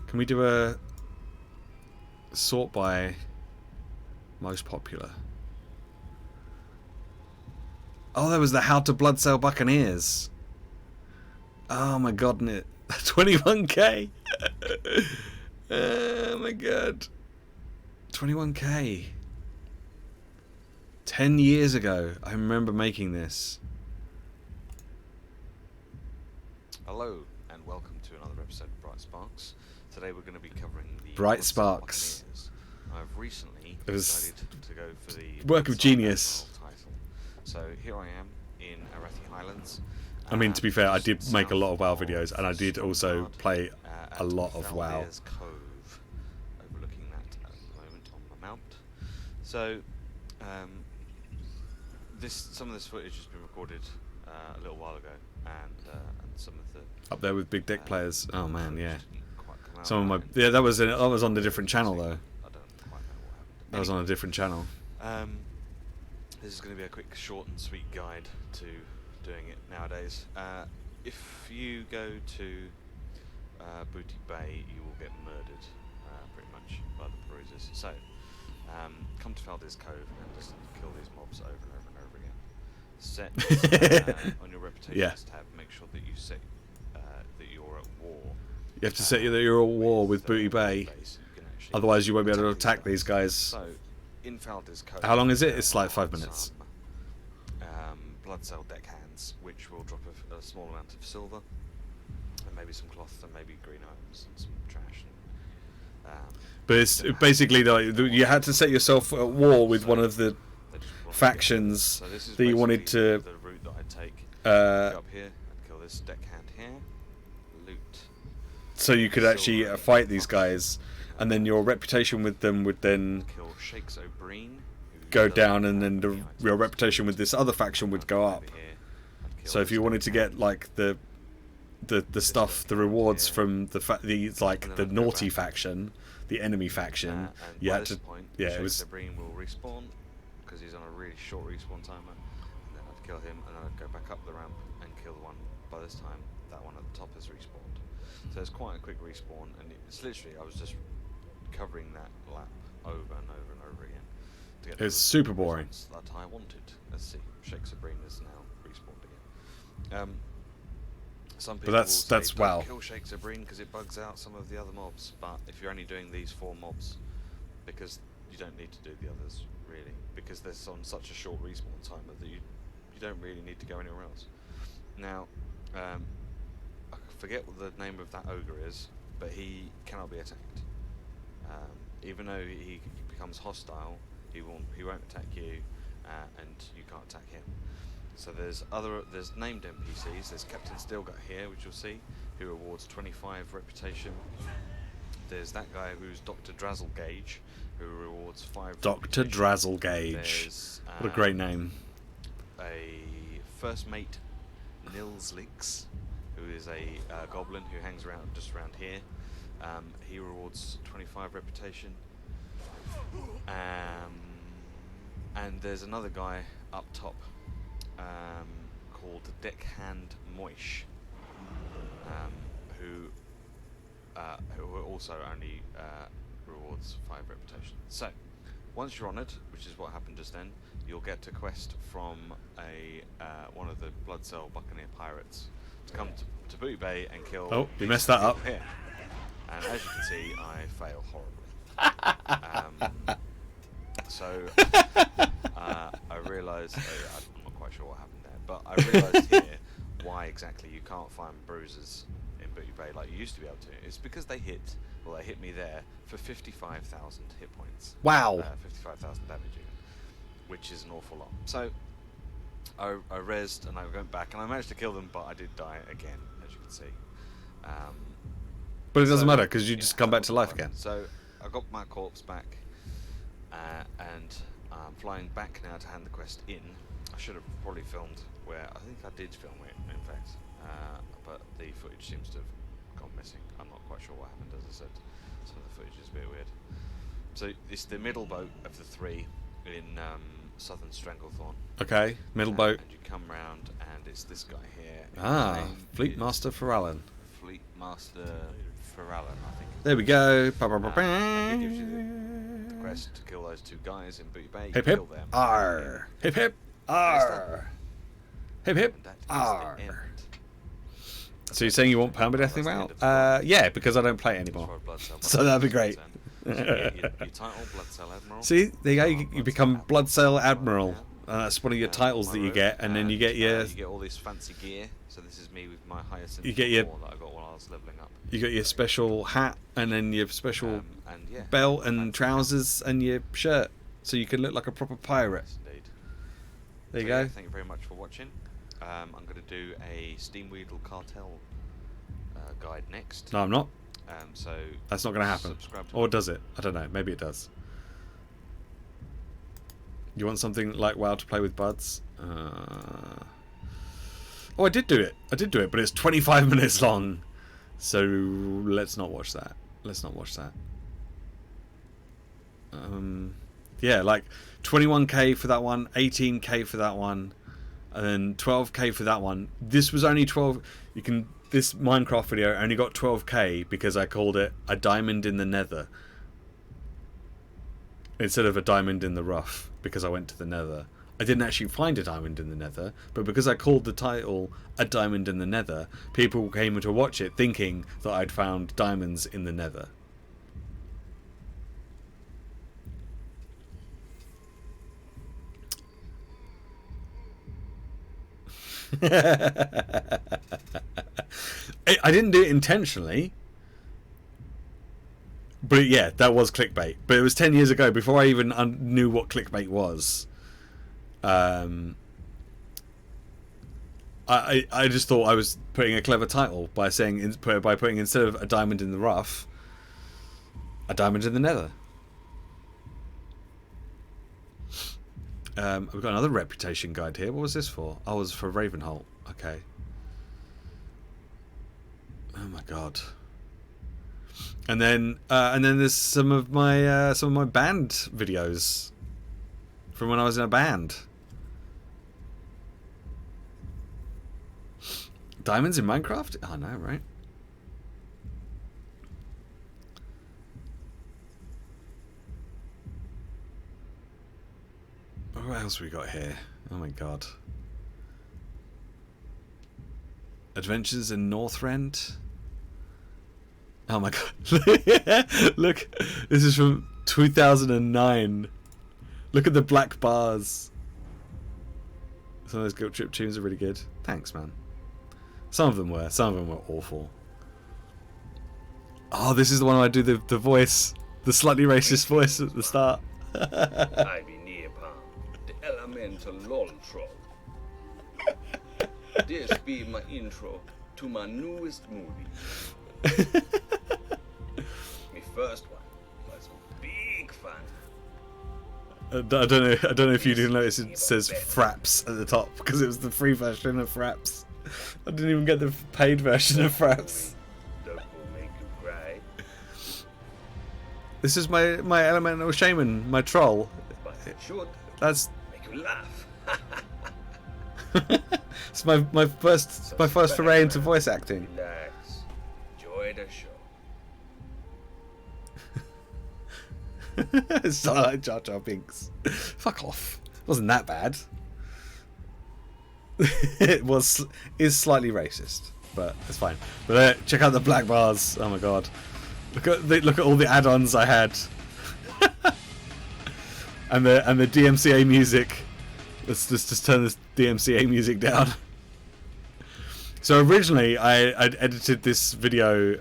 Can we do a sort by most popular? Oh, there was the How to Bloodsail Buccaneers. Oh my god, 21k. Oh my god. 21k. 10 years ago, I remember making this. Hello and welcome to another episode of Bright Sparks. Today we're going to be covering the Bright Bloodsail Sparks. Buccaneers. I've recently It was decided to go for the work of Bloodsail genius. Admiral title. So here I am in Arathi Highlands. I mean, to be fair, I just did make a lot of WoW south videos, and I did also Stromgarde, play at a lot of WoW. Valdere's Cove, overlooking that at the moment on the mount. So, some of this footage has been recorded a little while ago, and some of the Up there with big dick players. Oh man, yeah. footage didn't quite come out Some of my right. yeah, that was on a different channel though. I don't quite know what happened. That was on a different channel. This is going to be a quick, short and sweet guide to doing it nowadays. If you go to Booty Bay, you will get murdered, pretty much, by the bruisers. So, come to Valdere's Cove and just kill these mobs over and over and over again. Set on your reputations tab, make sure that you set that you're at war. You have to set that you're at war with Booty Bay, So you can actually otherwise you won't be able to attack these guys. So, in Valdere's Cove, How long is it? It's there like 5 are minutes. some, Bloodsail deckhands, which will drop a small amount of silver, and maybe some cloth, and maybe green items, and some trash. And, But it's basically you had to set yourself at war with one of the they just want to factions so this is that you wanted basically to the route that I take. Go up here and kill this deckhand here. Loot. so you could actually fight these guys, and then your reputation with them would then Kill Shakes O'Brien. who go doesn't down, and have then any items. your reputation with this other faction would go Over up. here and kill So if this you wanted to deckhand. get like the stuff, the rewards from the naughty faction, the enemy faction, And you by had this to point, yeah, it Shakes was O'Brien will respawn because he's on a really short respawn timer, and then I'd kill him, and then I'd go back up the ramp and kill the one. By this time, that one at the top has respawned. So it's quite a quick respawn, and it's literally I was just covering that lap over and over and over again to get It's the super boring. results that I wanted. Let's see, Shakes O'Brien is now respawned again. Some people that's- will say, that's "Don't WoW." kill Shakes O'Brien because it bugs out some of the other mobs. But if you're only doing these 4 mobs, because you don't need to do the others really, because they're on such a short respawn timer that you don't really need to go anywhere else. Now, I forget what the name of that ogre is, but he cannot be attacked. Even though he becomes hostile, he won't attack you, and you can't attack him. So there's named NPCs. There's Captain Steelgut here, which you'll see, who awards 25 reputation. There's that guy who's Dr. Drazzlegage, who rewards 5 Dr. reputation. Drazzlegage. There's, What a great name. A first mate, Nilslix, who is a goblin who hangs around just around here. He rewards 25 reputation. And there's another guy up top called Deckhand Moish, who who also only rewards 5 reputation. So, once you're honoured, which is what happened just then, you'll get a quest from one of the Blood Cell Buccaneer pirates to come to Booty Bay and kill. Oh, you messed that up. Here. And as you can see, I fail horribly. So I realised, I'm not quite sure what happened there, but I realised here why exactly you can't find bruisers in Booty Bay like you used to be able to. It's because they hit me there for 55,000 hit points. Wow. 55,000 damage even, which is an awful lot. So I rezzed and I went back and I managed to kill them, but I did die again, as you can see. But it doesn't matter because you just come back to life again. So I got my corpse back, and I'm flying back now to hand the quest in. I should have probably filmed where I think I did film it, in fact, but the footage seems to have gone missing. I'm not quite sure what happened. As I said, some of the footage is a bit weird. So it's the middle boat of the 3 in Southern Stranglethorn. Okay, middle boat. And you come round, and it's this guy here. Fleet Master Farallon. Fleet Master Farallon, I think. There we go. It gives you the quest to kill those 2 guys in Booty Bay. Hip kill hip. them. Arr. Hip hip. Arr. Hip hip. And that is Arr. the end. So you're saying you want permadeath now? Yeah, because I don't play it anymore. So that'd be great. So your title, Blood Cell Admiral. See, there you go. You become Blood Cell Admiral. That's one of your titles that you get, and then you get your. You get all this fancy gear. So this is me with my Hyacinth. You get your. That I got while I was leveling up. You got your special hat, and then your special and yeah, belt and trousers and your shirt, so you can look like a proper pirate. Yes, indeed. There you So, go. yeah, thank you very much for watching. I'm going to do a Steamweedle Cartel guide next. No, I'm not. So That's not going to happen. subscribe to Or does it? I don't know. Maybe it does. You want something like WoW to play with buds? Oh, I did do it. But it's 25 minutes long. So let's not watch that. Yeah, like 21k for that one, 18k for that one, and then 12k for that one. This was only 12. This Minecraft video only got 12k because I called it a diamond in the nether instead of a diamond in the rough, because I went to the nether. I didn't actually find a diamond in the nether, but because I called the title a diamond in the nether, people came to watch it thinking that I'd found diamonds in the nether. I didn't do it intentionally, but yeah, that was clickbait. But it was 10 years ago, before I even knew what clickbait was. I just thought I was putting a clever title by putting instead of a diamond in the rough, a diamond in the nether. We've got another reputation guide here. What was this for? Oh, it was for Ravenholt. Okay. Oh my god. And then there's some of my band videos from when I was in a band. Diamonds in Minecraft? I know, right? What else we got here? Oh my god. Adventures in Northrend? Oh my god. Look, this is from 2009. Look at the black bars. Some of those guilt trip tunes are really good. Thanks, man. Some of them were awful. Oh, this is the one where I do the voice, the slightly racist voice at the start. I be Neopalm, the elemental lol troll. This be my intro to my newest movie. My first one was a big fun. I don't know if you didn't notice it says Fraps at the top, because it was the free version of Fraps. I didn't even get the paid version of Fraps. That will make you cry, This is my elemental shaman, my troll. but it should That's make you laugh. it's my first foray into voice acting. Relax, enjoy the show. It's not like Jar Jar Binks. Fuck off. It wasn't that bad. Is slightly racist, but it's fine. But check out the black bars. Oh my god. Look at all the add-ons I had. and the DMCA music. Let's just turn this DMCA music down. So originally I'd edited this video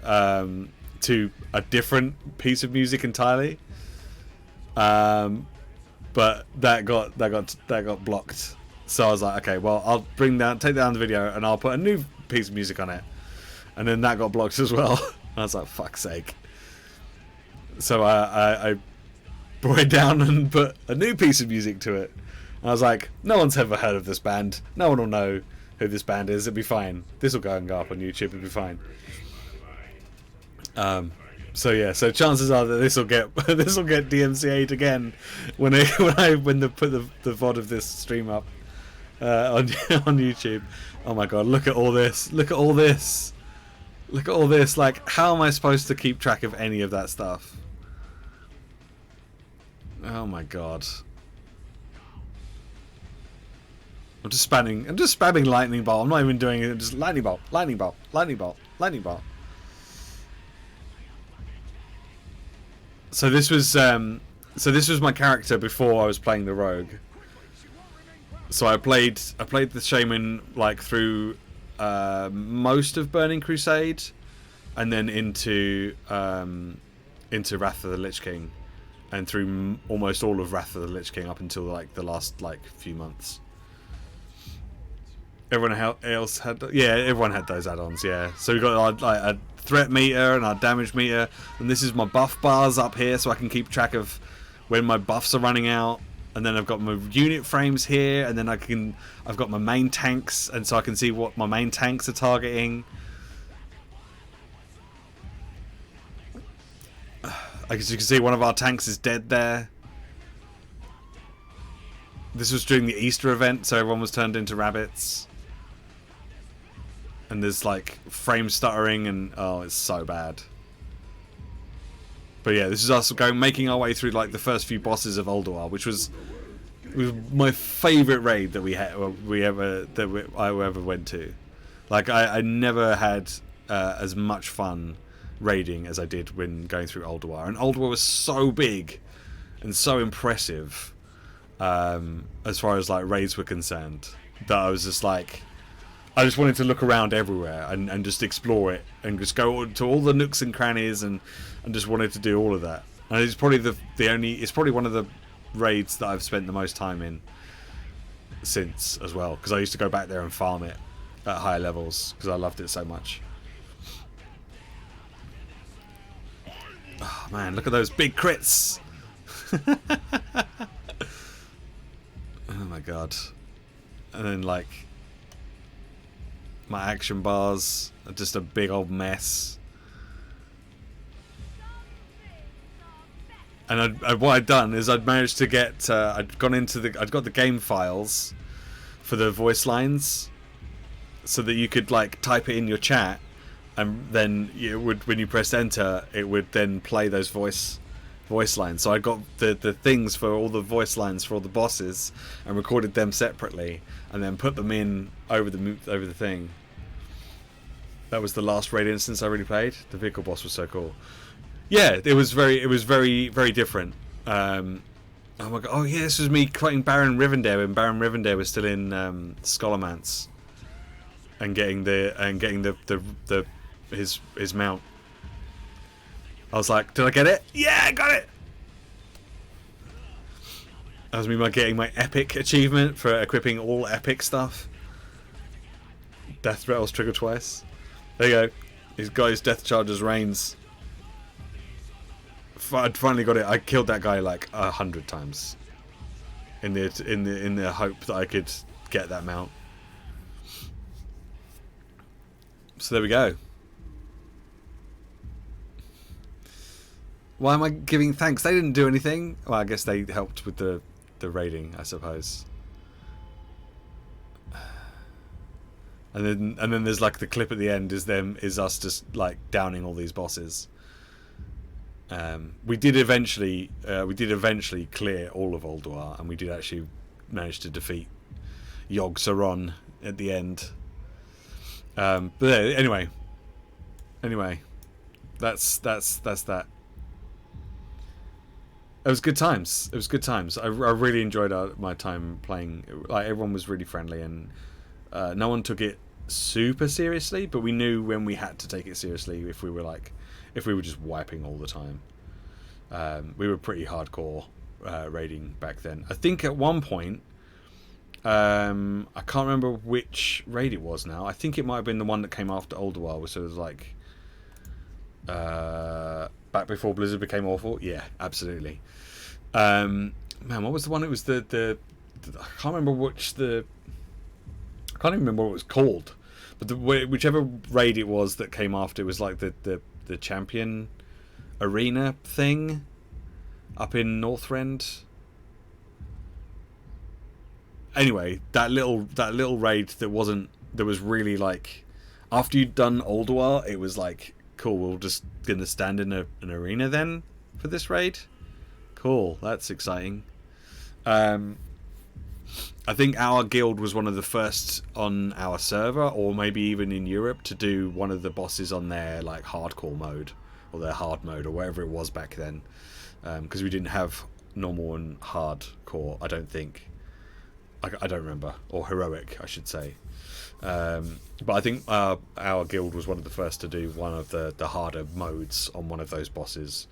to a different piece of music entirely. But that got blocked. So I was like, okay, well, I'll take down the video and I'll put a new piece of music on it. And then that got blocked as well. I was like, fuck's sake. So I brought it down and put a new piece of music to it. And I was like, no one's ever heard of this band. No one will know who this band is. It'll be fine. This will go up on YouTube. It'll be fine. So yeah, so chances are that this will get DMCA'd again when they put the VOD of this stream up on YouTube. Oh my god, look at all this. Look at all this. Look at all this. Like, how am I supposed to keep track of any of that stuff? Oh my god. I'm just spamming lightning bolt. I'm not even doing it. Just lightning bolt, lightning bolt, lightning bolt, lightning bolt. So this was my character before I was playing the rogue. So I played the shaman like through most of Burning Crusade, and then into Wrath of the Lich King, and through almost all of Wrath of the Lich King up until like the last few months. Everyone else had, yeah, everyone had those add-ons, yeah. So we got like a threat meter and our damage meter, and this is my buff bars up here, so I can keep track of when my buffs are running out. And then I've got my unit frames here, and then I've got my main tanks, and so I can see what my main tanks are targeting. As you can see, one of our tanks is dead there. This was during the Easter event, so everyone was turned into rabbits. And there's like frame stuttering, and oh, it's so bad. But yeah, this is us making our way through like the first few bosses of Ulduar, which was my favourite raid that I ever went to. Like I never had as much fun raiding as I did when going through Ulduar, and Ulduar was so big and so impressive as far as like raids were concerned, that I was just like, I just wanted to look around everywhere and just explore it and just go to all the nooks and crannies and just wanted to do all of that. And it's probably it's probably one of the raids that I've spent the most time in since as well, because I used to go back there and farm it at higher levels because I loved it so much. Oh man, look at those big crits. Oh my god. And then like my action bars are just a big old mess. And what I'd done is I'd managed to get I'd got the game files for the voice lines, so that you could like type it in your chat, and then it would, when you pressed enter, it would then play those voice lines. So I got the things for all the voice lines for all the bosses and recorded them separately, and then put them in over the thing. That was the last raid instance I really played. The vehicle boss was so cool. Yeah, it was very, very different. Oh my god! Oh yeah, this was me fighting Baron Rivendare when Baron Rivendare was still in Scholomance, and getting his mount. I was like, did I get it? Yeah, I got it. That was me getting my epic achievement for equipping all epic stuff. Death rattles trigger twice. There you go. He's got his death charges reigns. I'd finally got it. I killed that guy like 100 times in the hope that I could get that mount. So there we go. Why am I giving thanks? They didn't do anything. Well, I guess they helped with the raiding, I suppose. And then there's like the clip at the end is us just like downing all these bosses. We did eventually clear all of Ulduar, and we did actually manage to defeat Yogg Saron at the end. But anyway, that's that. It was good times. I really enjoyed my time playing. Like, everyone was really friendly, and no one took it super seriously. But we knew when we had to take it seriously if we were just wiping all the time. We were pretty hardcore raiding back then. I think at one point, I can't remember which raid it was now. I think it might have been the one that came after Ulduar, so it was like back before Blizzard became awful. Yeah, absolutely. Man, what was the one? It was the I can't remember I can't even remember what it was called. But whichever raid it was that came after, it was like the champion arena thing up in Northrend. Anyway, that little raid that was really like, after you'd done Ulduar, it was like, cool, we're just gonna stand in an arena then for this raid. Cool, that's exciting. I think our guild was one of the first on our server, or maybe even in Europe, to do one of the bosses on their like hardcore mode, or their hard mode, or whatever it was back then, because we didn't have normal and hardcore, I don't think. I don't remember, or heroic, I should say. But I think our guild was one of the first to do one of the harder modes on one of those bosses.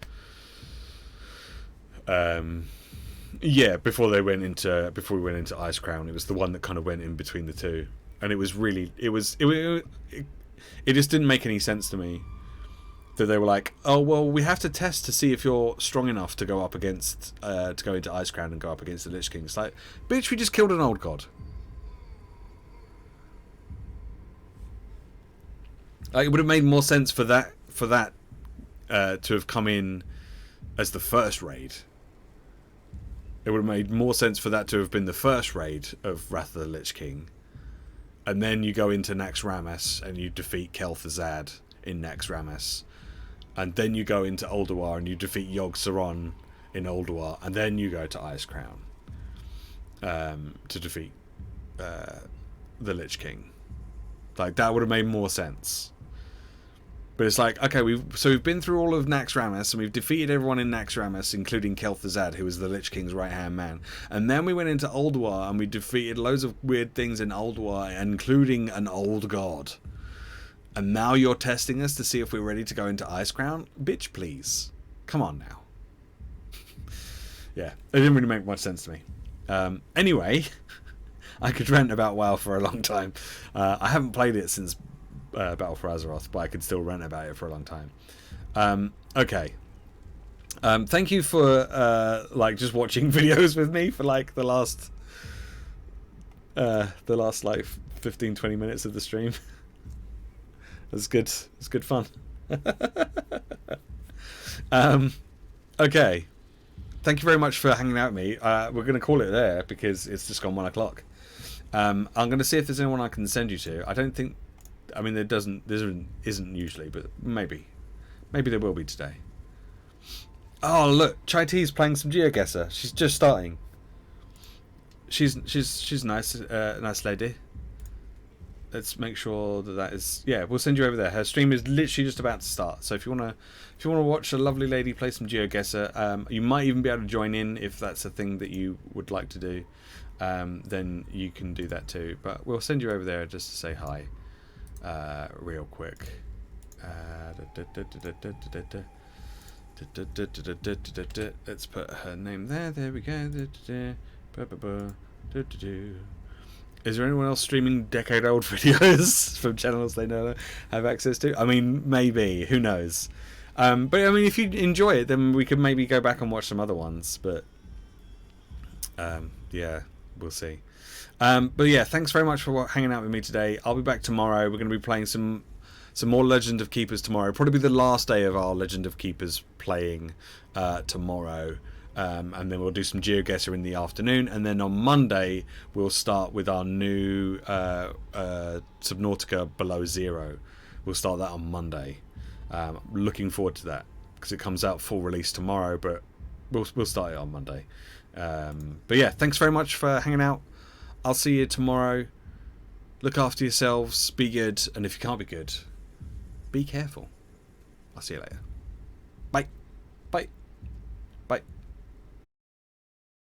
Yeah, before we went into Ice Crown, it was the one that kind of went in between the two, and it was really it just didn't make any sense to me that they were like, oh well, we have to test to see if you're strong enough to go up against to go into Ice Crown and go up against the Lich King. It's like, bitch, we just killed an old god. Like, it would have made more sense for that to have come in as the first raid. It would have made more sense for that to have been the first raid of Wrath of the Lich King, and then you go into Nax Rammus and you defeat Kel'Thuzad in Nax Rammus, and then you go into Ulduar and you defeat Yogg Saron in Ulduar, and then you go to Ice Crown to defeat the Lich King. Like, that would have made more sense. But it's like, okay, we've been through all of Nax Rammus, and we've defeated everyone in Nax Rammus, including Kel'Thuzad, who was the Lich King's right-hand man. And then we went into Ulduar, and we defeated loads of weird things in Ulduar, including an old god. And now you're testing us to see if we're ready to go into Ice Crown? Bitch, please. Come on now. Yeah, it didn't really make much sense to me. Anyway, I could rant about WoW for a long time. I haven't played it since Battle for Azeroth, but I could still rant about it for a long time. Okay. Thank you for like just watching videos with me for like the last like 15-20 minutes of the stream. It's good. It's good fun. Okay. Thank you very much for hanging out with me. We're going to call it there because it's just gone 1 o'clock. I'm going to see if there's anyone I can send you to. I don't think. I mean, there isn't usually, but maybe there will be today. Oh look, Chai T's playing some GeoGuessr. She's just starting. She's nice, nice lady. Let's make sure that is. Yeah, we'll send you over there. Her stream is literally just about to start. So if you wanna watch a lovely lady play some GeoGuessr, you might even be able to join in if that's a thing that you would like to do. Then you can do that too. But we'll send you over there just to say hi. Real quick. Let's put her name there. There we go. Is there anyone else streaming decade-old videos from channels they know have access to? I mean, maybe. Who knows? But I mean, if you enjoy it, then we could maybe go back and watch some other ones. But yeah, we'll see. But yeah, thanks very much for hanging out with me today. I'll be back tomorrow. We're going to be playing some more Legend of Keepers tomorrow. Probably the last day of our Legend of Keepers playing tomorrow. And then we'll do some GeoGuessr in the afternoon. And then on Monday, we'll start with our new Subnautica Below Zero. We'll start that on Monday. Looking forward to that. because it comes out full release tomorrow, but we'll start it on Monday. But yeah, thanks very much for hanging out. I'll see you tomorrow. Look after yourselves, be good, and if you can't be good, be careful. I'll see you later. Bye. Bye.